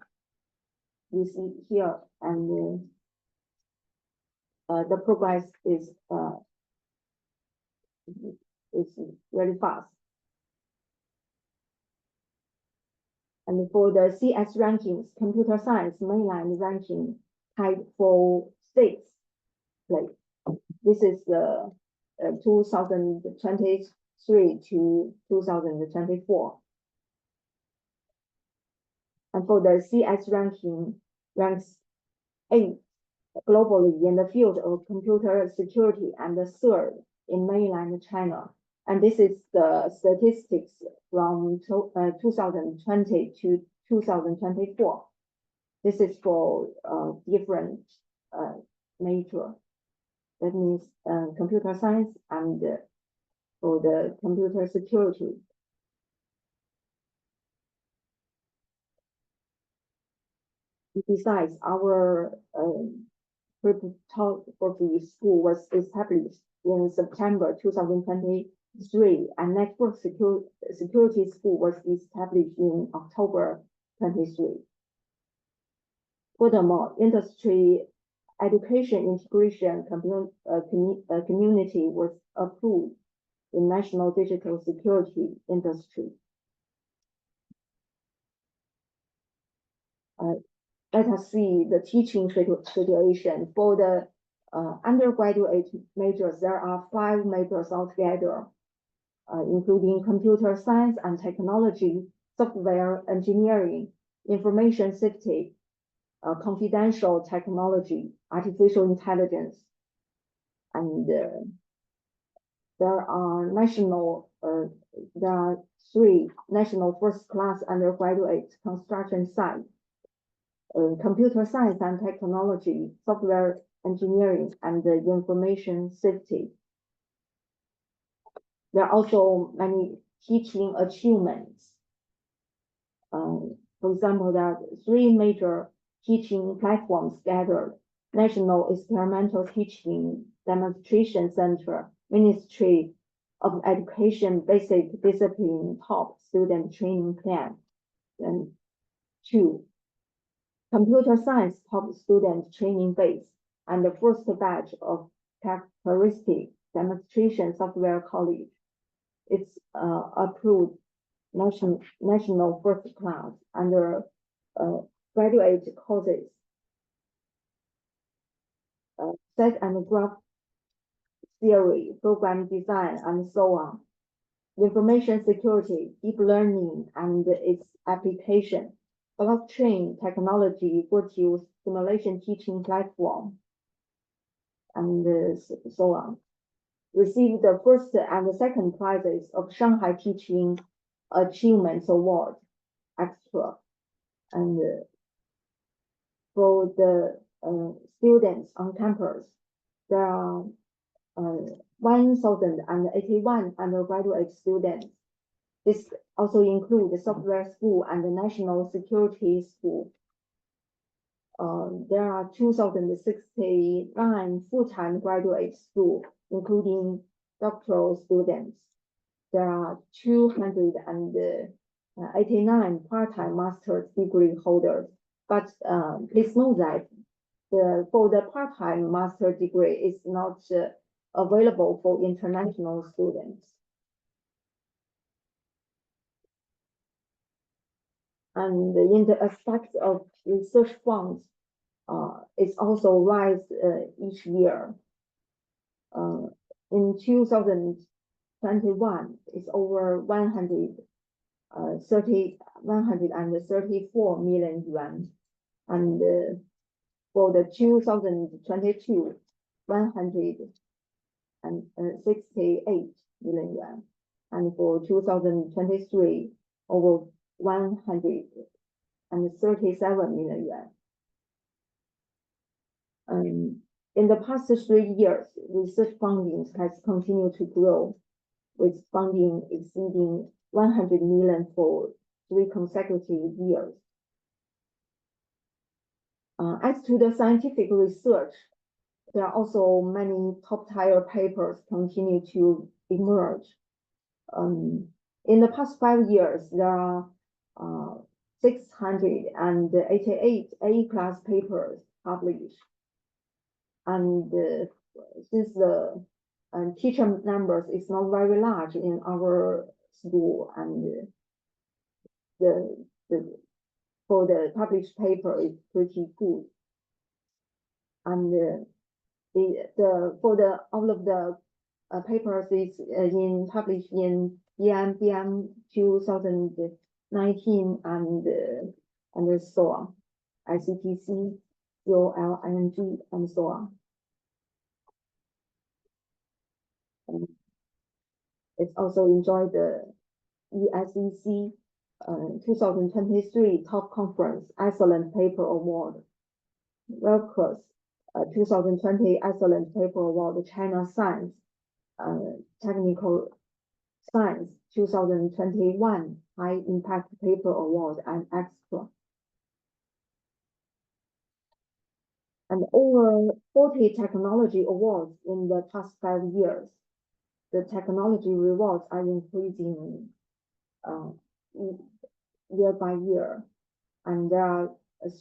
You see here, and the progress is very fast. And for the CS rankings, computer science mainland ranking tied for 6th place. This is the 2023 to 2024. And for the CS ranking, ranks 8th globally in the field of computer security and the 3rd in mainland China. And this is the statistics from 2020 to 2024. This is for different major. That means computer science and for the computer security. Besides, our cryptography school was established in September 2023, and network security school was established in October 23. Furthermore, industry education integration community was approved in national digital security industry. Let us see the teaching situation. For the undergraduate majors, there are 5 majors altogether, including computer science and technology, software engineering, information safety, confidential technology, artificial intelligence, and there are 3 national first-class undergraduate construction sites. Computer science and technology, software engineering, and information safety. There are also many teaching achievements. For example, there are 3 major teaching platforms gathered: National Experimental Teaching Demonstration Center, Ministry of Education Basic Discipline Top Student Training Plan, and 2. Computer Science Top Student Training Base, and the first batch of characteristic demonstration software college. It's approved national first class under graduate courses, set and graph theory, program design, and so on. Information security, deep learning, and its application. Blockchain technology, virtual simulation teaching platform, and so on. Received the first and the second prizes of Shanghai Teaching Achievements Award Extra. And for the students on campus, there are 1,081 undergraduate students. This also includes the software school and the national security school. There are 2,069 full-time graduate schools, including doctoral students. There are 289 part-time master's degree holders. But please note that for the part-time master degree is not available for international students. And in the aspect of research funds, it's also rise each year. In 2021, it's over 134 million yuan, and for the 2022, 168 million yuan, and for 2023, over 137 million yuan. In the past 3 years, research funding has continued to grow, with funding exceeding 100 million for 3 consecutive years. As to the scientific research, there are also many top-tier papers continue to emerged. In the past 5 years, there are 688 A-class papers published. And since the teacher numbers is not very large in our school, and for the published paper is pretty good. And all of the papers is published in BM 2019 and so on, ICTC, ULING, and so on. And it's also enjoyed the ESEC 2023 Top Conference Excellent Paper Award, WELCUS 2020 Excellent Paper Award, China Science Technical Science 2021 High Impact Paper Award, and extra. And over 40 technology awards in the past 5 years. The technology rewards are increasing year by year. And there are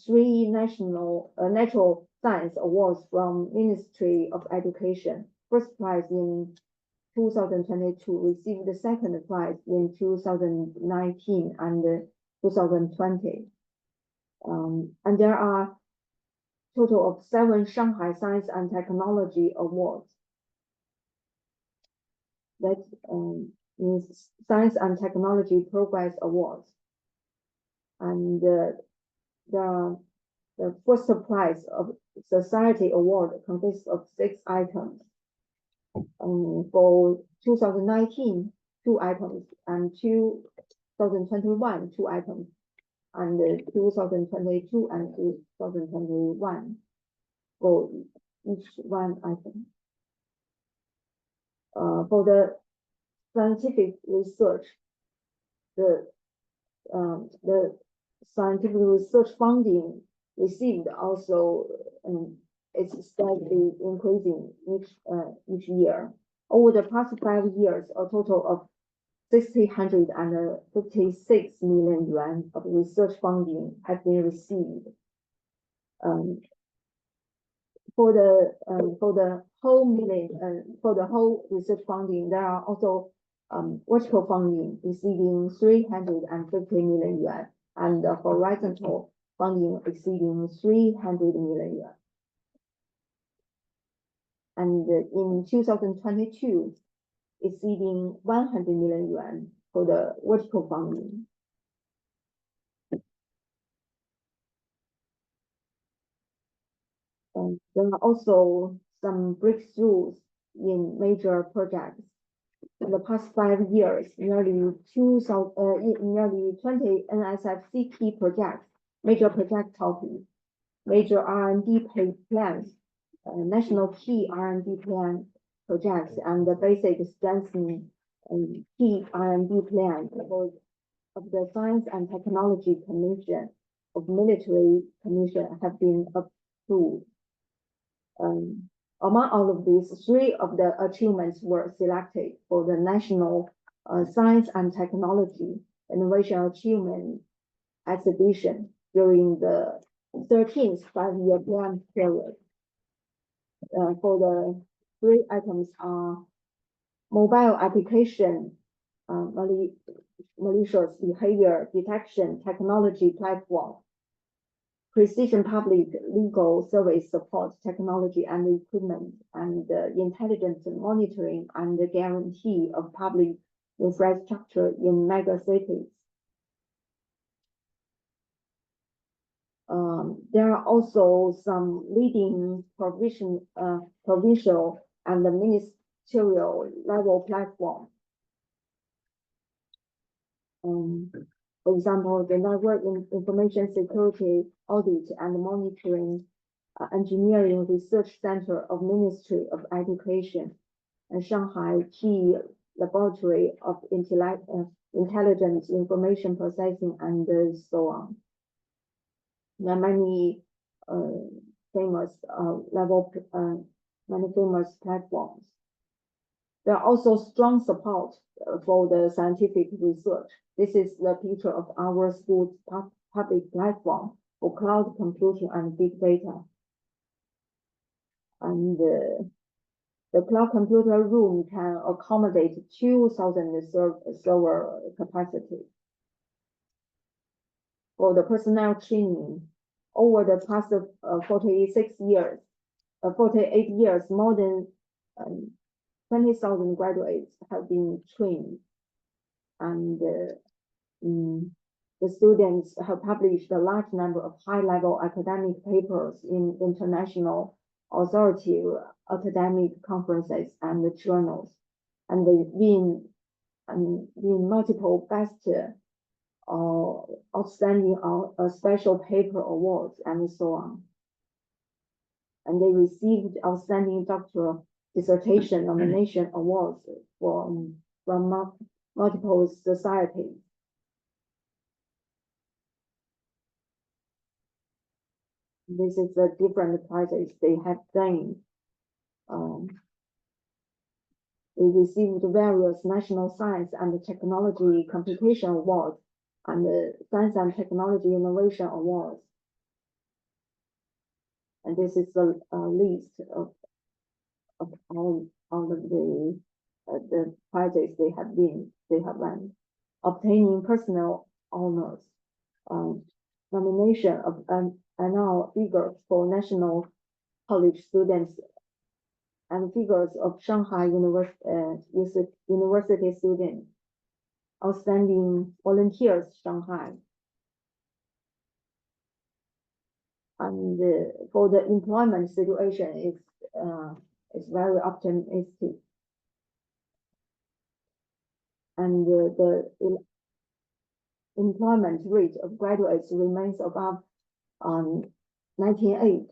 3 national natural science awards from Ministry of Education. First prize in 2022, received the second prize in 2019 and 2020. And there are total of 7 Shanghai Science and Technology Awards. That means Science and Technology Progress Awards. And the first prize of Society Award consists of 6 items. For 2019, 2 items, and 2021, 2 items, and 2022 and 2021 for each 1 item. For the scientific research, the scientific research funding received also it's steadily increasing each year. Over the past 5 years, a total of 656 million yuan of research funding has been received. For the whole research funding, there are also vertical funding receiving 350 million yuan, and horizontal funding exceeding 300 million yuan. And in 2022, exceeding 100 million yuan for the vertical funding. And there are also some breakthroughs in major projects. In the past 5 years, nearly 20 NSFC key projects, major project topics, major R&D plans, national key R&D plan projects, and the basic strengthening key R&D plan of the Science and Technology Commission of Military Commission have been approved. Among all of these, 3 of the achievements were selected for the National Science and Technology Innovation Achievement Exhibition during the 13th 5-year plan period. For the 3 items are mobile application, malicious behavior detection technology platform, precision public legal service support technology and equipment, and intelligent monitoring and guarantee of public infrastructure in mega cities. There are also some leading provincial and ministerial level platforms. For example, the Network Information Security Audit and Monitoring Engineering Research Center of Ministry of Education, and Shanghai Key Laboratory of Intelligent Information Processing, and so on. There are many famous many famous platforms. There are also strong support for the scientific research. This is the picture of our school's public platform for cloud computing and big data. And the cloud computer room can accommodate 2,000 server capacity. For the personnel training, over the past 48 years, more than 20,000 graduates have been trained, and the students have published a large number of high-level academic papers in international authoritative academic conferences and journals, and they've been multiple best or outstanding special paper awards and so on. And they received outstanding doctoral dissertation nomination awards from multiple societies. This is the different prizes they have gained. They received various national science and technology computation awards and the Science and Technology Innovation Awards. And this is the list of all of the prizes they have won, obtaining personal honors, nomination of annual figures for national college students, and figures of Shanghai University students, outstanding volunteers Shanghai. And for the employment situation, it's very optimistic. And the employment rate of graduates remains above 98%.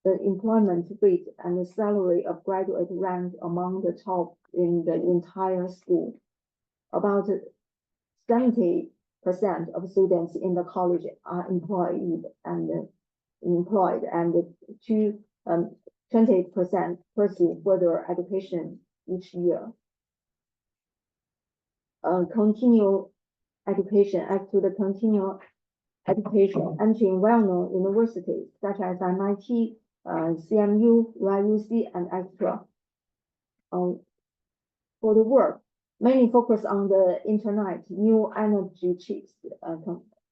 The employment rate and the salary of graduates rank among the top in the entire school. About 70% of students in the college are employed, and 20% pursue further education each year. Continue education, entering well-known universities such as MIT, CMU, YUC, and extra. For the work, mainly focus on the internet, new energy chips,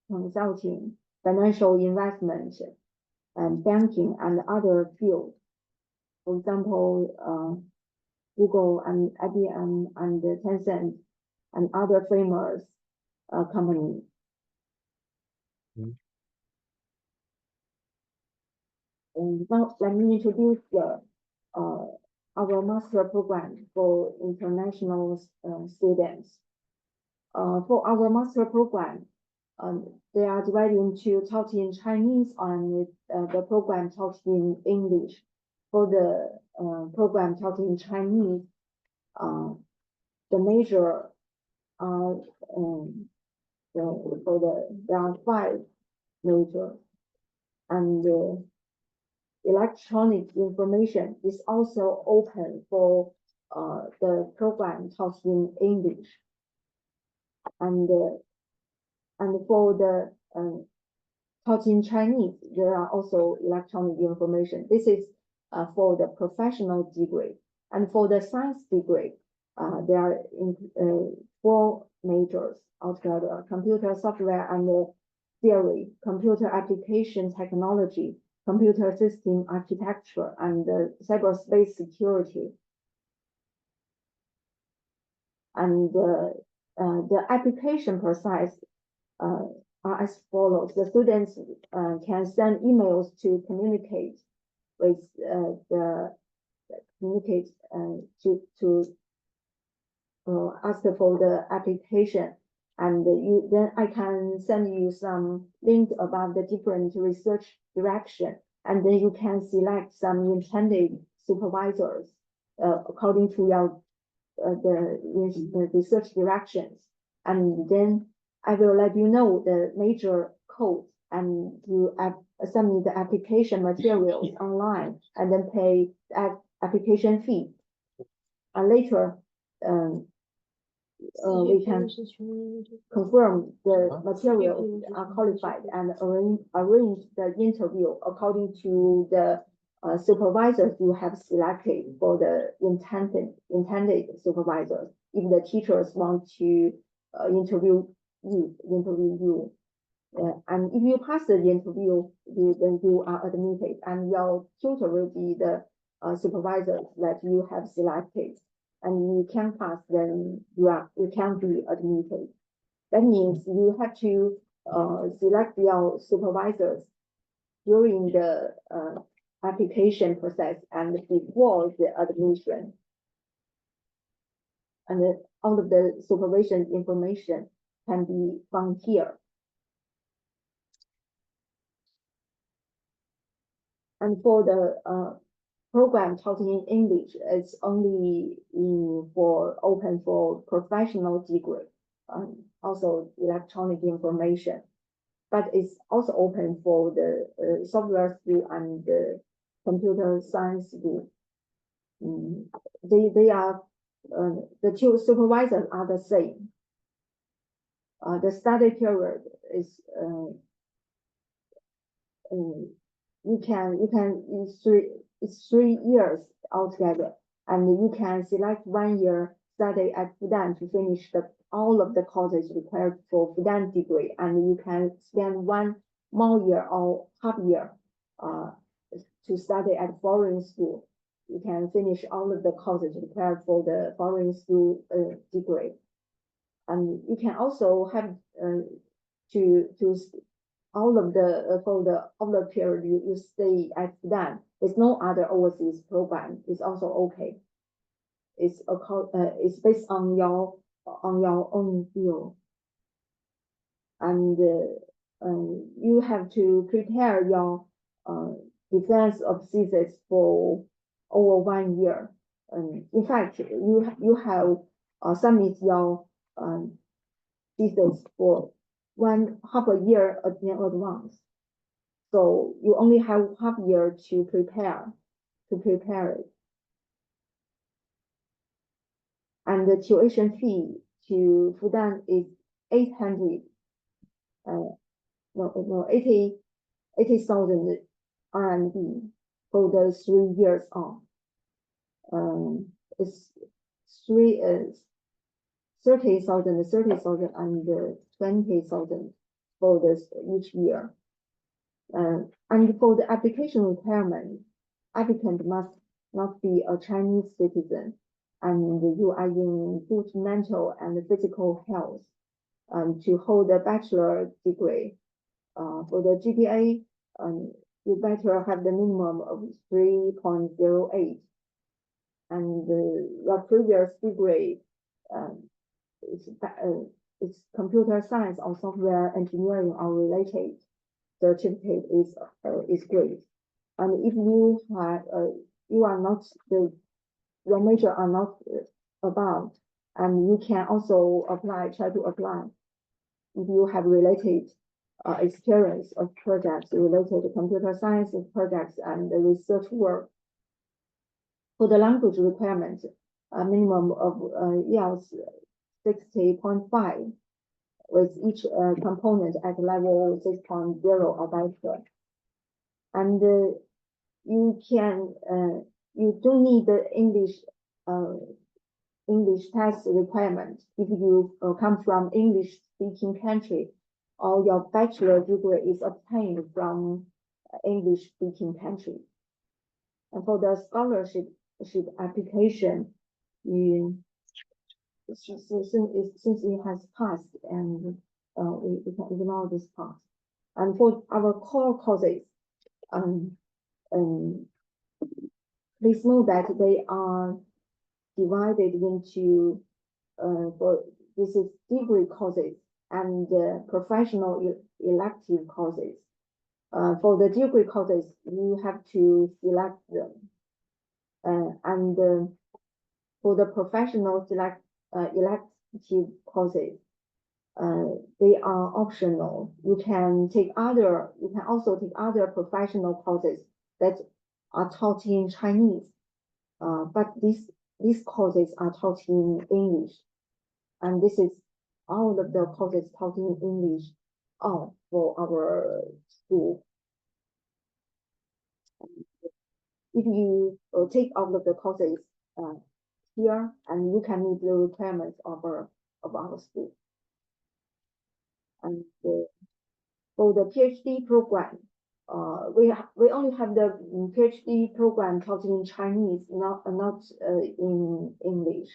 consulting, financial investment, and banking, and other fields. For example, Google and IBM and Tencent and other famous companies. And now let me introduce our master program for international students. For our master program, they are divided into taught in Chinese and the program taught in English. For the program taught in Chinese, the major there are 5 majors, and electronic information is also open for the program taught in English, and for the taught in Chinese, there are also electronic information. This is for the professional degree, and for the science degree, there are 4 majors altogether: computer software and theory, computer application technology, computer system architecture, and cyberspace security. And the application process are as follows. The students can send emails to communicate with ask for the application, and then I can send you some links about the different research direction, and then you can select some intended supervisors according to your the research directions, and then I will let you know the major codes, and you submit the application materials online, and then pay the application fee. and later we can confirm the materials are qualified and arrange the interview according to the supervisors you have selected for the intended supervisors. If the teachers want to interview you, and if you pass the interview, then you are admitted, and your tutor will be the supervisors that you have selected. And you can pass, then you can be admitted. That means you have to select your supervisors during the application process and before the admission. And all of the supervision information can be found here. And for the program taught in English, it's only open for professional degree, also electronic information, but it's also open for the software school and the computer science school. They are the two supervisors are the same. The study period is it's 3 years altogether, and you can select 1 year study at Fudan to finish all of the courses required for Fudan degree, and you can spend 1 more year or half year to study at foreign school. You can finish all of the courses required for the foreign school degree, and you can also have to all of the for the period you stay at Fudan. There's no other overseas program. It's also okay. It's based on your own field, and you have to prepare your defense of thesis for over 1 year. In fact, you have submit your thesis for half a year in advance. So you only have half year to prepare it. And the tuition fee to Fudan is 80,000 RMB for the 3 years on. It's 30,000, and 20,000 for this each year. And for the application requirement, applicant must not be a Chinese citizen, and you are in good mental and physical health, to hold a bachelor degree. For the GPA, you better have the minimum of 3.08, and your previous degree it's computer science or software engineering or related certificate is great. And if you have you are not your major are not about, and you can also try to apply if you have related experience of projects related to computer science projects and research work. For the language requirement, a minimum of IELTS 60.5, with each component at level 6.0 or better. And you don't need the English test requirement if you come from English speaking country, or your bachelor degree is obtained from English speaking country. And for the scholarship application, since it has passed, and we can ignore this part. And for our core courses, please know that they are divided into this is degree courses and professional elective courses. For the degree courses, you have to select them, and for the professional elective courses, they are optional. You can also take other professional courses that are taught in Chinese, but this these courses are taught in English, and this is all of the courses taught in English for our school. If you take all of the courses here, and you can meet the requirements of our school. And for the PhD program, we only have the PhD program taught in Chinese, not in English.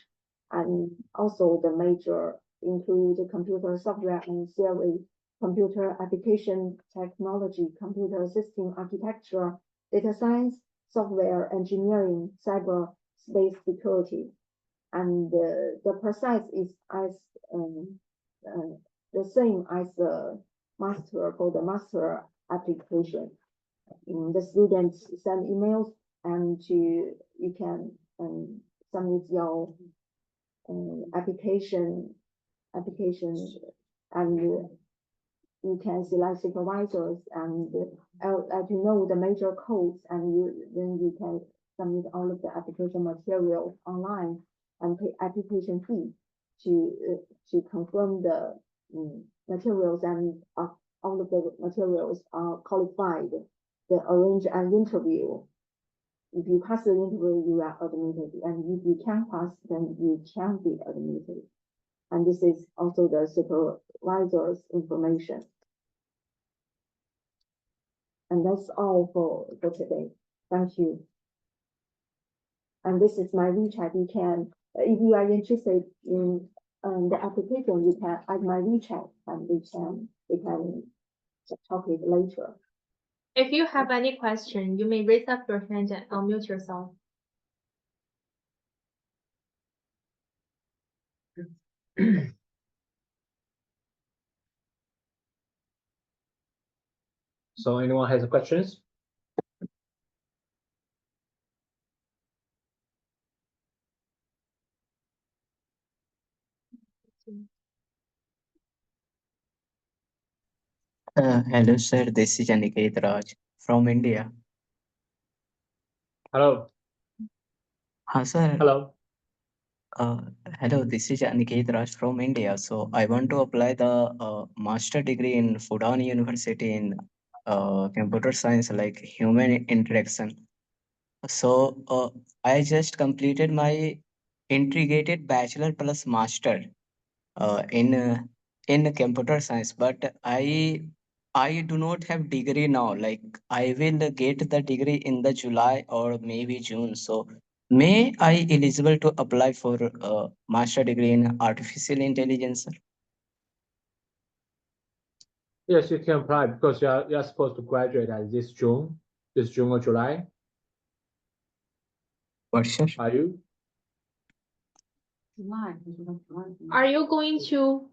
And also the major include computer software and theory, computer application technology, computer system architecture, data science, software engineering, cyber space security. And the process is as the same as the master for the master application. The students send emails and you can submit your application and you can select supervisors and let you know the major codes, and then you can submit all of the application materials online and pay application fee to confirm the materials, and all of the materials are qualified. They arrange an interview. If you pass the interview, you are admitted, and if you can't pass, then you can't be admitted. And this is also the supervisor's information. And that's all for today. Thank you. And this is my WeChat. You can, if you are interested in the application, you can add my WeChat, and we can talk it later. If you have any question, you may raise up your hand and unmute yourself. So anyone has questions? Hello, sir. This is Aniket Raj from India. Hello. Sir. Hello. Hello, this is Aniket Raj from India. So I want to apply the master degree in Fudan University in computer science, like human interaction. So I just completed my integrated bachelor plus master in computer science, but I do not have degree now. Like I will get the degree in the July or maybe June. So may I eligible to apply for master degree in artificial intelligence, sir? Yes, you can apply because you are supposed to graduate at this June or July. What, sir? Are you? Are you going to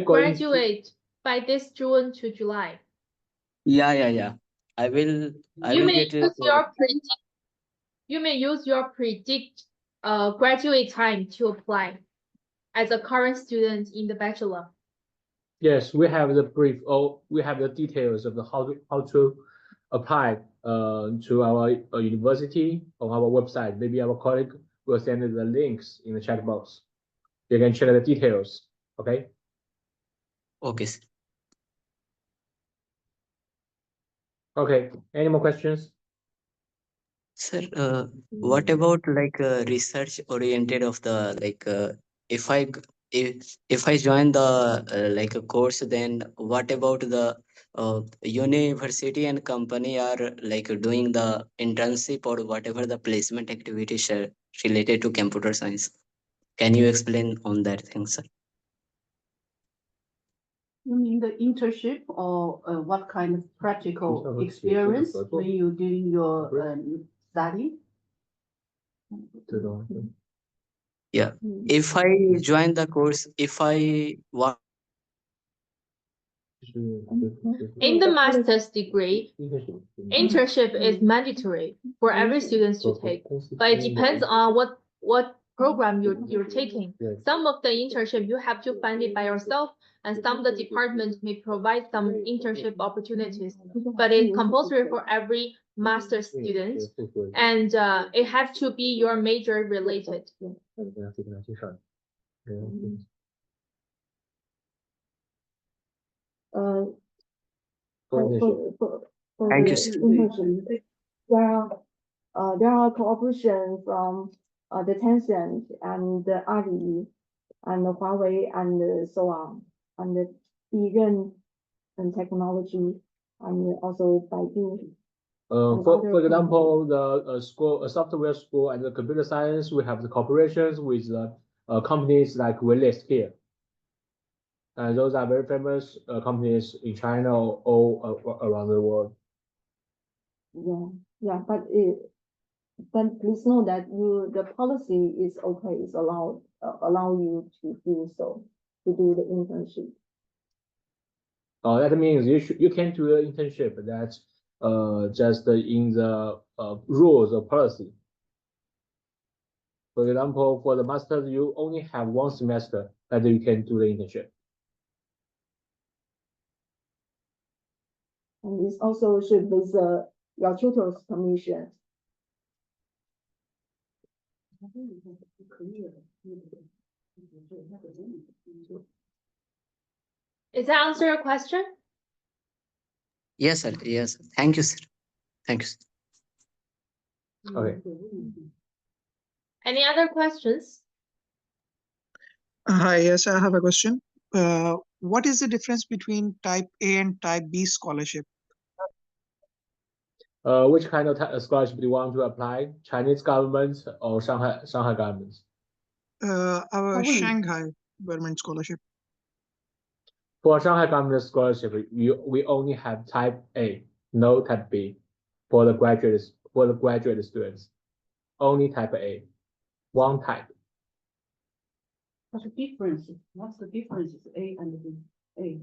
graduate by this June to July? Yeah. I will get You may use your predict graduate time to apply as a current student in the bachelor. Yes, we have the brief. We have the details of the how to apply to our university on our website. Maybe our colleague will send the links in the chat box. You can check the details. Okay. Okay, sir. Okay. Any more questions? Sir, what about like research oriented of the like if I if I join the like a course, then what about the university and company are like doing the internship or whatever the placement activities are related to computer science? Can you explain on that thing, sir? You mean the internship or what kind of practical experience when you're doing your study? Yeah. If I join the course, if I want in the master's degree, internship is mandatory for every student to take, but it depends on what program you're taking. Some of the internship you have to find it by yourself, and some of the departments may provide some internship opportunities, but it's compulsory for every master student, and it has to be your major related. Thank you, the sir. internship, there are cooperation from the Tencent and the Ali and the Huawei and so on, and the Yiren and technology, and also Baidu. For example, the school, software school and the computer science, we have the cooperations with companies like we list here. And those are very famous companies in China or all around the world. Yeah, but please know that the policy is okay, is allow you to do so, to do the internship. That means you can do the internship. That's just in the rules or policy. For example, for the master's, you only have 1 semester that you can do the internship. And this also should with your tutor's permission. Does that answer your question? Yes, sir. Yes. Thank you, sir. Thank you, sir. Okay. Any other questions? Hi, yes, I have a question. What is the difference between type A and type B scholarship? Which kind of scholarship do you want to apply? Chinese government or Shanghai government? Our Shanghai government scholarship. For Shanghai government scholarship, we only have type A, no type B. For the graduate students, only type A, 1 type. What's the difference? What's the difference? A and B. A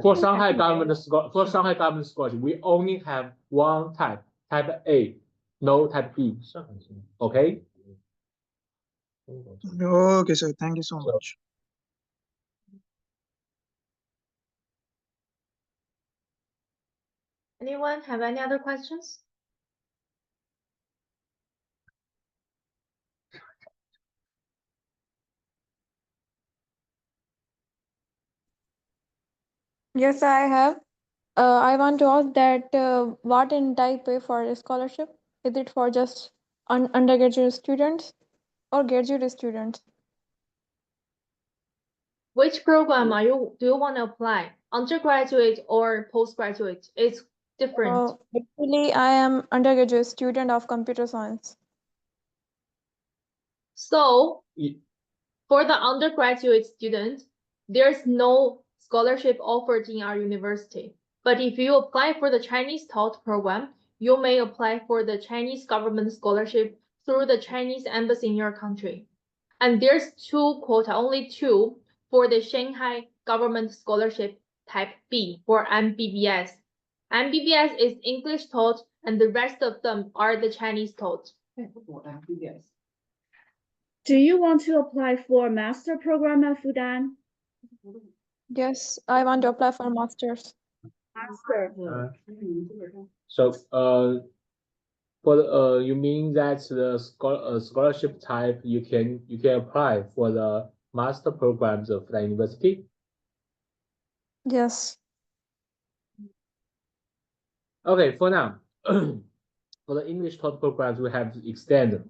For Shanghai government scholarship, we only have 1 type, type A, no type B. Okay. Okay, sir. Thank you so much. Anyone have any other questions? Yes, I have. I want to ask that what in type A for a scholarship? Is it for just undergraduate students or graduate students? Which program do you want to apply? Undergraduate or postgraduate? It's different. Actually, I am undergraduate student of computer science. So for the undergraduate student, there's no scholarship offered in our university. But if you apply for the Chinese taught program, you may apply for the Chinese government scholarship through the Chinese embassy in your country. And there's 2 quota, only 2, for the Shanghai government scholarship type B for MBBS. MBBS is English taught and the rest of them are the Chinese taught. Do you want to apply for a master program at Fudan? Yes, I want to apply for master's. Master. So for you mean that the scholarship type you can apply for the master programs of the university? Yes. Okay, for now, for the English taught programs, we have to extend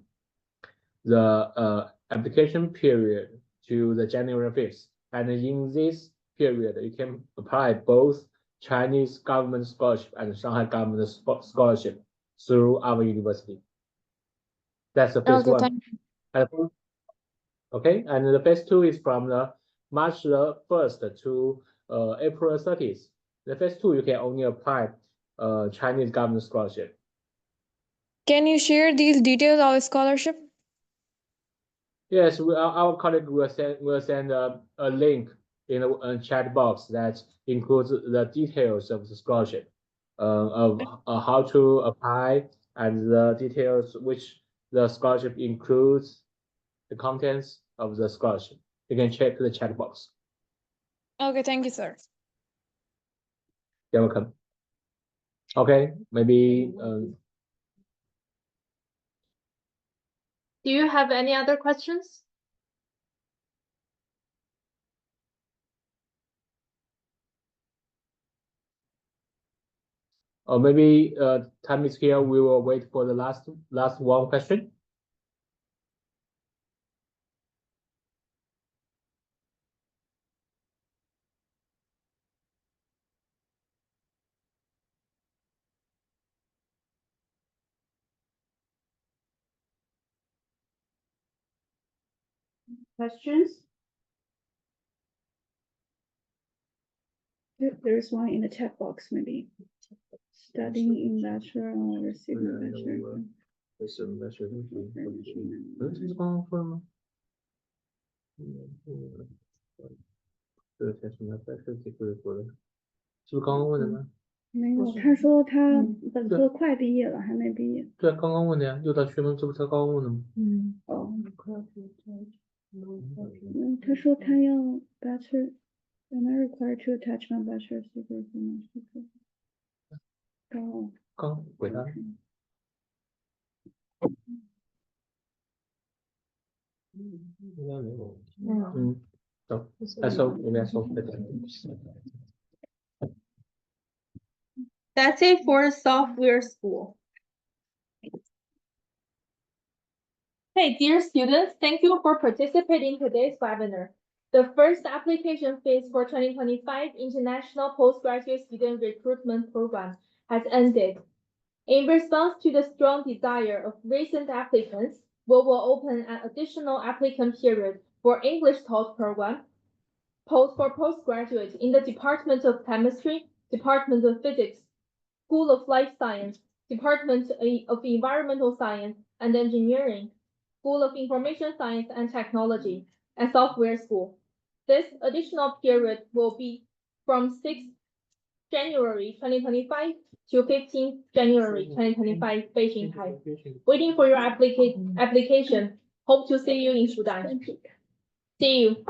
the application period to the January 5th. And in this period, you can apply both Chinese government scholarship and Shanghai government scholarship through our university. That's the phase 1. Okay, and the phase 2 is from the March 1st to April 30th. The phase 2, you can only apply Chinese government scholarship. Can you share these details of scholarship? Yes, our colleague will send a link in a chat box that includes the details of the scholarship, of how to apply, and the details which the scholarship includes, the contents of the scholarship. You can check the chat box. Okay, thank you, sir. You're welcome. Okay, maybe Do you have any other questions? or maybe time is here. We will wait for the last one question. Questions? There's one in the chat box, maybe. Studying in bachelor or receiving bachelor.没有，他说他本科快毕业了，还没毕业。对啊，刚刚问的呀，6道学分这不才刚刚问的吗？哦，他说他要 bachelor。Am I required to attach my bachelor's degree for my degree? 刚回答。应该没有。走，来收，我们来收。That's it for software school. Hey, dear students, thank you for participating in today's webinar. The first application phase for 2025 International Postgraduate Student Recruitment Program has ended. In response to the strong desire of recent applicants, we will open an additional applicant period for English taught program for postgraduate in the Department of Chemistry, Department of Physics, School of Life Science, Department of Environmental Science and Engineering, School of Information Science and Technology, and Software School. This additional period will be from 6th January 2025 to 15th January 2025, Beijing time. Waiting for your application. Hope to see you in Fudan. See you.